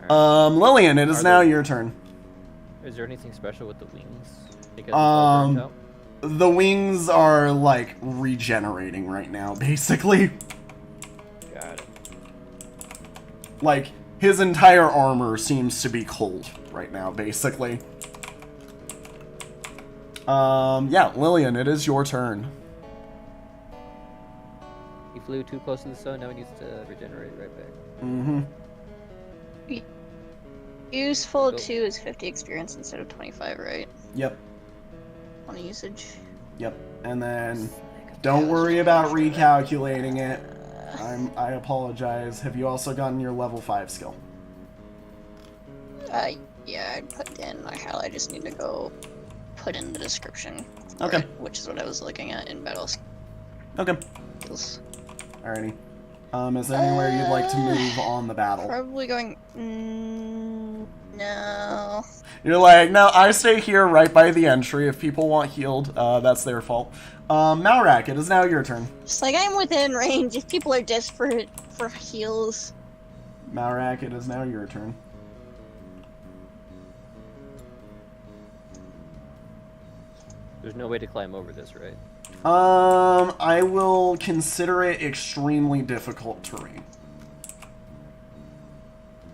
Lillian, it is now your turn. Is there anything special with the wings? Because it's all burnt out? The wings are, like, regenerating right now, basically. Got it. Like, his entire armor seems to be cold right now, basically. Yeah, Lillian, it is your turn. He flew too close to the sun, now he needs to regenerate right back. Mm-hmm. Useful Go. 2 is 50 experience instead of 25, right? Yep, On a usage. yep. And then, don't worry about recalculating it. I apologize. Have you also gotten your level 5 skill? Yeah, I put in my hell. I just need to go put in the description. for Okay. it, which is what I was looking at in battle Okay. skills. Alrighty. Is there anywhere you'd like to move on the battle? Probably going. No. You're like, no, I stay here right by the entry. If people want healed, that's their fault. Malrak, it is now your turn. Just like I'm within range. If people are desperate for heals. Malrak, it is now your turn. There's no way to climb over this, right? I will consider it extremely difficult terrain.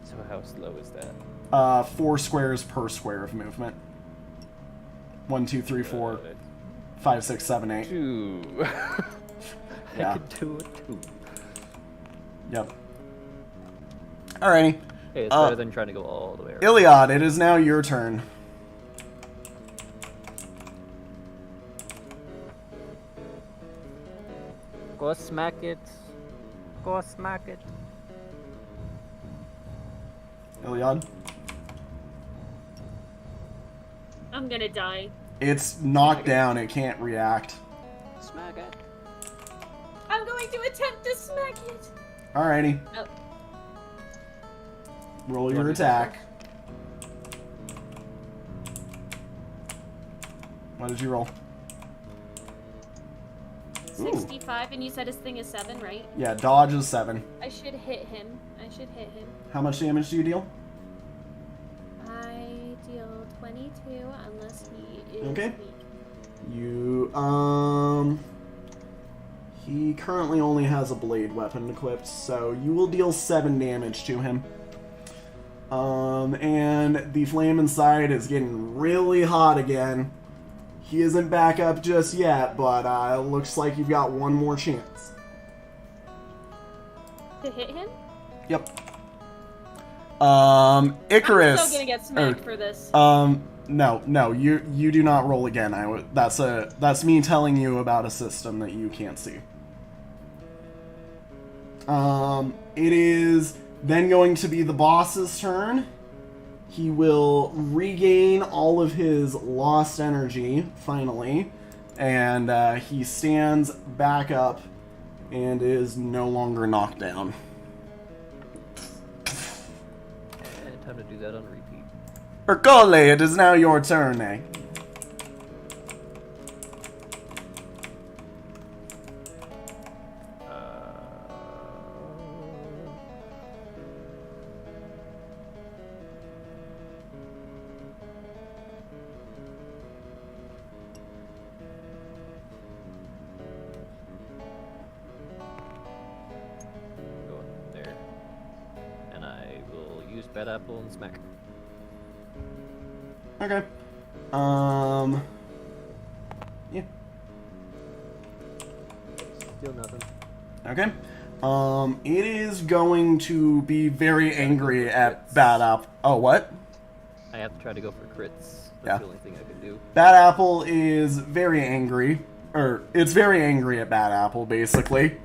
So how slow is that? 4 squares per square of movement. 1, 2, 3, 4, 5, 6, 7, 8. 2. Yeah. I could do it too. Yep. Alrighty. Hey, it's better than trying to go all the way around. Iliad, it is now your turn. Go smack it. Go smack it. Iliad. I'm gonna die. It's knocked down. It can't react. Smack it. I'm going to attempt to smack it. Alrighty. Oh. Roll You your want to do attack. What did you roll? Ooh. 65, and you said his thing is 7, right? Yeah, dodge is 7. I should hit him. How much damage do you deal? I deal 22 unless he is Okay. weak. You, he currently only has a blade weapon equipped, so you will deal 7 damage to him. And the flame inside is getting really hot again. He isn't back up just yet, but it looks like you've got one more chance. To hit him? Yep. I'm Icarus. still gonna get smacked for this. No, you do not roll again. That's me telling you about a system that you can't see. It is then going to be the boss's turn. He will regain all of his lost energy, finally, and he stands back up and is no longer knocked down. And time to do that on repeat. Ercole, it is now your turn, eh? Go up there. And I will use Bad Apple and smack. Okay. Yeah. Still nothing. Okay. It is going to be very angry at Bad Apple. Oh, what? I have to try to go for crits. That's Yeah. the only thing I can do. Bad Apple is very angry. Or, it's very angry at Bad Apple, basically.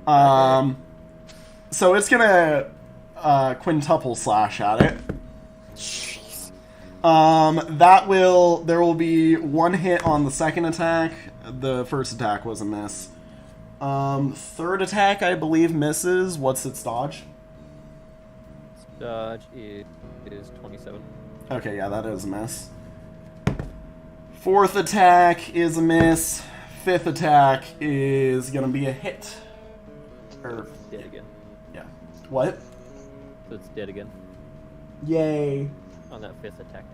So it's gonna quintuple slash at it. Jeez. There will be one hit on the second attack. The first attack was a miss. Third attack, I believe, misses. What's its dodge? Dodge is 27. Okay, yeah, that is a miss. Fourth attack is a miss. Fifth attack is gonna be a hit. Or, Dead again. yeah. What? So it's dead again Yay. on that 5th attack.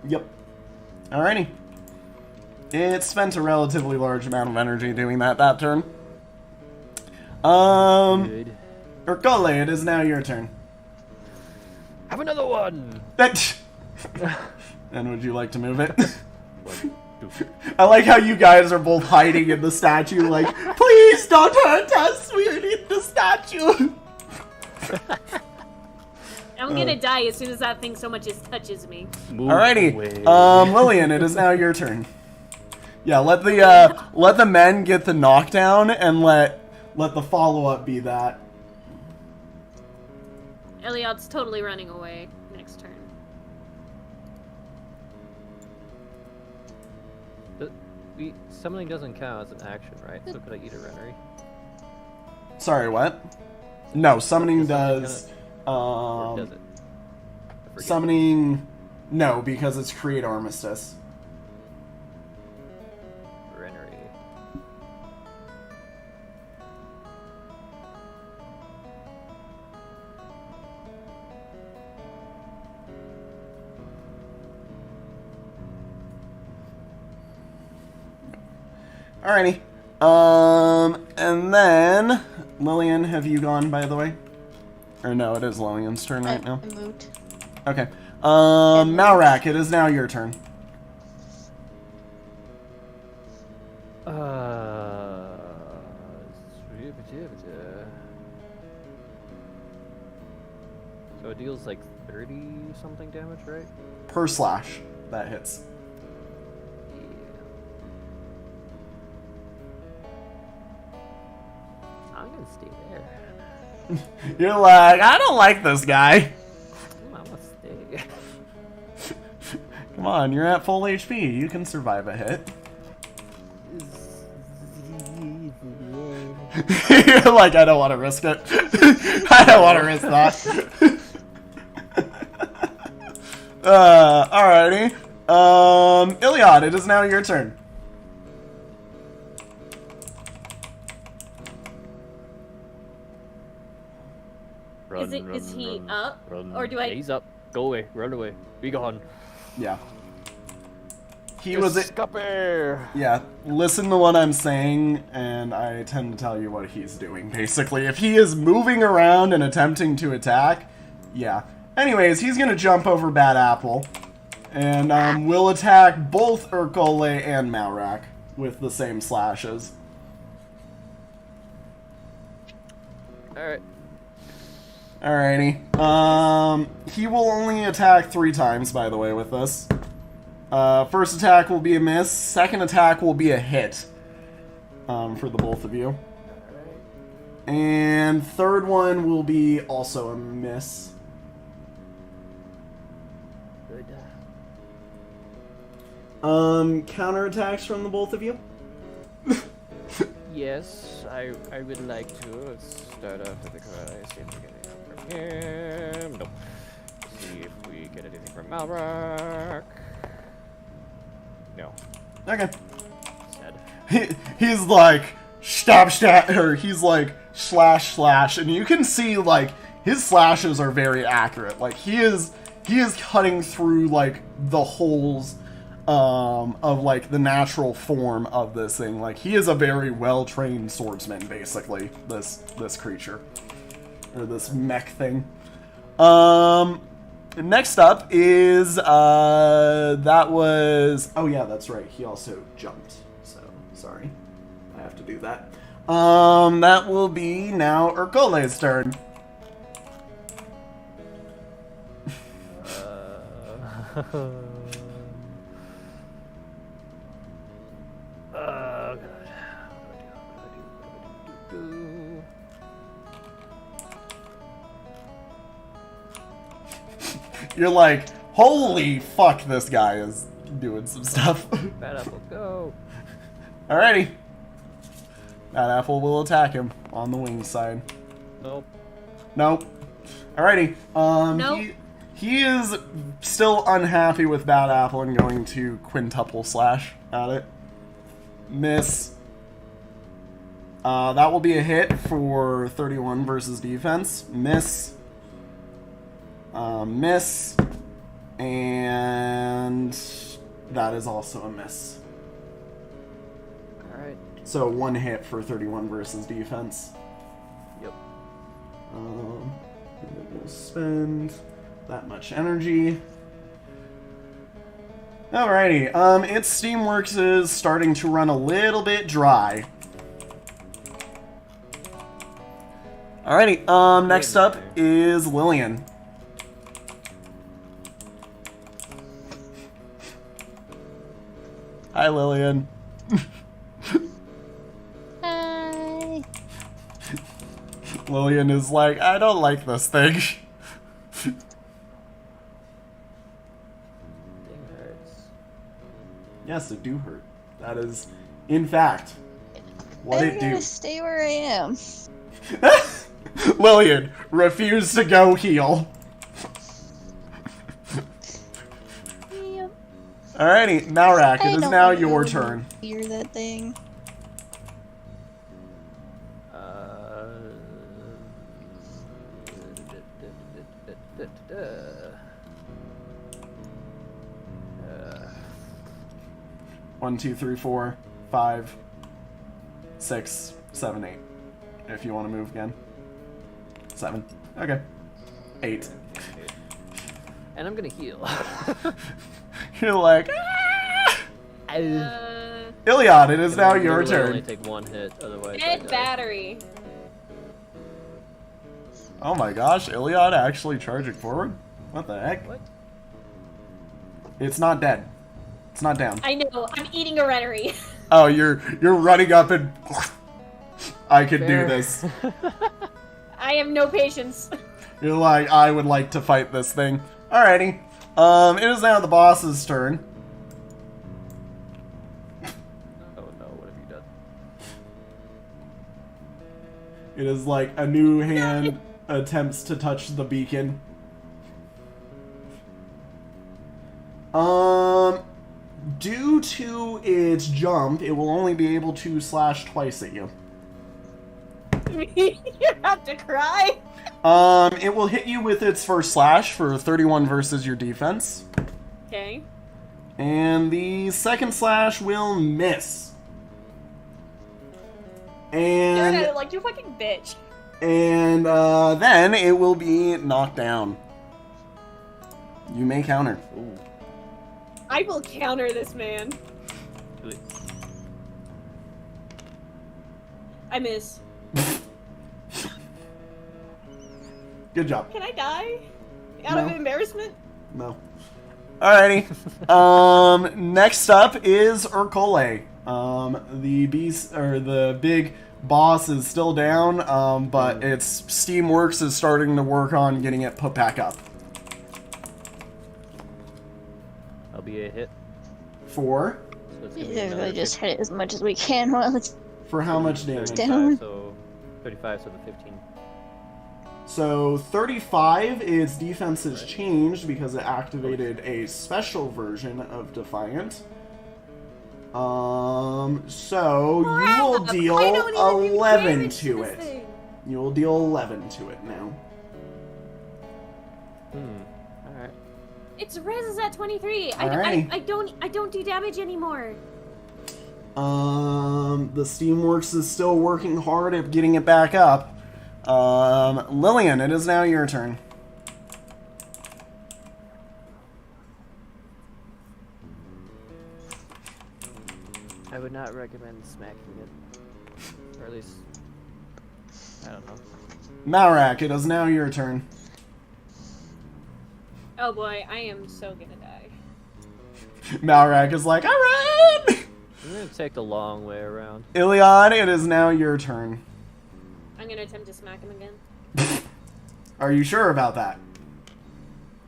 Yep. Alrighty. It spent a relatively large amount of energy doing that turn. Good. Urkole, it is now your turn. Have another one! And would you like to move it? 1, 2. I like how you guys are both hiding in the statue, like, please don't hurt us, we need the statue! I'm gonna die as soon as that thing so much as touches me. Move Alrighty, away. Lillian, it is now your turn. Yeah, let the men get the knockdown, and let the follow-up be that. Elliot's totally running away next turn. Summoning doesn't count as an action, right? So could I eat a Rennery? Sorry, what? No, summoning Does does, Or does it? I forget. summoning, no, because it's create armistice. Rennery. Alrighty. And then, Lillian, have you gone, by the way? Or no, it is Lillian's turn right now. I moved. Okay. Malrak, it is now your turn. So it deals like 30 something damage, right? Per slash, that hits. Yeah. I'm gonna stay there. You're like, I don't like this guy. I'm gonna stay. Come on, you're at full HP. You can survive a hit. You're like, I don't want to risk it. I don't want to risk that. Alrighty. Iliad, it is now your turn. Is he up? Run. Or do I- Yeah, he's up. Go away. Run away. Be gone. Yeah. He was it. Scupper. Yeah, listen to what I'm saying, and I tend to tell you what he's doing, basically. If he is moving around and attempting to attack, yeah. Anyways, he's gonna jump over Bad Apple, and will attack both Urkole and Malrak with the same slashes. Alright. Alrighty. He will only attack 3 times, by the way, with this. First attack will be a miss. Second attack will be a hit. For the both of you. And third one will be also a miss. Good. Counterattacks from the both of you? Yes, I would like to. Let's start off with the karate. See if we get anything from him. Nope. See if we get anything from Malrak. No. Okay. Sad. He's like, or he's like, slash, and you can see, like, his slashes are very accurate. Like, he is cutting through, like, the holes, of, like, the natural form of this thing. Like, he is a very well-trained swordsman, basically, this creature. Or this mech thing. Next up is, that was, oh yeah, that's right, he also jumped, so, sorry, I have to do that. That will be now Urkole's turn. Oh, God. What do I do? You're like, holy fuck, this guy is doing some stuff. Bad apple, go. Alrighty. That apple will attack him on the wing side. Nope. Nope. Alrighty. Nope. He is still unhappy with Bad Apple and going to quintuple slash at it. Miss. That will be a hit for 31 versus defense. Miss. Miss. And that is also a miss. Alright. So 1 hit for 31 versus defense. Yep. We'll spend that much energy. Alrighty, its Steamworks is starting to run a little bit dry. Alrighty, next up is Lillian. Hi, Lillian. Hi. Lillian is like, I don't like this thing. Thing hurts. Yes, it do hurt. That is, in fact, what I'm it gonna do. stay where I am. Lillian, refuse to go heal. Yep. Alrighty, Malrak, I it is don't now wanna your go turn. Hear that thing. One, two, three, 4, 5, 6, 7, 8. If you want to move again. 7. Okay. 8. And I'm gonna heal. You're like, Iliad, it is now your Literally only turn. take 1 hit, otherwise. I Dead die. battery. Oh my gosh, Iliad actually charging forward? What the heck? What? It's not dead. It's not down. I know. I'm eating a Rennery. Oh, you're running up and I could Fair. do this. I have no patience. You're like, I would like to fight this thing. Alrighty. It is now the boss's turn. Oh no, what have you done? It is like a new hand attempts to touch the beacon. Due to its jump, it will only be able to slash twice at you. You have to cry. It will hit you with its first slash for 31 versus your defense. Okay. And the second slash will miss. And Like, you fucking bitch. And then it will be knocked down. You may counter. Ooh. I will counter this man. Do it. I miss. Good job. Can I die? Out of No. embarrassment? No. Alrighty. Next up is Urkole. The beast or the big boss is still down, but its Steamworks is starting to work on getting it put back up. I'll be a hit. For So it's gonna be Yeah, another really just hit it as much as we can while it's how much damage? down. 35, so 35, so the 15. So 35, its defense has changed because it activated a special version of Defiant. So you will deal I don't even do 11 damage to this it. thing. You will deal 11 to it now. Alright. Its res is at 23. Alrighty. I don't do damage anymore. The Steamworks is still working hard at getting it back up. Lillian, it is now your turn. I would not recommend smacking it. Or at least, I don't know. Malrak, it is now your turn. Oh boy, I am so gonna die. Malrak is like, alright! I'm gonna take the long way around. Ilion, it is now your turn. I'm gonna attempt to smack him again. Are you sure about that?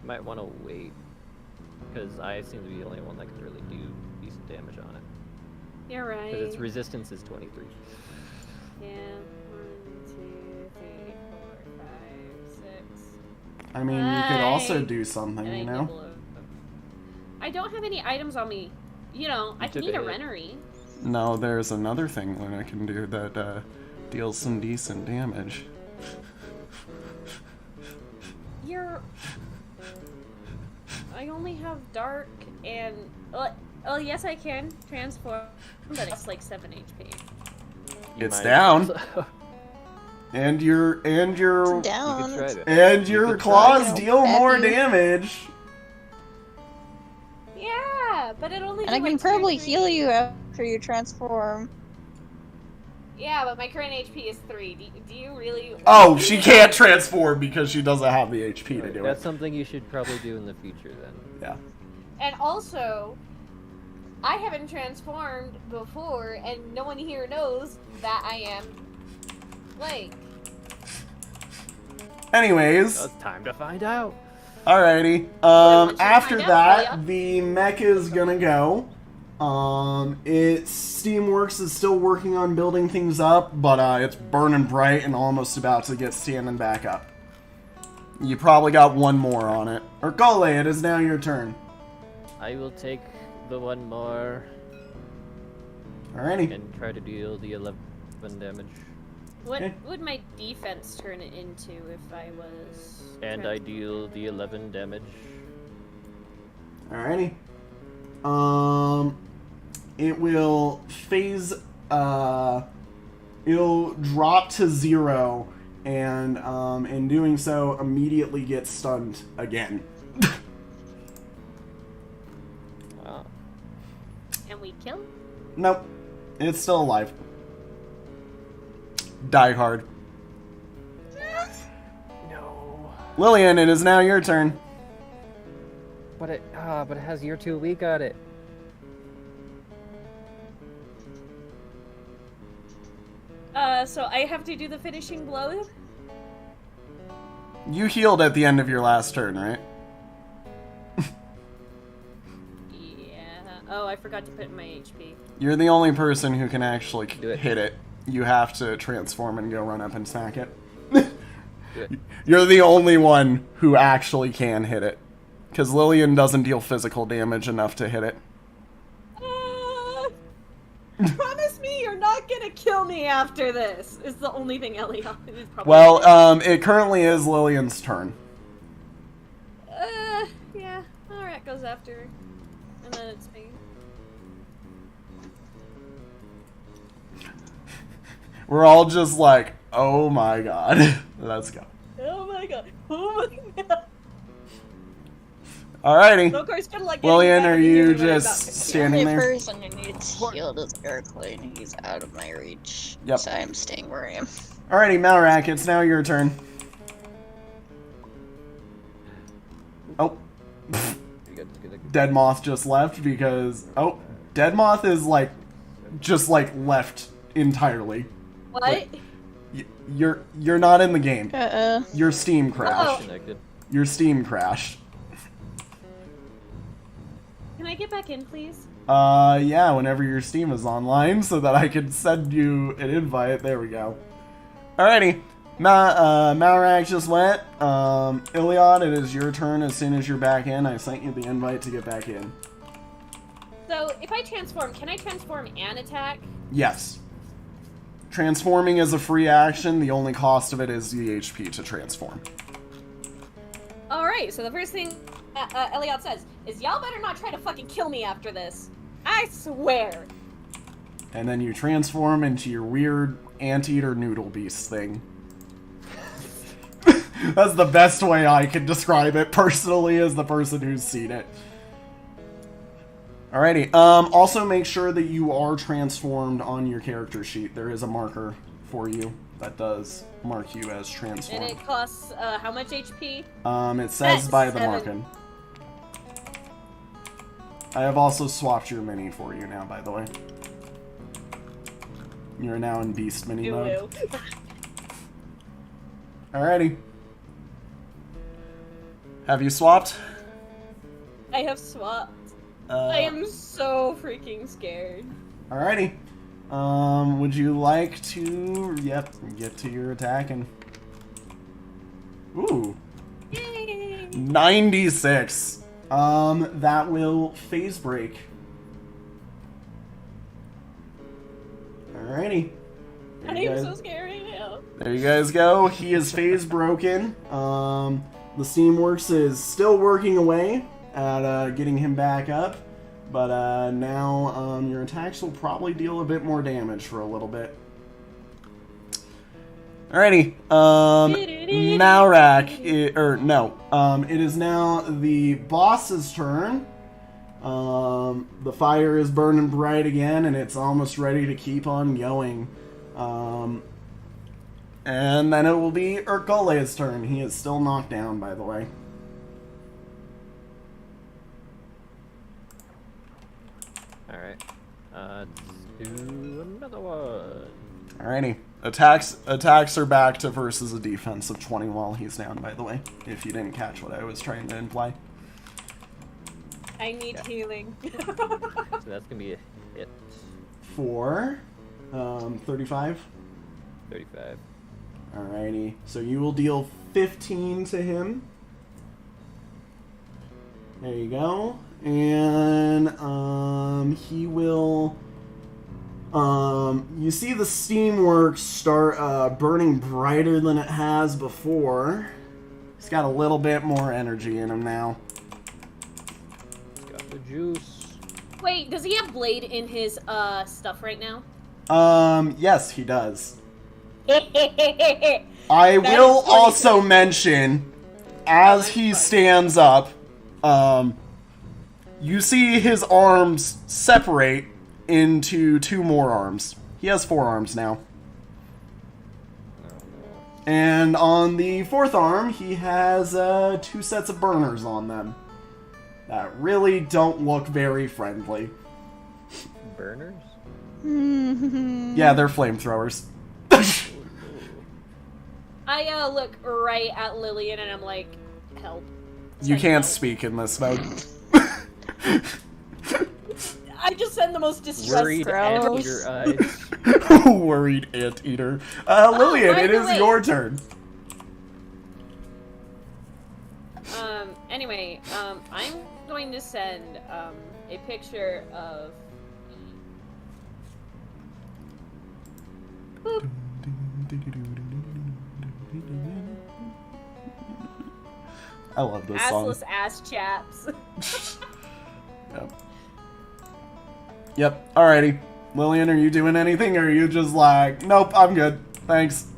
Might want to wait, because I seem to be the only one that can really do decent damage on it. You're right. Because its resistance is 23. Yeah. 1, 2, 3, 4, 5, 6. I mean, you could also do something, And you I know? nibble it. I don't have any items on me. You know, I can took eat a a hit. Rennery. No, there's another thing that I can do that deals some decent damage. I only have dark and. Oh, yes, I can transform, but it's like 7 HP. You It's might down. also- And your Down. You could try it. and You your could try claws it. deal more Happy. damage. Yeah, but it only. And do I can like 2 or probably 3. heal you after you transform. Yeah, but my current HP is 3. Do you really? Oh, she can't transform because she doesn't have the HP to do That's it. something you should probably do in the future then. Yeah. And also, I haven't transformed before, and no one here knows that I am Blake. Anyways, Well, it's time to find out. alrighty. want you to After find out, that, Leah? the mech is gonna go. Steamworks is still working on building things up, but it's burning bright and almost about to get standing back up. You probably got one more on it. Urkole, it is now your turn. I will take the one more Alrighty. and try to deal the 11 damage. What Okay. would my defense turn it into if I was? And I deal the 11 damage. Alrighty. It will phase, it'll drop to 0, and, in doing so, immediately get stunned again. Wow. And we kill? Nope. It's still alive. Die hard. No. Lillian, it is now your turn. But it has year 2 weak on it. So I have to do the finishing blow? You healed at the end of your last turn, right? Yeah. Oh, I forgot to put in my HP. You're the only person who can actually Do it. hit it. You have to transform and go run up and smack it. Do it. You're the only one who actually can hit it. Because Lillian doesn't deal physical damage enough to hit it. Promise me you're not gonna kill me after this. Is the only thing Elliot is probably. Well, it currently is Lillian's turn. Yeah. Alright, goes after her. And then it's me. We're all just like, oh my god. Let's go. Oh my god. Oh my god. Alrighty. So of course, kind of like. Lillian, are you just The only standing there? person who needs healed is Urkle, and he's out of my reach. Yep. So I'm staying where I am. Alrighty, Malrak, it's now your turn. Oh. You got Dead Moth just left because... Oh, Dead Moth is, like, just, like, left entirely. What? You're not in the game. Your Steam crashed. connected. Your Steam crashed. Can I get back in, please? Yeah, whenever your Steam is online so that I can send you an invite. There we go. Alrighty. Malrak just went. Iliad, it is your turn as soon as you're back in. I sent you the invite to get back in. So, if I transform, can I transform and attack? Yes. Transforming is a free action. The only cost of it is the HP to transform. Alright, so the first thing Elliot says is, y'all better not try to fucking kill me after this. I swear. And then you transform into your weird anteater noodle beast thing. That's the best way I can describe it personally as the person who's seen it. Alrighty. Also make sure that you are transformed on your character sheet. There is a marker for you that does mark you as transformed. And it costs how much HP? It says by the 7. marking. I have also swapped your mini for you now, by the way. You're now in Beast mini mode. Alrighty. Have you swapped? I have swapped. I am so freaking scared. Alrighty. Would you like to, get to your attacking? Ooh. Yay! 96. That will phase break. Alrighty. I am so scared right now. There you guys go. He is phase broken. The Steamworks is still working away at getting him back up. But now your attacks will probably deal a bit more damage for a little bit. Alrighty. Malrak, it is now the boss's turn. The fire is burning bright again, and it's almost ready to keep on going. And then it will be Urkole's turn. He is still knocked down, by the way. Alright. Let's do another one. Alrighty. Attacks are back to versus a defense of 20 while he's down, by the way. If you didn't catch what I was trying to imply. I need healing. So that's gonna be a hit. For 35. 35. Alrighty. So you will deal 15 to him. There you go. And he will you see the Steamworks start burning brighter than it has before. He's got a little bit more energy in him now. He's got the juice. Wait, does he have Blade in his stuff right now? Yes, he does. I will also mention, as he stands up, you see his arms separate into 2 more arms. He has 4 arms now. And on the 4th arm, he has 2 sets of burners on them that really don't look very friendly. Burners? Yeah, they're flamethrowers. I look right at Lillian and I'm like, help. You can't speak in this mode. I just send the most distressed Worried anteater eyes. Worried anteater. Lillian, it is your turn. Anyway, I'm going to send a picture of boop. I love this song. Assless ass chaps. Yep. Alrighty. Lillian, are you doing anything, or are you just like, nope, I'm good, thanks?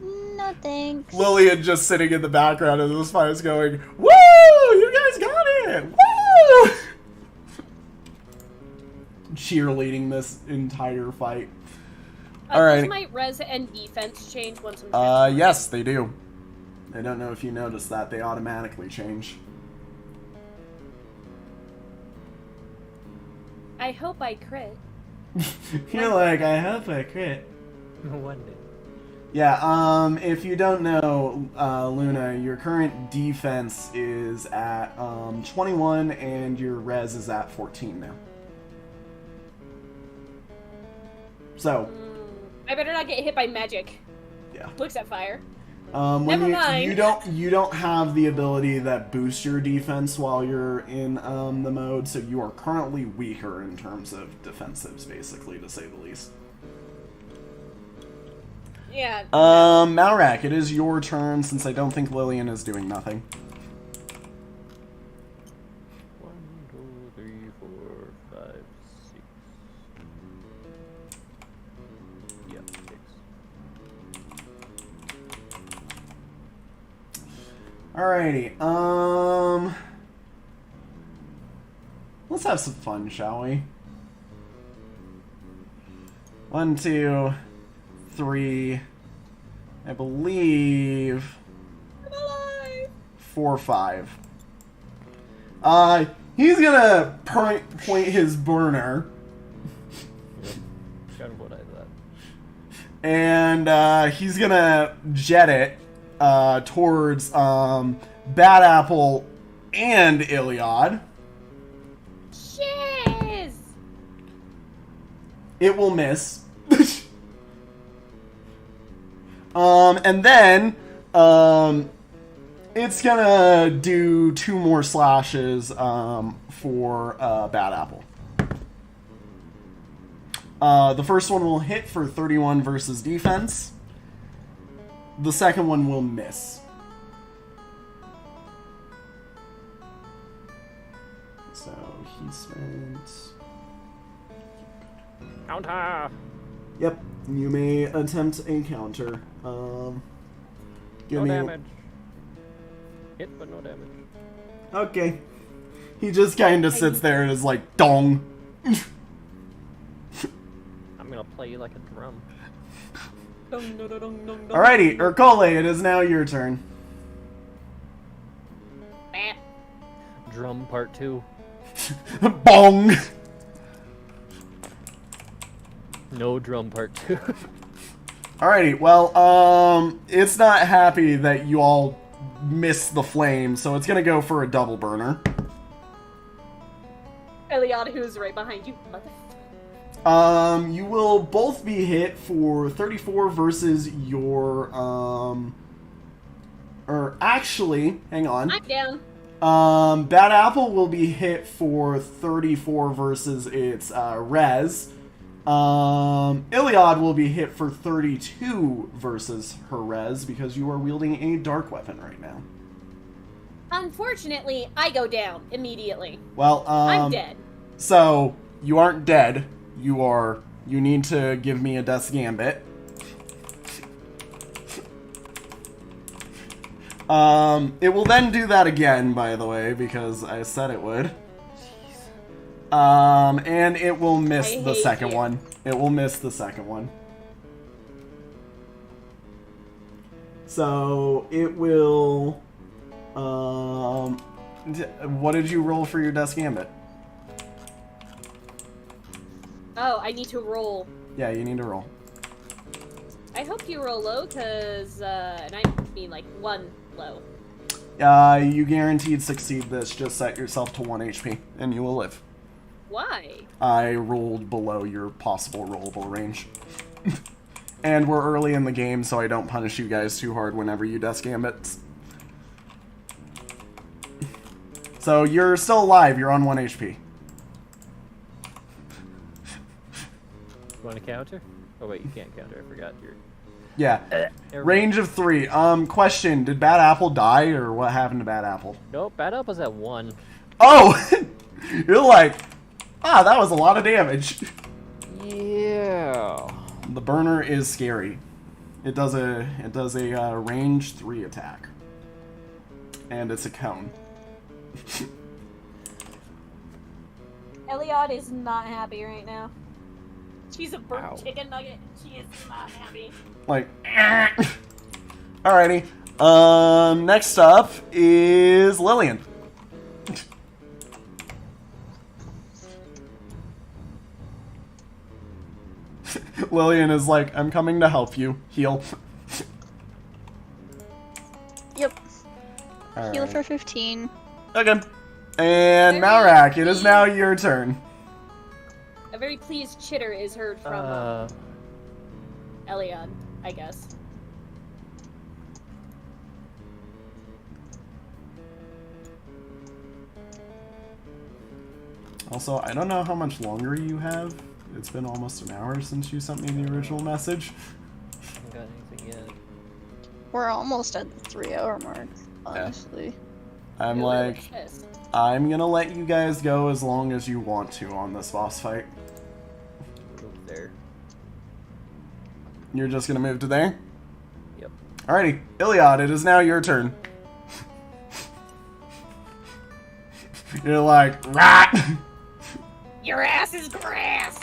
No thanks. Lillian just sitting in the background of this fight is going, woo! You guys got it! Woo! Cheerleading this entire fight. Alright. Does my res and defense change once I'm transformed? Yes, they do. I don't know if you noticed that. They automatically change. I hope I crit. You're like, I hope I crit. One day. Yeah, if you don't know, Luna, your current defense is at 21 and your res is at 14 now. So. I better not get hit by magic. Yeah. Looks at fire. When Never mind. You don't have the ability that boosts your defense while you're in the mode, so you are currently weaker in terms of defensives, basically, to say the least. Yeah. Malrak, it is your turn, since I don't think Lillian is doing nothing. 1, 2, 3, 4, 5, 6. Yep, 6. Alrighty, Let's have some fun, shall we? 1, 2, 3. I believe 4, 5. He's gonna point his burner. Kind of what I thought. And he's gonna jet it towards Bad Apple and Iliad. Shiz! It will miss. And then it's gonna do 2 more slashes for Bad Apple. The first one will hit for 31 versus defense. The second one will miss. So he spent... Counter! Yep, you may attempt a counter. Give No me... damage. Hit, but no damage. Okay. He just kind of sits there and is like, dong. I'm gonna play you like a drum. Alrighty, Urkole, it is now your turn. Drum part 2. Bong! No drum part 2. Alrighty, well, it's not happy that you all missed the flame, so it's gonna go for a double burner. Eliana, who's right behind you, mother. You will both be hit for 34 versus your, or actually, hang on. I'm down. Bad Apple will be hit for 34 versus its, res. Iliad will be hit for 32 versus her res because you are wielding a dark weapon right now. Unfortunately, I go down immediately. Well, I'm dead. So, you aren't dead. You need to give me a Death's Gambit. It will then do that again, by the way, because I said it would. And it will miss the second one. It will miss the second one. So, it will... what did you roll for your Death's Gambit? Oh, I need to roll. Yeah, you need to roll. I hope you roll low, cause, and I mean like 1 low. You guaranteed succeed this. Just set yourself to 1 HP, and you will live. Why? I rolled below your possible rollable range. And we're early in the game, so I don't punish you guys too hard whenever you Death's Gambits. So you're still alive. You're on 1 HP. You want to counter? Oh wait, you can't counter. I forgot your... Yeah. Range of 3. Question, did Bad Apple die, or what happened to Bad Apple? Nope, Bad Apple's at 1. Oh! You're like, that was a lot of damage. Yeah. The burner is scary. It does a range 3 attack. And it's a cone. Eliot is not happy right now. She's a burnt Ow. chicken nugget. She is not happy. Like, alrighty. Next up is Lillian. Lillian is like, I'm coming to help you. Heal. Yep. All Heal right. for 15. Okay. And Malrak, it is now your turn. A very pleased chitter is heard from Elion, I guess. Also, I don't know how much longer you have. It's been almost an hour since you sent me the original message. I haven't got anything yet. We're almost at the 3-hour mark, honestly. I'm Ooh, like, yes. I'm gonna let you guys go as long as you want to on this boss fight. Move there. You're just gonna move to there? Yep. Alrighty, Iliad, it is now your turn. You're like, rat! Your ass is grass.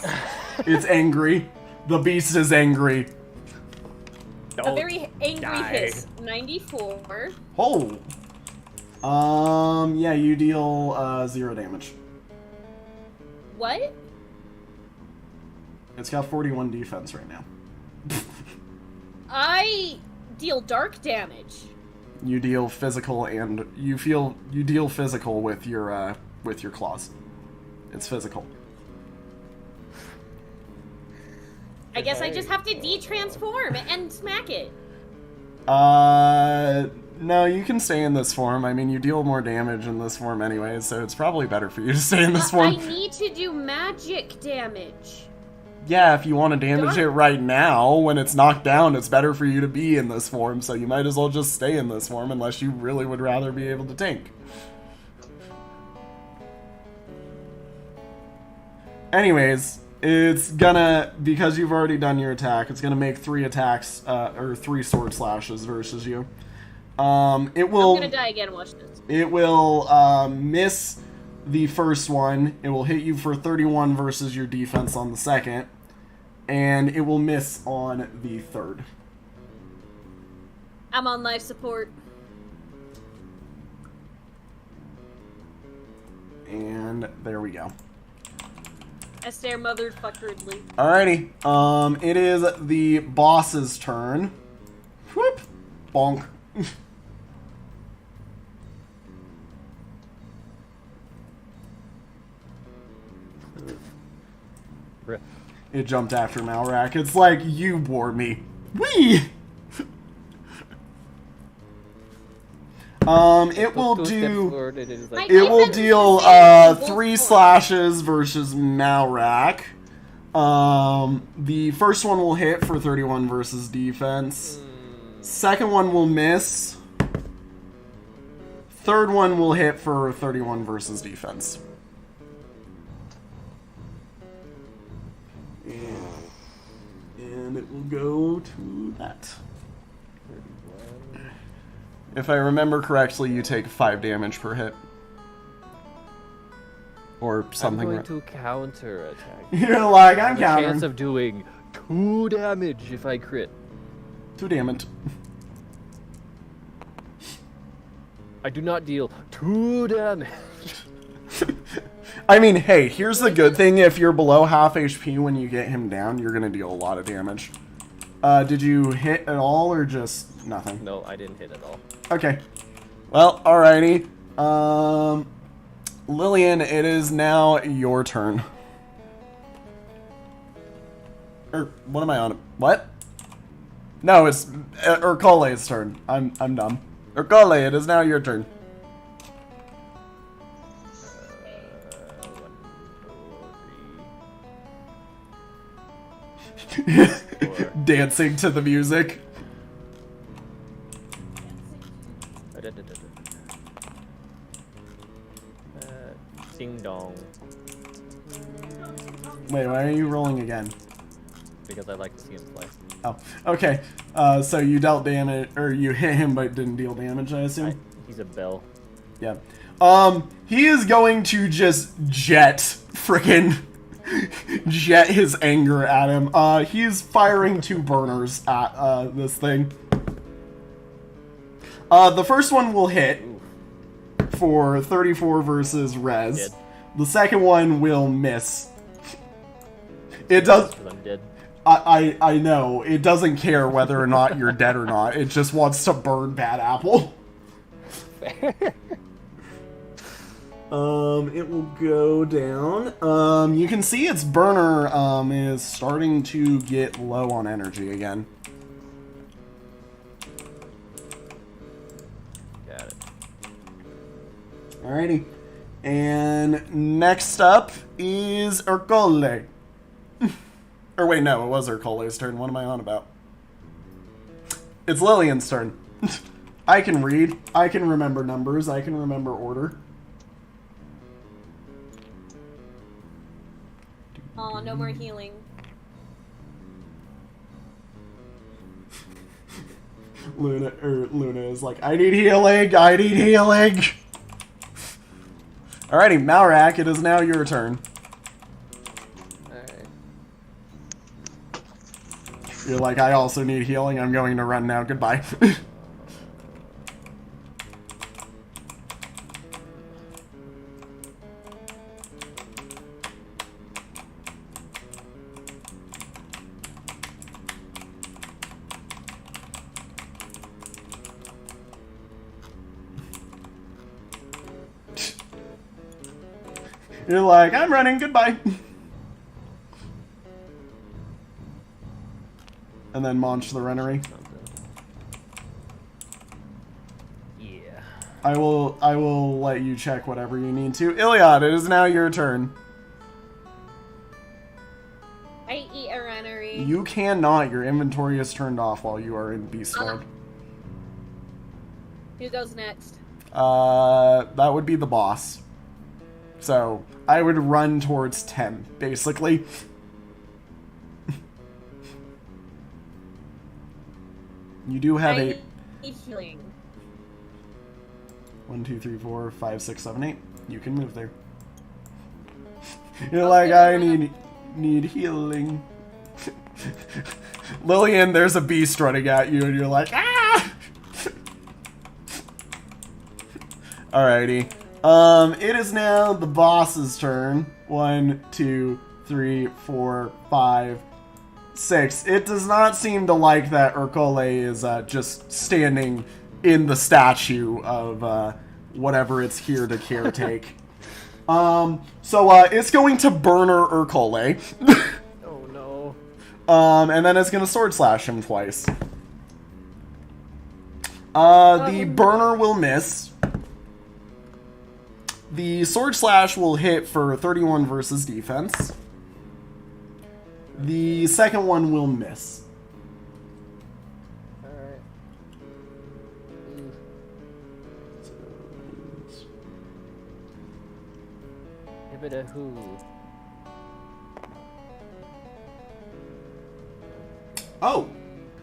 It's angry. The beast is angry. A very angry hiss. 94. Oh. Yeah, you deal 0 damage. What? It's got 41 defense right now. I deal dark damage. You deal physical and you deal physical with your claws. It's physical. I guess I just have to de-transform and smack it. No, you can stay in this form. I mean, you deal more damage in this form anyway, so it's probably better for you to stay in this form. I need to do magic damage. Yeah, if you want to damage it right now, when it's knocked down, it's better for you to be in this form, so you might as well just stay in this form unless you really would rather be able to tank. Anyways, it's gonna, because you've already done your attack, it's gonna make 3 attacks, or 3 sword slashes versus you. It will... I'm gonna die again, watch this. It will, miss the first one. It will hit you for 31 versus your defense on the second. And it will miss on the third. I'm on life support. And there we go. I stare motherfuckeredly. Alrighty. It is the boss's turn. Whoop. Bonk. It jumped after Malrak. It's like, you bore me. Whee! It will do... It will deal 3 slashes versus Malrak. The first one will hit for 31 versus defense. Second one will miss. Third one will hit for 31 versus defense. And it will go to that. If I remember correctly, you take 5 damage per hit. Or something. I'm going to counter attack. You're like, I'm countering. Chance of doing 2 damage if I crit. 2 damage. I do not deal 2 damage. I mean, hey, here's the good thing. If you're below half HP when you get him down, you're going to deal a lot of damage. Did you hit at all or just nothing? No, I didn't hit at all. Okay. Well, alrighty. Lillian, it is now your turn. What am I on? What? No, it's Urkole's turn. I'm dumb. Urkole, it is now your turn. Dancing to the music. Ding dong. Wait, why are you rolling again? Because I like to see him play. Oh, okay. So you dealt damage, or you hit him but didn't deal damage, I assume? He's a bell. Yeah. He is going to just jet his anger at him. He's firing 2 burners at, this thing. The first one will hit for 34 versus res. Dead. The second one will miss. It does... Because I'm dead. I know. It doesn't care whether or not you're dead or not. It just wants to burn Bad Apple. It will go down. You can see its burner is starting to get low on energy again. Got it. Alrighty. And next up is Urkole. Or wait, no, it was Urkole's turn. What am I on about? It's Lillian's turn. I can read. I can remember numbers. I can remember order. Oh, no more healing. Luna is like, I need healing. I need healing. Alrighty, Malrak, it is now your turn. You're like, I also need healing. I'm going to run now. Goodbye. You're like, I'm running, goodbye. And then launch the runnery. Yeah. I will let you check whatever you need to. Iliad, it is now your turn. I eat a runnery. You cannot. Your inventory is turned off while you are in beast mode. Who goes next? That would be the boss. So, I would run towards 10, basically. You do have I a... need healing. 1, 2, 3, 4, 5, 6, 7, 8. You can move there. You're like, I need healing. Lillian, there's a beast running at you, and you're like, ah! Alrighty. It is now the boss's turn. 1, 2, 3, 4, 5, 6. It does not seem to like that Urkole is just standing in the statue of whatever it's here to caretake. So it's going to burner Urkole. Oh no. And then it's going to sword slash him twice. The burner will miss. The sword slash will hit for 31 versus defense. The second one will miss. Alright. Give it a who. Oh!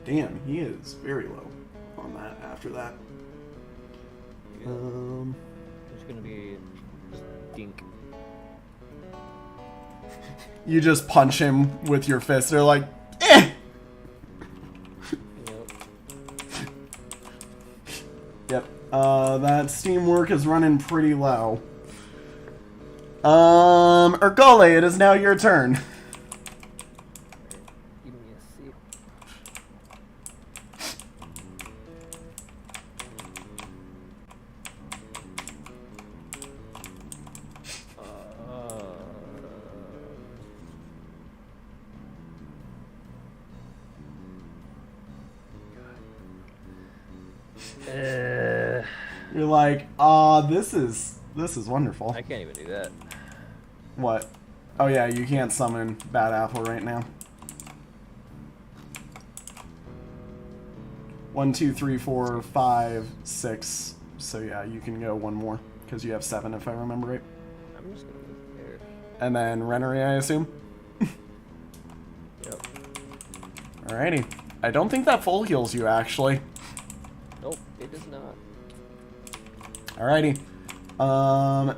Damn, he is very low on that after that. It's gonna be just dink. You just punch him with your fist. They're like, eh! Yep. Yep. That steam work is running pretty low. Urkole, it is now your turn. Give me a seat. You're like, this is wonderful. I can't even do that. What? Oh yeah, you can't summon Bad Apple right now. 1, 2, 3, 4, 5, 6. So yeah, you can go one more because you have 7 if I remember right. I'm just gonna move there. And then Rennery, I assume. Yep. Alrighty. I don't think that full heals you actually. Nope, it does not. Alrighty.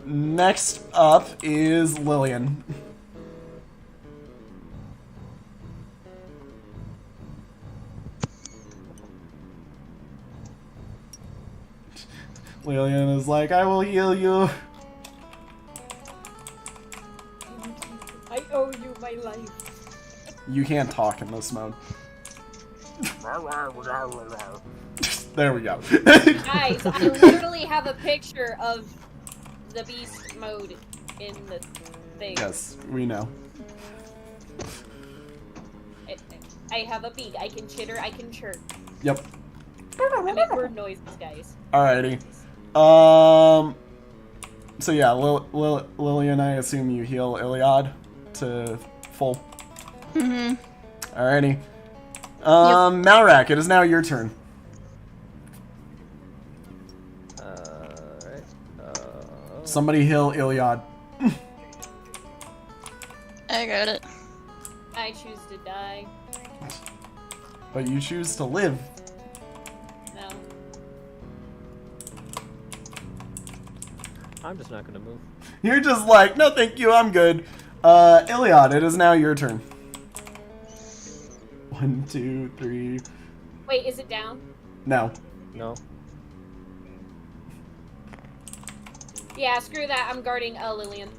Next up is Lillian. Lillian is like, I will heal you. I owe you my life. You can't talk in this mode. There we go. Guys, I literally have a picture of the beast mode in the thing. Yes, we know. I have a beak. I can chitter. I can chirp. Yep. I make bird noises, guys. Alrighty. So yeah, Lillian, I assume you heal Iliad to full. Mm-hmm. Alrighty. Malrak, it is now your turn. Alright. Somebody heal Iliad. I got it. I choose to die. But you choose to live. No. I'm just not gonna move. You're just like, no thank you, I'm good. Iliad, it is now your turn. 1, 1, 2, 3. Wait, is it down? No. No. Yeah, screw that. I'm guarding Lillian.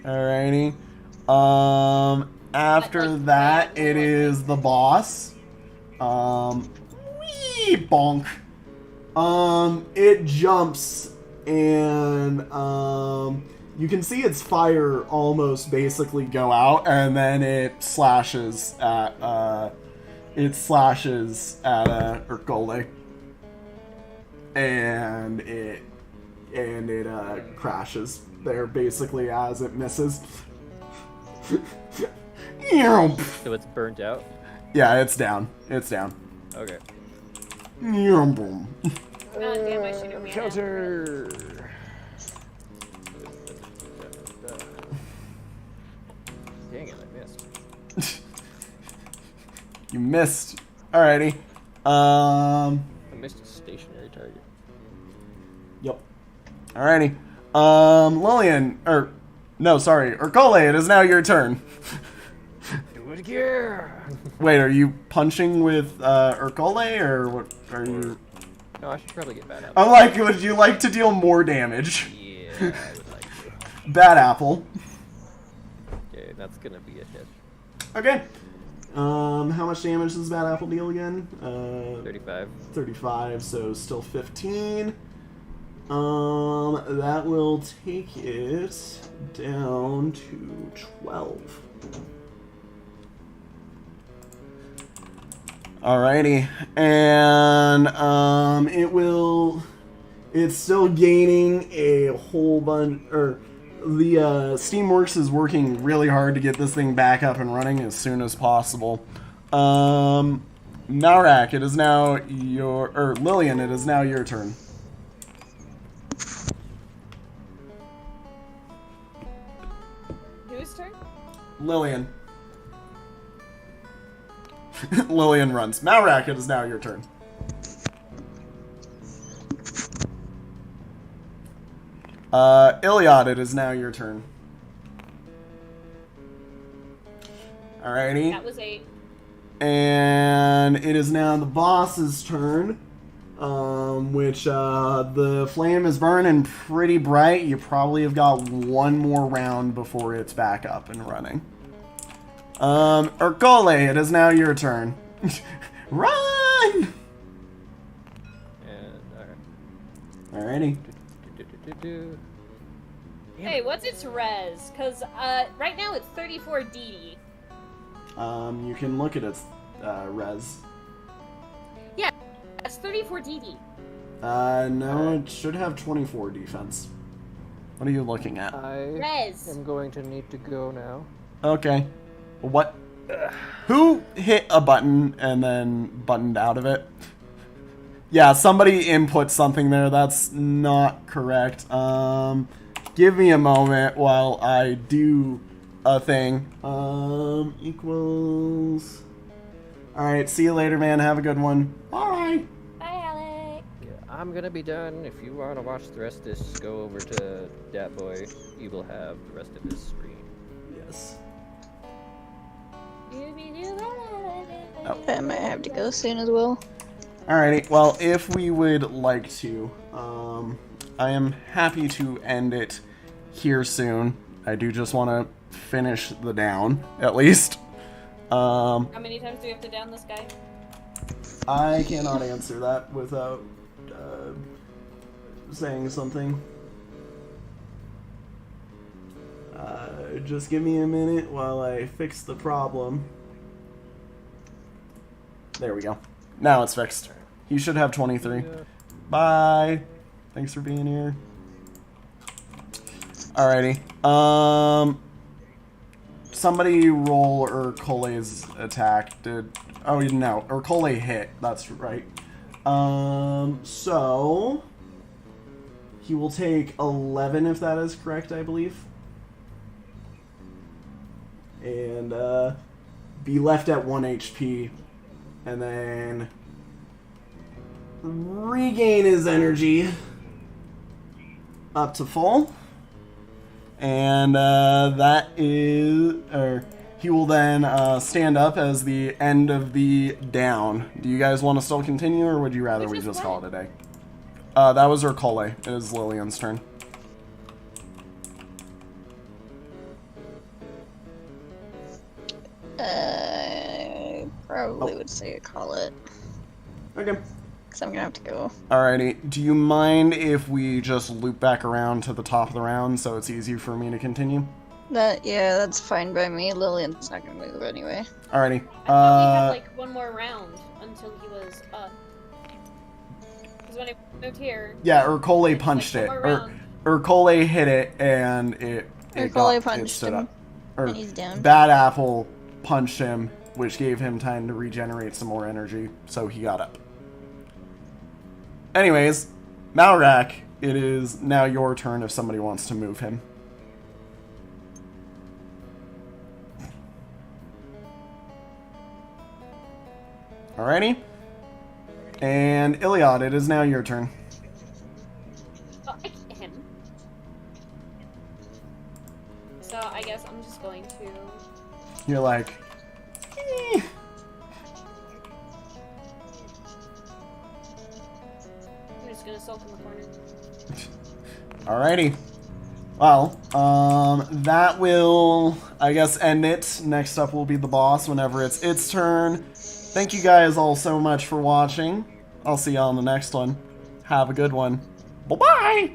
Alrighty. After Like, that, yeah, it is the boss. Wee bonk. It jumps and you can see its fire almost basically go out, and then it slashes at Ercole, and it crashes there basically as it misses. So it's burnt out? Yeah, it's down. It's down. Okay. Boom. God damn, I should have made Counter! Dang it, I missed. You missed. Alrighty. I missed a stationary target. Yep. Alrighty. Lillian, Ercole, it is now your turn. Do it again! Wait, are you punching with Ercole, or what are you? No, I should probably get bad apple. I'm like, would you like to deal more damage? Yeah, I would like to. Bad apple. Okay, that's gonna be a hit. Okay. How much damage does bad apple deal again? 35. 35, so still 15. That will take it down to 12. Alrighty, and it's still gaining a whole bunch, or the Steamworks is working really hard to get this thing back up and running as soon as possible. Naurak, it is now Lillian, it is now your turn. Whose turn? Lillian. Lillian runs. Malrak, it is now your turn. Iliad, it is now your turn. Alrighty. That was 8. And it is now the boss's turn. Which the flame is burning pretty bright. You probably have got one more round before it's back up and running. Ercole, it is now your turn. Run! And, alright. Alrighty. Hey, what's its res? Because right now it's 34 DD. You can look at its res. Yeah, that's 34 DD. No, it should have 24 defense. What are you looking at? I Res. am going to need to go now. Okay. What? Who hit a button and then buttoned out of it? Yeah, somebody input something there. That's not correct. Give me a moment while I do a thing. Equals. Alright, see you later, man. Have a good one. Bye. Bye, Alec. Yeah, I'm gonna be done. If you want to watch the rest of this, go over to Dat Boy. He will have the rest of his screen. Yes. I might have to go soon as well. Alrighty, well, if we would like to, I am happy to end it here soon. I do just want to finish the down, at least. How many times do we have to down this guy? I cannot answer that without saying something. Just give me a minute while I fix the problem. There we go. Now it's fixed. You should have 23. Yeah. Bye. Thanks for being here. Alrighty. Somebody roll Ercole's attack. Oh no, Ercole hit. That's right. So he will take 11 if that is correct, I believe. And be left at 1 HP. And then regain his energy up to full. And that is, he will then stand up as the end of the down. Do you guys want to still continue, or would you rather we just call it a day? That was Urkole. It is Lillian's turn. Probably would say call it. Okay. Because I'm gonna have to go. Alrighty. Do you mind if we just loop back around to the top of the round so it's easy for me to continue? Yeah, that's fine by me. Lillian's not gonna move anyway. Alrighty. I thought we had like one more round until he was up. Because when I moved here. Yeah, Urkole punched like, it. one more round. Urkole hit it, and it Punched stood him. up. Or And he's down. Bad Apple punched him, which gave him time to regenerate some more energy, so he got up. Anyways, Malrak, it is now your turn if somebody wants to move him. Alrighty. And Iliad, it is now your turn. Oh, I hit him. So I guess I'm just going to. You're like, "Eh." I'm just gonna sulk in the corner. Alrighty. Well, that will, I guess, end it. Next up will be the boss whenever it's its turn. Thank you guys all so much for watching. I'll see you on the next one. Have a good one. Bye-bye!